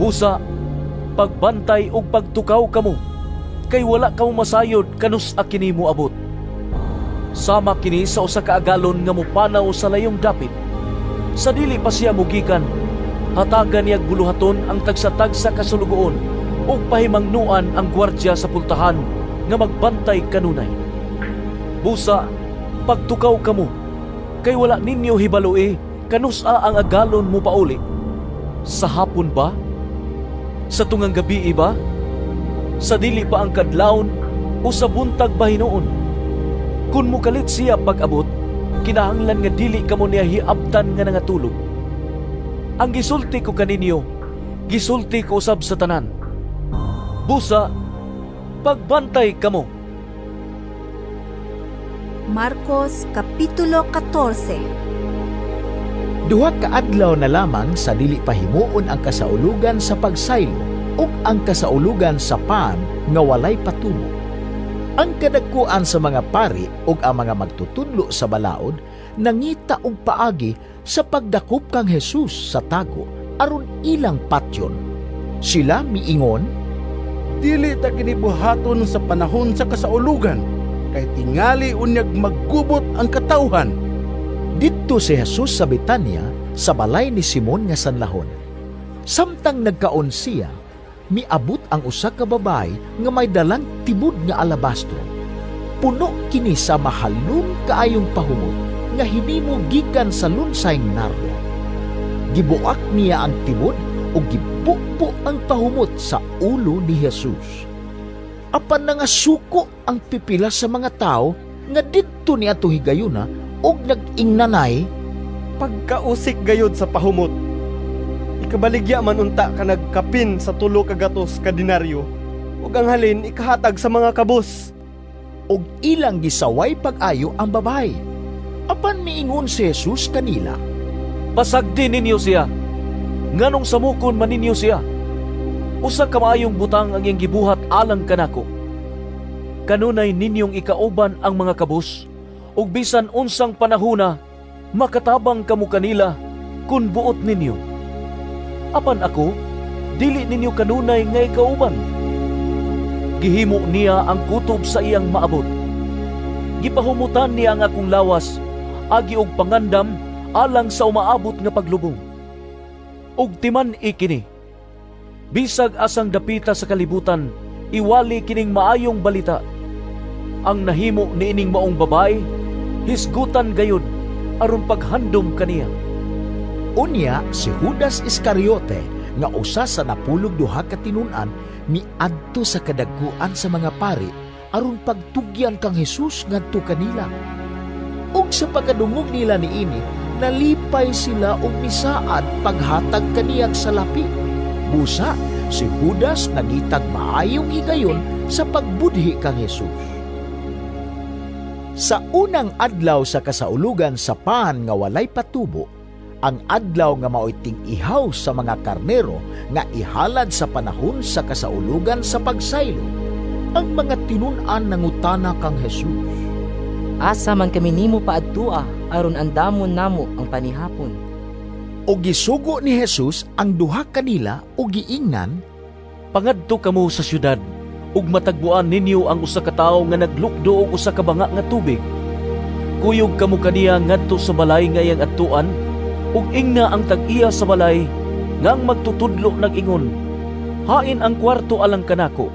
Busa, pagbantay ug pagtukaw kamo, kay wala kamo masayod kanus a kini moabot. Sama kini sa usa ka agalon nga mopanaw sa layong dapit. Sa dili pa siya mugikan, hatagan niyag buluhaton ang tagsa-tagsa kasulugoon ug pahimangnuan ang gwardya sa pultahan nga magbantay kanunay. Busa, pagtukaw kamo, kay wala ninyo hibaloi kanusa ang agalon mo pauli. Sa hapon ba? Sa tungang gabi ba? Sa dili pa ang kadlawon o sa buntag ba hinuon? Kung mukalit siya pag-abot, kinahanglan nga dili kamo niya hiabtan nga nangatulog. Ang gisulti ko kaninyo, gisulti ko usab sa tanan. Busa, pagbantay kamo. Marcos Kapitulo 14. Duha ka adlaw na lamang sa dili pa himuon ang kasaulugan sa pagsaylo ug ang kasaulugan sa paan nga walay patumo. Ang kadagkuan sa mga pari ug ang mga magtutudlo sa balaod nangita og paagi sa pagdakop kang Jesus sa tago aron ilang patyon. Sila miingon, dili ta kini buhaton sa panahon sa kasaulugan, kay tingali unyag maggubot ang katawhan. Didto si Jesus sa Betania, sa balay ni Simon nga sanlahon. Samtang nagkaon siya, miabot ang usa ka babae nga may dalang tibod nga alabastro. Puno kini sa mahalong kaayong pahumot nga hinimo gikan sa lunsayng nardo. Gibuak niya ang tibod o gibukpo ang pahumot sa ulo ni Jesus. Apan nga suko ang pipila sa mga tao nga didto niya to higayuna og nag-ingnanay, pagkausik gayod sa pahumot. Ikabaligya man unta ka nagkapin sa 3 ka gatos ka dinaryo ug ang halin ikahatag sa mga kabus. Og ilang gisaway pag-ayo ang babae. Apan miingon si Jesus kanila, pasagdi ninyo siya, nganong samukon man ninyo siya. Usa ka maayong butang ang iyang gibuhat alang kanako. Kanunay ninyong ikauban ang mga kabus, ug bisan unsang panahona, makatabang kamo kanila kun buot ninyo. Apan ako, dili ninyo kanunay nga ikauban. Gihimo niya ang kutob sa iyang maabot. Gipahumutan niya ang akong lawas, agi og pangandam alang sa umaabot nga paglubong. Ug timan ikini, bisag asang dapita sa kalibutan, iwali kining maayong balita. Ang nahimo niining maong babae, hisgutan gayud aron paghandom kaniya. Unya si Judas Iscariote nga usa sa napulog duha ka tinun-an miadto sa kadagkuan sa mga pari aron pagtugyan kang Jesus ngadto kanila. Ug sa pagkadungog nila niini, nalipay sila og misaad paghatag kaniyag sa lapi. Busa si Judas nagitag maayong higayon sa pagbudhi kang Jesus. Sa unang adlaw sa kasaulugan sa pan nga walay patubo, ang adlaw nga maoy ting-ihaw sa mga karnero nga ihalad sa panahon sa kasaulugan sa pagsaylo, ang mga tinun-an nangutana kang Jesus. Asa man kami nimo paadtua aron andamon namo ang panihapon. O gisugo ni Jesus ang duha kanila o giingnan, Pangadto kamo sa syudad, ug matagbuan ninyo ang usa ka tawo nga naglukdo og usa ka banga nga tubig. Kuyog kamo kaniya ngadto sa balay nga iyang adtuan, ug ingna ang tag-iya sa balay nga ang magtutudlo nag-ingon, hain ang kwarto alang kanako.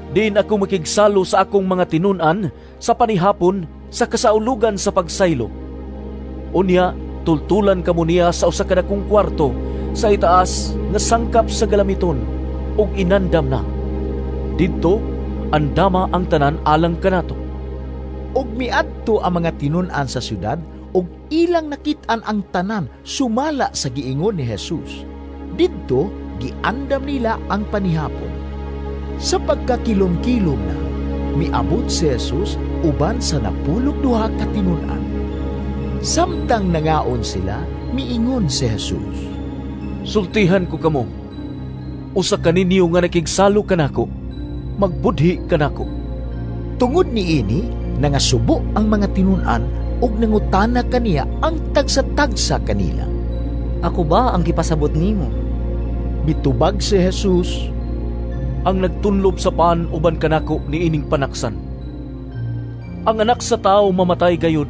Diin ako makigsalo sa akong mga tinun-an sa panihapon sa kasaulugan sa pagsaylo. Unya, tultulan kamo niya sa usa ka dakong kwarto sa itaas nga sangkap sa galamiton ug inandam na. Didto andama ang tanan alang kanato. Og miadto ang mga tinun-an sa syudad ug ilang nakit-an ang tanan sumala sa giingon ni Jesus. Didto giandam nila ang panihapon. Sa pagkakilom-kilom na, miabot si Jesus uban sa 12 ka tinun-an. Samtang nangaon sila, miingon si Jesus, Sultihan ko kamo, usa kaninyo nga nakigsalo kanako, magbudhi kanako. Tungod ni ini, nangasubo ang mga tinun-an ug nangutana kaniya ang tagsa-tagsa kanila. Ako ba ang gipasabot nimo? Mitubag si Jesus, ang nagtunlob sa paan uban kanako ni ining panaksan. Ang anak sa tao mamatay gayud,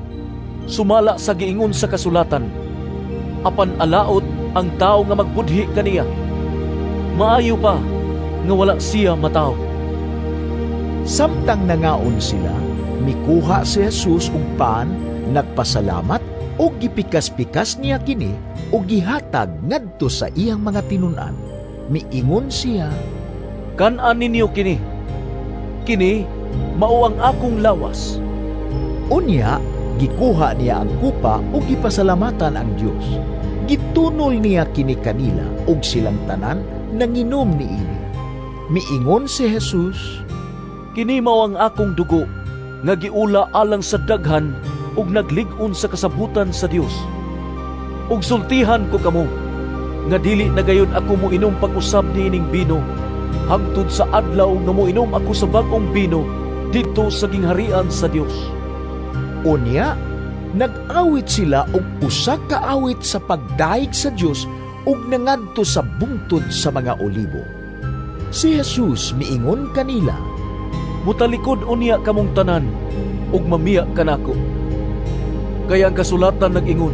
sumala sa giingon sa kasulatan, apan alaot ang tao nga magbudhi kaniya. Maayo pa nga wala siya mataw. Samtang nangaon sila, mikuha si Jesus og paan, nagpasalamat ug gipikas-pikas niya kini ug gihatag ngadto sa iyang mga tinun-an. Miingon siya, Kan-an ninyo kini. Kini mao ang akong lawas. Unya, gikuha niya ang kupa ug gipasalamatan ang Dios. Gitunol niya kini kanila ug silang tanan nanginom niini. Miingon si Jesus, Kini mao ang akong dugo nga giula alang sa daghan ug naglig-on sa kasabutan sa Dios. Ug sultihan ko kamo nga dili na gayon ako moinom pag-usab niining bino hangtod sa adlaw nga moinom ako sa bag-ong bino dito sa gingharian sa Dios. Unya, nag-awit sila og usa ka awit sa pagdaig sa Dios ug nangadto sa bungtod sa mga olibo. Si Jesus miingon kanila, Mutalikod unya kamong tanan ug mamiya kanako. Kaya ang kasulatan nag-ingon,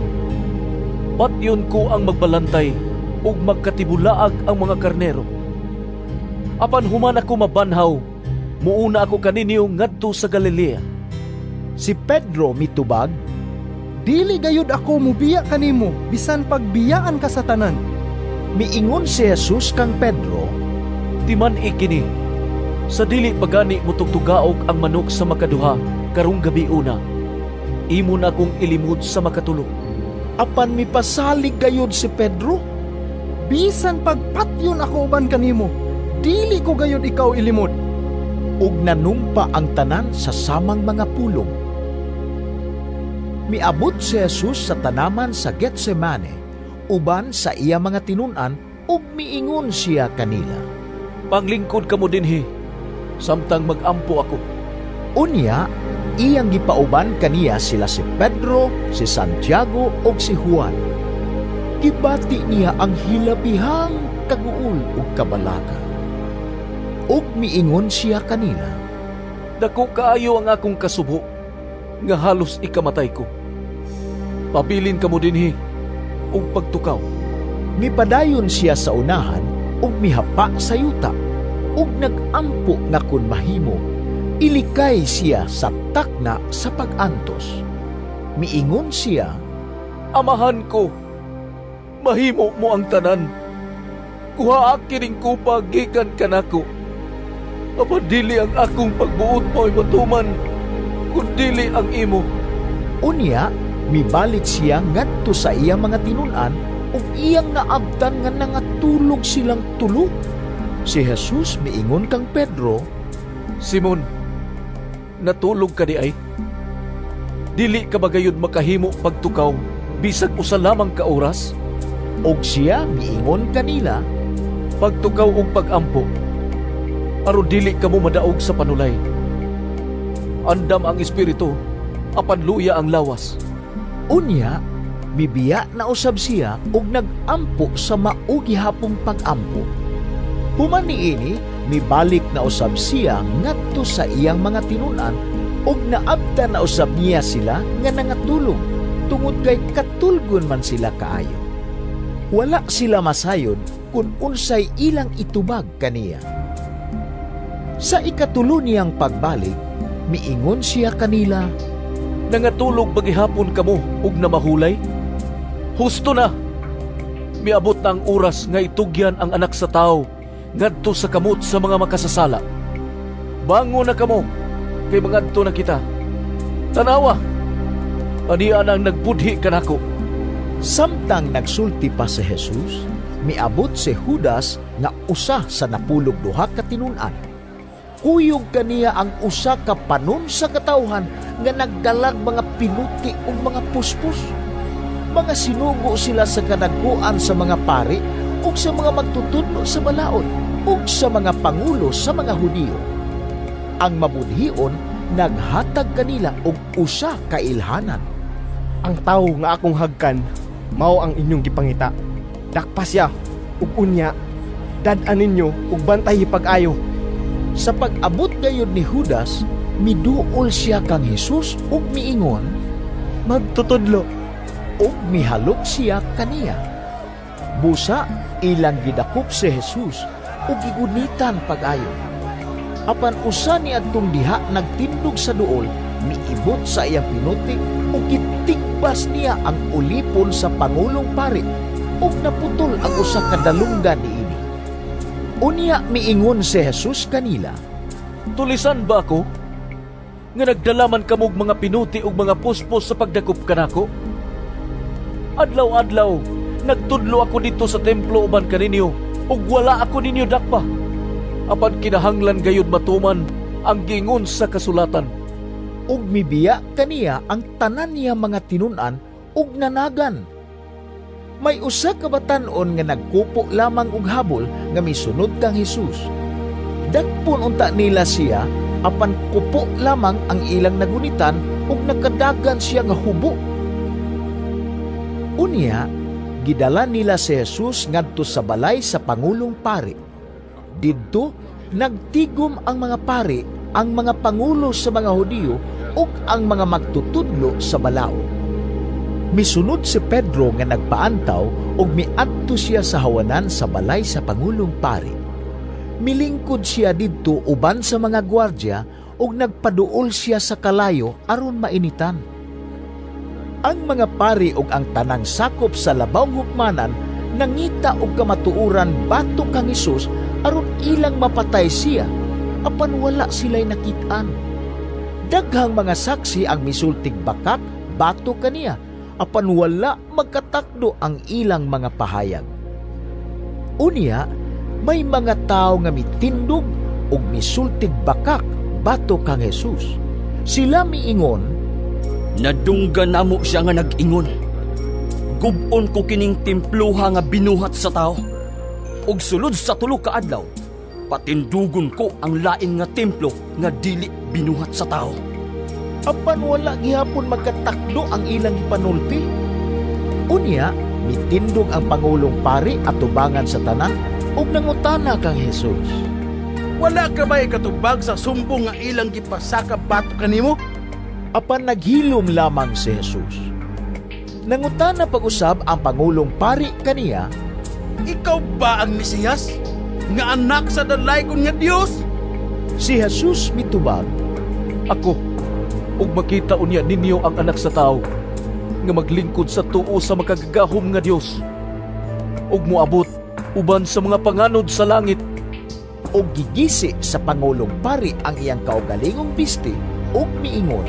Patyon ko ang magbalantay ug magkatibulaag ang mga karnero. Apan human ako mabanhaw, muuna ako kaninyo ngadto sa Galilea. Si Pedro mitubag, Dili gayud ako mubiya kanimo bisan pagbiyaan ka sa tanan. Miingon si Jesus kang Pedro, Timan ikini, sa dili pagani mutugtugaog ang manok sa makaduha karong gabi una. Imo na akong ilimod sa makatulo. Apan mipasalig gayud si Pedro, Bisan pagpatyon ako uban kanimo, dili ko gayud ikaw ilimod. ug nanumpa ang tanan sa samang mga pulong. Miabot si Jesus sa tanaman sa Getsemane, uban sa iya mga tinun-an ug miingon siya kanila, Panglingkod kamo dinhi, samtang magampo ako. Unya, iyang gipauban kaniya sila si Pedro, si Santiago ug si Juan. Gibati niya ang hilabihang kaguol ug kabalaga. Ug miingon siya kanila, Dako kaayo ang akong kasubo, nga halos ikamatay ko. Pabilin kamo dinhi ug pagtukaw. Mipadayon siya sa unahan ug mihapa sa yuta ug nagampo nga kun mahimo, ilikay siya sa takna sa pag-antos. Miingon siya, Amahan ko, mahimo mo ang tanan. Kuhaa kining kupa gikan kanako. Apan dili ang akong pagbuot mo'y matuman, kundili ang imo. Unya, mibalik siya ngadto sa iyang mga tinun-an ug iyang naabtan nga nangatulog silang tulo. Si Jesus miingon kang Pedro, Simon, natulog ka di ay? Dili ka ba gayud makahimo pagtukaw bisag usa lamang ka oras? Og siya miingon kanila, pagtukaw og pagampo, aron dili kamo madaog sa panulay. Andam ang espiritu, apan luya ang lawas. Unya, mibiya na usab siya og nagampo sa maugi hapong pagampo. Human niini, mibalik na usab siya ngadto sa iyang mga tinun-an og naabtan na usab niya sila nga nangatulog tungod kay katulgon man sila kaayo. Wala sila masayod kung unsay ilang itubag kaniya. Sa ikatulo niyang pagbalik, miingon siya kanila, nangatulog bagihapon kamo ug namahulay? Husto na! Miabot na ang oras nga itugyan ang anak sa tao ngadto sa kamot sa mga makasasala. Bango na kamo, kay mangadto na kita. Tanawa, aniya nang nagbudhi kanako. Samtang nagsulti pa si Jesus, miabot si Judas nga usa sa napulog duha ka tinun-an. Kuyog kaniya ang usa ka panon sa katawhan nga nagdalag mga pinuti ug mga puspos. Mga sinugo sila sa kadaguan sa mga pari ug sa mga magtutudlo sa balaod ug sa mga pangulo sa mga Hudiyo. Ang mabudhion naghatag kanila og usa ka ilhanan. Ang tawo nga akong hagkan mao ang inyong gipangita. Dakpa siya ug unya dad-an ninyo ug bantay pag-ayo. Sa pag-abot gayud ni Judas, miduol siya kang Jesus ug miingon, magtutudlo, ug mihalok siya kaniya. Busa ilang gidakop si Jesus ug gigunitan pag-ayo. Apan usa ni adtong diha nagtindog sa duol, miibot sa iyang pinuti ug gitigbas niya ang ulipon sa pangulong pari ug naputol ang usa ka dalunggan niini. Unya miingon si Jesus kanila, tulisan ba ako nga nagdalaman kamog mga pinuti ug mga puspos sa pagdakop kanako? Adlaw-adlaw nagtudlo ako dito sa templo uban kaninyo ug wala ako ninyo dakpa. Apan kinahanglan gayud matuman ang gingon sa kasulatan. Ug mibiya kaniya ang tanan niya mga tinun-an ug nanagan. May usa ka batan-on nga nagkupo lamang og habol nga misunod kang Jesus. Dakpon unta nila siya, apan kupo lamang ang ilang nagunitan ug nagkadagan siya nga hubo. Unya, gidala nila si Jesus ngadto sa balay sa pangulong pari. Didto nagtigom ang mga pari, ang mga pangulo sa mga Hudiyo ug ang mga magtutudlo sa balaod. Misunod si Pedro nga nagpaantaw ug miadto siya sa hawanan sa balay sa pangulong pari. Milingkod siya didto uban sa mga gwardya ug nagpaduol siya sa kalayo aron mainitan. Ang mga pari ug ang tanang sakop sa labawng hukmanan nangita og kamatuoran batok kang Hesus aron ilang mapatay siya, apan wala sila'y nakit-an. Daghang mga saksi ang misultig bakak batok kaniya, apan wala magkatakdo ang ilang mga pahayag. Unya, may mga tao nga mitindog ug misultig bakak batok kang Jesus. Sila miingon, nadunggan namo siya nga nag-ingon, gubon ko kining templuha nga binuhat sa tao, ug sulod sa tulo ka adlaw patindugon ko ang lain nga templo nga dili binuhat sa tao. Apan wala gihapon magkatakdo ang ilang ipanulti. Unya, mitindog ang pangulong pari at tubangan sa tanan ug nangutana kang Jesus, wala ka ba ikatubag sa sumbong nga ilang gipasaka batok kanimo? Apan naghilom lamang si Jesus. Nangutana pag-usab ang pangulong pari kaniya, ikaw ba ang Mesiyas? Nga anak sa dalaygon nga Dios? Si Jesus mitubag, ako, ug makita unya ninyo ang anak sa tao nga maglingkod sa tuo sa makagagahom nga Dios ug moabot uban sa mga panganod sa langit. Og gigisi sa pangulong pari ang iyang kaugalingong bisti ug miingon,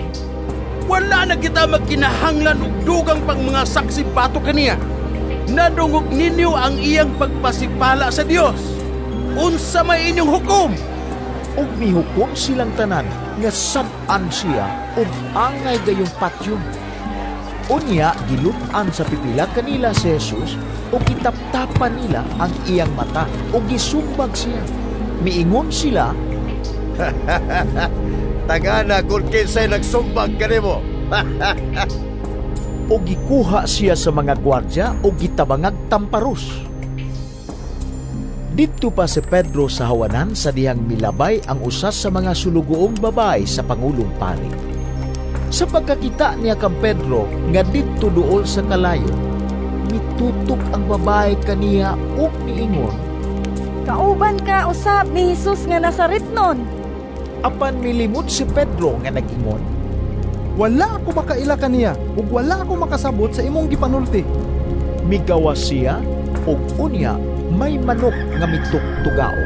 wala na kita magkinahanglan og dugang pang mga saksi batok kaniya. Nadungog ninyo ang iyang pagpasipala sa Dios. unsa may inyong hukom? Ug mihukom silang tanan nga sab-an siya ug angay gayong patyon. Unya gilut-an sa pipila kanila si Jesus ug kitaptapan nila ang iyang mata ug gisumbag siya. Miingon sila, Tagana kung kinsay nagsumbag kanimo. o gikuha siya sa mga gwardya o gitabangag tamparos. Dito pa si Pedro sa hawanan sa dihang milabay ang usas sa mga sulugoong babae sa Pangulong Pari. Sa pagkakita niya kang Pedro nga dito duol sa kalayo, mitutok ang babae kaniya ug niingon, Kauban ka usab ni Jesus nga Nazaretnon. Apan milimot si Pedro nga nag-ingon, Wala ako makaila kaniya ug wala ako makasabot sa imong gipanulti. Migawas siya ug unya may manok nga mitugtugao.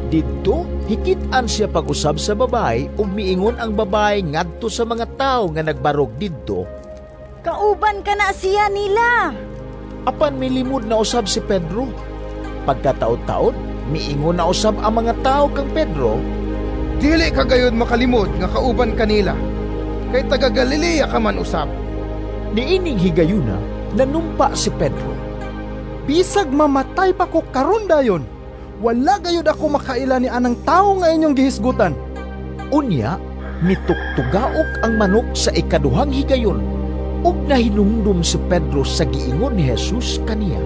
Dito hikit-an siya pag-usab sa babae ug miingon ang babae ngadto sa mga tao nga nagbarog didto, Kauban ka na siya nila. Apan milimod na usab si Pedro. Pagkataod-taod, miingon na usab ang mga tao kang Pedro, Dili ka gayud makalimod nga kauban kanila. Kay taga Galilea ka man usab. Niining higayuna, nanumpa si Pedro. Bisag mamatay pa ko karon dayon, wala gayud ako makaila ni anang tao nga inyong gihisgutan. Unya, mitugtugaok ang manok sa ikaduhang higayon ug nahinumdum si Pedro sa giingon ni Jesus kaniya.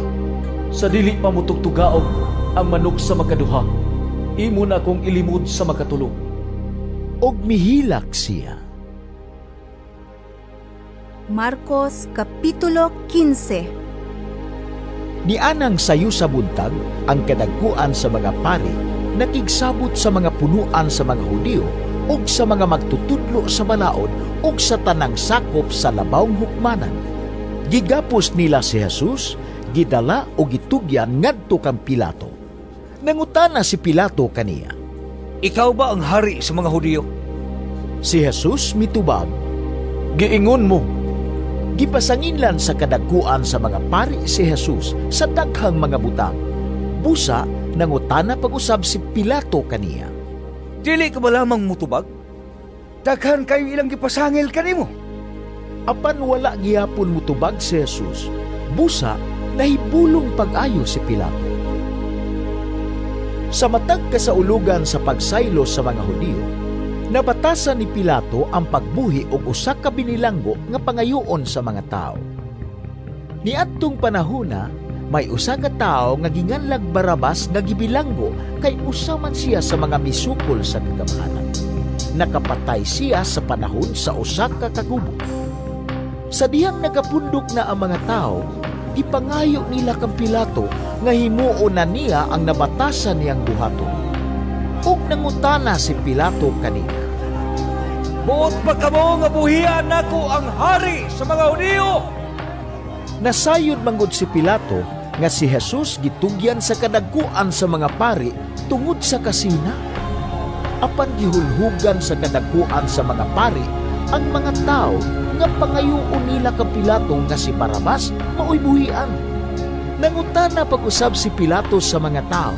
Sa dili pa mo tugtugaog ang manok sa makaduha, imo na akong ilimod sa makatulo. Og mihilak siya. Marcos Kapitulo 15. Nianang sayo sa buntag ang kadagkuan sa mga pari nakigsabot sa mga punuan sa mga Hudiyo ug sa mga magtutudlo sa balaod ug sa tanang sakop sa labawng hukmanan. Gigapos nila si Jesus, gidala o gitugyan ngadto kang Pilato. Nangutana si Pilato kaniya, Ikaw ba ang hari sa mga Hudiyo? Si Jesus mitubag, Giingon mo. Gipasanginlan sa kadagkuan sa mga pari si Jesus sa daghang mga butang. Busa, nangutana pag-usab si Pilato kaniya, Dili ka ba lamang mutubag? Daghan kayo ilang gipasangil kanimo. Apan wala gihapon mutubag si Jesus. Busa, nahibulong pag-ayo si Pilato. Sa matag kasaulugan sa pagsaylo sa mga Hudiyo, nabatasan ni Pilato ang pagbuhi og usa ka binilanggo nga pangayoon sa mga tao. Niadtong panahona, may usa ka tawo nga ginganlag Barabas nga gibilanggo kay usa man siya sa mga misukol sa kagamahanan. Nakapatay siya sa panahon sa usa ka kagubo. Sa dihang nagapundok na ang mga tao, ipangayo nila kang Pilato nga himuon na niya ang nabatasan niyang buhaton. Ug nangutana si Pilato kanina, Buot pa kamo nga buhian nako ang hari sa mga Hudiyo? Nasayod manggod si Pilato nga si Jesus gitugyan sa kadagkuan sa mga pari tungod sa kasina. Apan gihulhugan sa kadagkuan sa mga pari ang mga tao nga pangayoon nila ka Pilato nga si Barabas maoy buhian. Nangutana pag-usab si Pilato sa mga tao,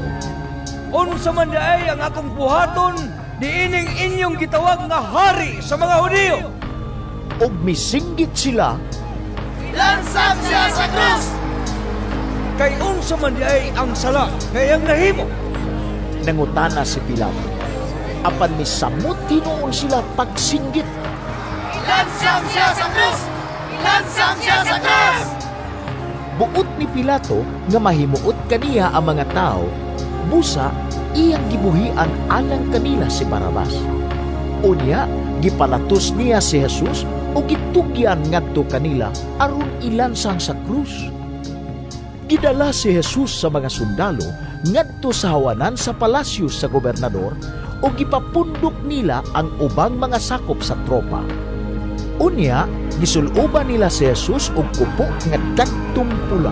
Unsa man daay ang akong buhaton, diining inyong gitawag nga hari sa mga Hudiyo? Og misinggit sila, Ilansang siya sa krus! Kay unsa man diay ang sala ngayang nahimo? Nangutana si Pilato. Apan misamot tinuon sila pagsinggit, Ilansang siya sa krus! Ilansang siya sa krus! Buot ni Pilato nga mahimuot kaniya ang mga tao, busa iyang gibuhian alang kanila si Barabas. Unya, gipalatos niya si Jesus o gitugyan ngadto kanila aron ilansang sa krus. Gidala si Jesus sa mga sundalo ngadto sa hawanan sa palasyo sa gobernador o gipapundok nila ang ubang mga sakop sa tropa. Unya, gisuloban nila si Jesus og kupo nga dagtong pula.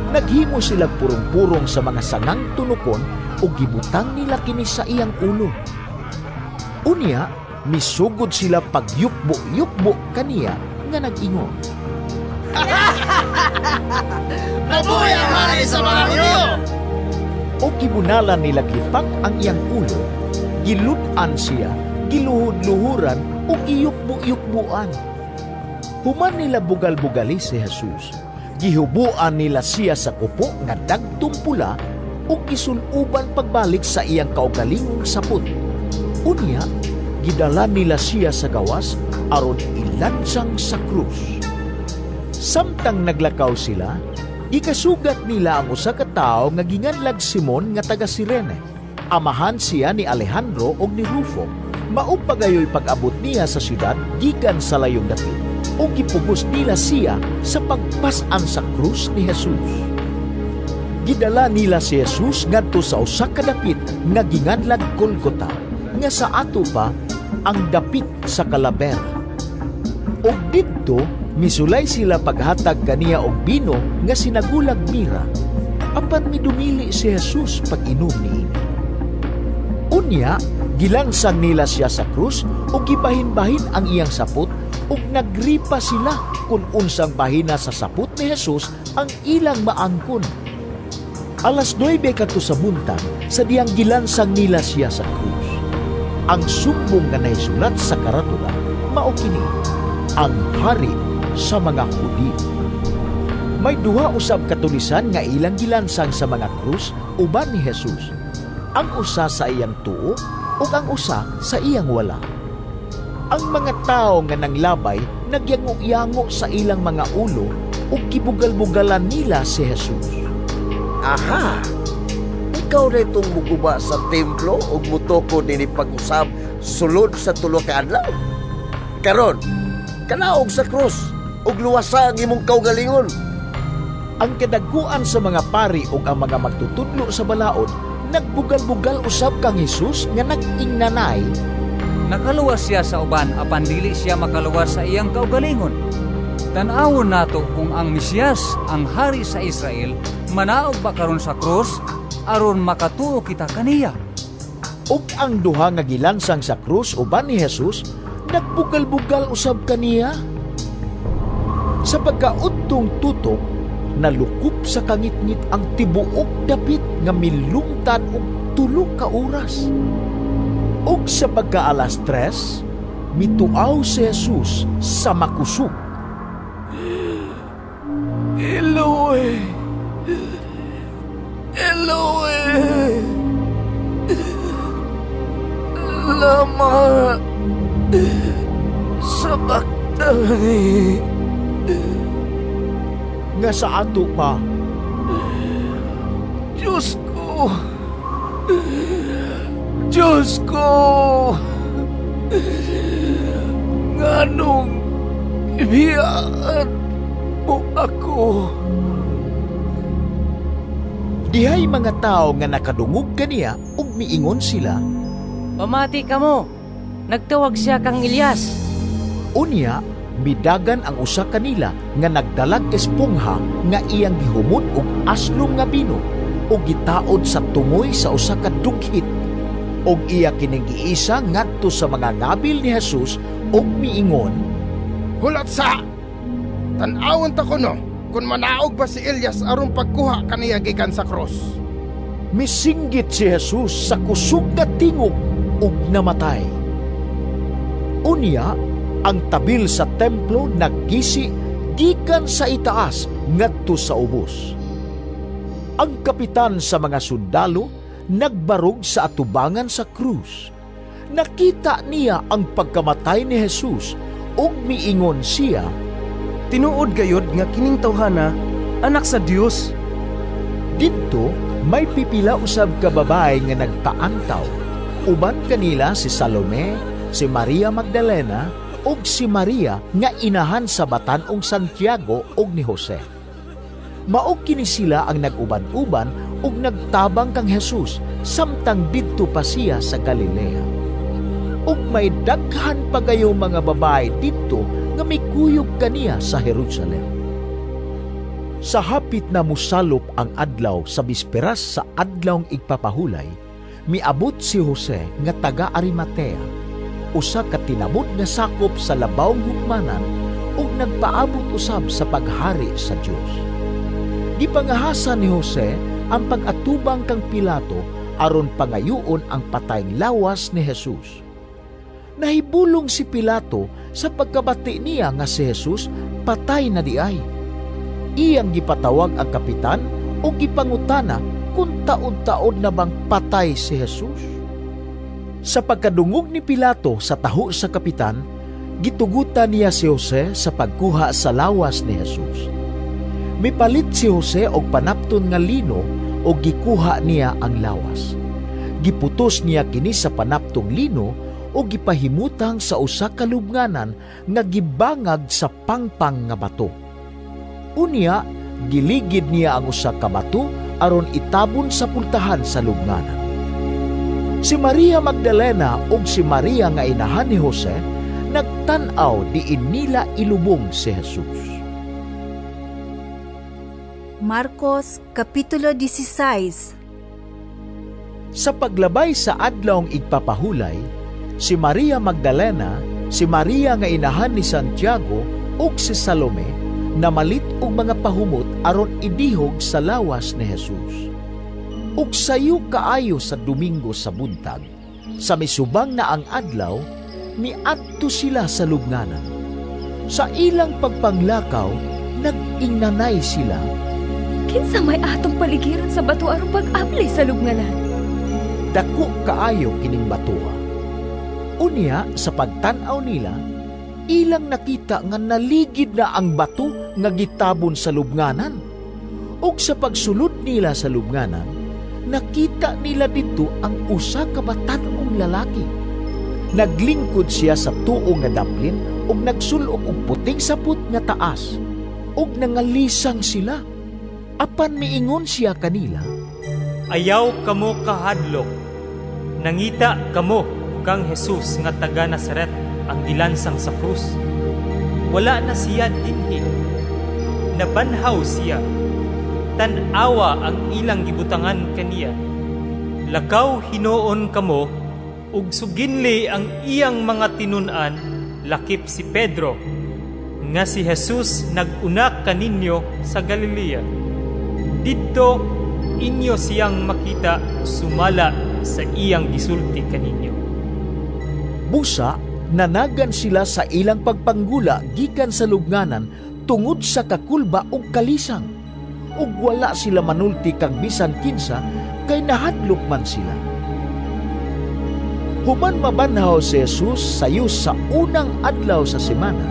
Naghimo sila purong-purong sa mga sangang tunukon o gibutang nila kini sa iyang ulo. Unya, misugod sila pagyukbo-yukbo kaniya nga nag-ingon, Mabuhay ang hari sa mga Hudiyo! o gibunalan nila gipak ang iyang ulo, giludan siya, giluhod-luhuran o giyukbo-yukbuan. Human nila bugal-bugali si Jesus, gihubuan nila siya sa kupo nga dagtong pula o gisunuban pagbalik sa iyang kaugalingong sapot. Unya, gidala nila siya sa gawas aron ilansang sa krus. Samtang naglakaw sila, gikasugat nila ang usa ka tawo nga ginganlag Simon nga taga Cirene. Amahan siya ni Alejandro og ni Rufo. Mao pagayoy pag-abot niya sa syudad gikan sa layong dapit o gipugos nila siya sa pagpasan sa krus ni Jesus. Gidala nila si Jesus ngadto sa usa ka dapit nga ginganlag Golgota, nga sa ato pa ang dapit sa Calavera. Og didto misulay sila paghatag kaniya og bino nga sinagulag mira, apan midumili si Jesus pag-inom niini. Unya, gilansang nila siya sa krus o gibahin-bahin ang iyang sapot ug nagripa sila kung unsang bahina sa sapot ni Jesus ang ilang maangkon. Alas 9 kadto sa buntag, sa diyang gilansang nila siya sa krus. Ang sumbong nga naisulat sa karatula mao kini, ang hari sa mga Hudyo. May duha usab katulisan nga ilang gilansang sa mga krus uban ni Jesus. Ang usa sa iyang tuo ug ang usa sa iyang wala. Ang mga tao nga nanglabay nagyango-yango sa ilang mga ulo ug gibugal-bugalan nila si Jesus. Aha! Ikaw na itong muguba sa templo ug mutoko nini pag-usab sulod sa tulo ka adlaw. Karon, kanaog sa krus ug luwasa ang imong kaugalingon. Ang kadaguan sa mga pari ug ang mga magtutudlo sa balaod nagbugal-bugal usab kang Jesus nga nag-ingnanay. Nakaluwas siya sa uban apan dili siya makaluwas sa iyang kaugalingon. Tan-awon nato kung ang Mesiyas, ang hari sa Israel, manaog ba karon sa krus aron makatuo kita kaniya. Ug ang duha nga gilansang sa krus uban ni Jesus nagbugal-bugal usab kaniya. Sa pagkaudtong tutok, nalukop sa kangitngit ang tibuok dapit nga milungtad og 3 ka oras. Ug sa pagkaalas 3, mituaw si Jesus sa makusog. Eloi, Eloi, lama sabachthani. Nga sa ato pa, Diyos ko, Diyos ko, nganong ibiyaan mo ako. Dihay mga tao nga nakadungog kaniya ug miingon sila, "Pamati kamo, nagtawag siya kang Elias." Unya, midagan ang usa kanila nga nagdalag espongha nga iyang gihumot og aslom nga bino ug gitaod sa tungoy sa usa ka dughit. Og iya kining giisa ngadto sa mga ngabil ni Jesus ug miingon, "Hulat sa! Tan-awon ta kuno kung manaog ba si Elias aron pagkuha kaniya gikan sa krus." Misinggit si Jesus sa kusog nga tingog ug namatay. Unya, ang tabil sa templo naggisi gikan sa itaas ngadto sa ubos. Ang kapitan sa mga sundalo nagbarog sa atubangan sa krus. Nakita niya ang pagkamatay ni Jesus ug miingon siya, "Tinuod gayud nga kining tawhana anak sa Dios." Didto may pipila usab ka babae nga nagpaantaw. Uban kanila si Salome, si Maria Magdalena ug si Maria nga inahan sa batan-ong Santiago ug ni Jose. Maog kini sila ang nag-uban-uban ug nagtabang kang Jesus samtang didto pa siya sa Galilea. Ug may daghan pa gayo mga babae didto nga mikuyog kaniya sa Jerusalem. Sa hapit na musalop ang adlaw sa bisperas sa adlawng igpapahulay, miabot si Jose nga taga Arimatea, usa ka tinabod nga sakop sa labawng hukmanan ug nagpaabot usab sa paghari sa Dios. Gipangahasa ni Jose ang pag-atubang kang Pilato aron pangayoon ang patayng lawas ni Jesus. Nahibulong si Pilato sa pagkabati niya nga si Jesus patay na diay. Iyang gipatawag ang kapitan o gipangutana kung taod-taod na bang patay si Jesus. Sa pagkadungog ni Pilato sa taho sa kapitan, gitugutan niya si Jose sa pagkuha sa lawas ni Jesus. Mipalit si Jose og panapton nga lino o gikuha niya ang lawas. Giputos niya kini sa panaptong lino o gipahimutang sa usa ka lubnganan nga gibangag sa pangpang nga bato. Unya, giligid niya ang usa ka bato aron itabon sa pultahan sa lubnganan. Si Maria Magdalena ug si Maria nga inahan ni Jose nagtan-aw diin nila ilubong si Jesus. Marcos Kapitulo 16. Sa paglabay sa adlawng igpapahulay, si Maria Magdalena, si Maria nga inahan ni Santiago ug si Salome namalit og mga pahumot aron idihog sa lawas ni Jesus. Ug sayo kaayo sa Domingo sa buntag, sa misubang na ang adlaw, miadto sila sa lubnganan. Sa ilang pagpanglakaw, nag-ingnanay sila. Kinsa may atong paligiran sa bato aron pag-abli sa lubnganan. Dako kaayo kining batuha. Unya sa pagtan-aw nila, ilang nakita nga naligid na ang bato nga gitabon sa lubnganan. Ug sa pagsulod nila sa lubnganan, nakita nila dito ang usa ka batan-ong lalaki. Naglingkod siya sa tuo nga daplin ug nagsulok og puting saput nga taas ug nangalisang sila. Apan miingon siya kanila, ayaw kamo kahadlok. Nangita kamo kang Jesus nga taga Nazaret ang gilansang sa krus. Wala na siya dinhi. Nabanhaw siya. Tan-awa ang ilang gibutangan kaniya. Lakaw hinuon kamo ug suginli ang iyang mga tinun-an lakip si Pedro nga si Jesus nag-una kaninyo sa Galilea. Dito inyo siyang makita sumala sa iyang gisulti kaninyo. Busa, nanagan sila sa ilang pagpanggula gikan sa lubnganan tungod sa kakulba ug kalisang. Ug wala sila manulti kang bisan kinsa kay nahadlok man sila. Human mabanhaw si Jesus sayo sa unang adlaw sa semana,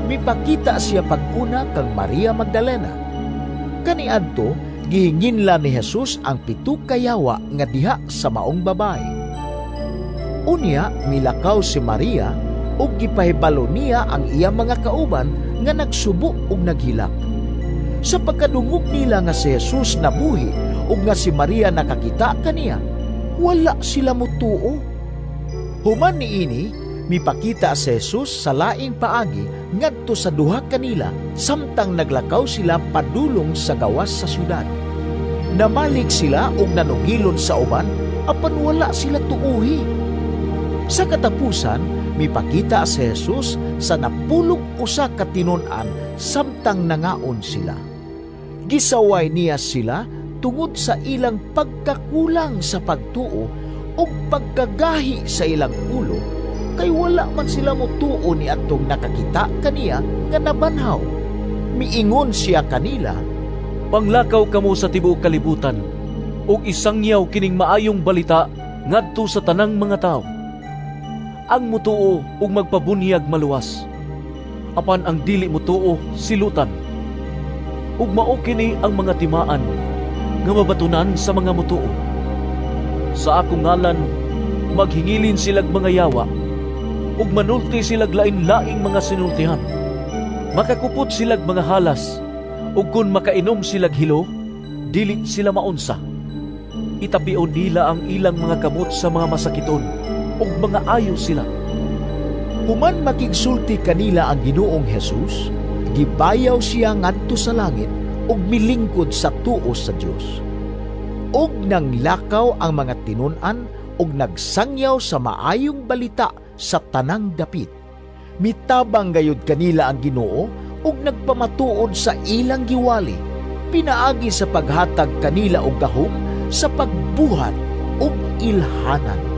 mipakita siya pag-una kang Maria Magdalena. Kaniadto, gihinginla ni Jesus ang 7 kayawa nga diha sa maong babae. Unya, milakaw si Maria ug gipahibalo niya ang iyang mga kauban nga nagsubo ug naghilak. Sa pagkadungog nila nga si Jesus nabuhi ug nga si Maria nakakita kaniya, wala sila mutuo. Human niini, mipakita si Jesus sa laing paagi ngadto sa duha kanila samtang naglakaw sila padulong sa gawas sa syudad. Namalig sila ug nanugilon sa uban apan wala sila tuuhi. Sa katapusan, mipakita si Jesus sa 11 ka tinun-an samtang nangaon sila. Gisaway niya sila tungod sa ilang pagkakulang sa pagtuo o pagkagahi sa ilang ulo, kay wala man sila motuo ni atong nakakita kaniya nga nabanhaw. Miingon siya kanila, panglakaw kamo sa tibuok kalibutan ug isangyaw kining maayong balita ngadto sa tanang mga tao. Ang mutuo ug magpabunyag maluwas, apan ang dili mutuo silutan. Ug mao kini ang mga timaan nga mabatunan sa mga mutuo. Sa akong ngalan maghingilin silag mga yawa ug manulti silag lain-laing mga sinultihan. Makakupot silag mga halas ug kun makainom silag hilo, dili sila maunsa. Itapion nila ang ilang mga kamot sa mga masakiton ug mga ayo sila. Human makigsulti kanila ang Ginoong Jesus, gibayaw siya ngadto sa langit ug milingkod sa tuo sa Dios. Ug nanglakaw ang mga tinun-an ug nagsangyaw sa maayong balita sa tanang dapit. Mitabang gayud kanila ang Ginoo ug nagpamatuod sa ilang giwali pinaagi sa paghatag kanila og gahom sa pagbuhat ug ilhanan.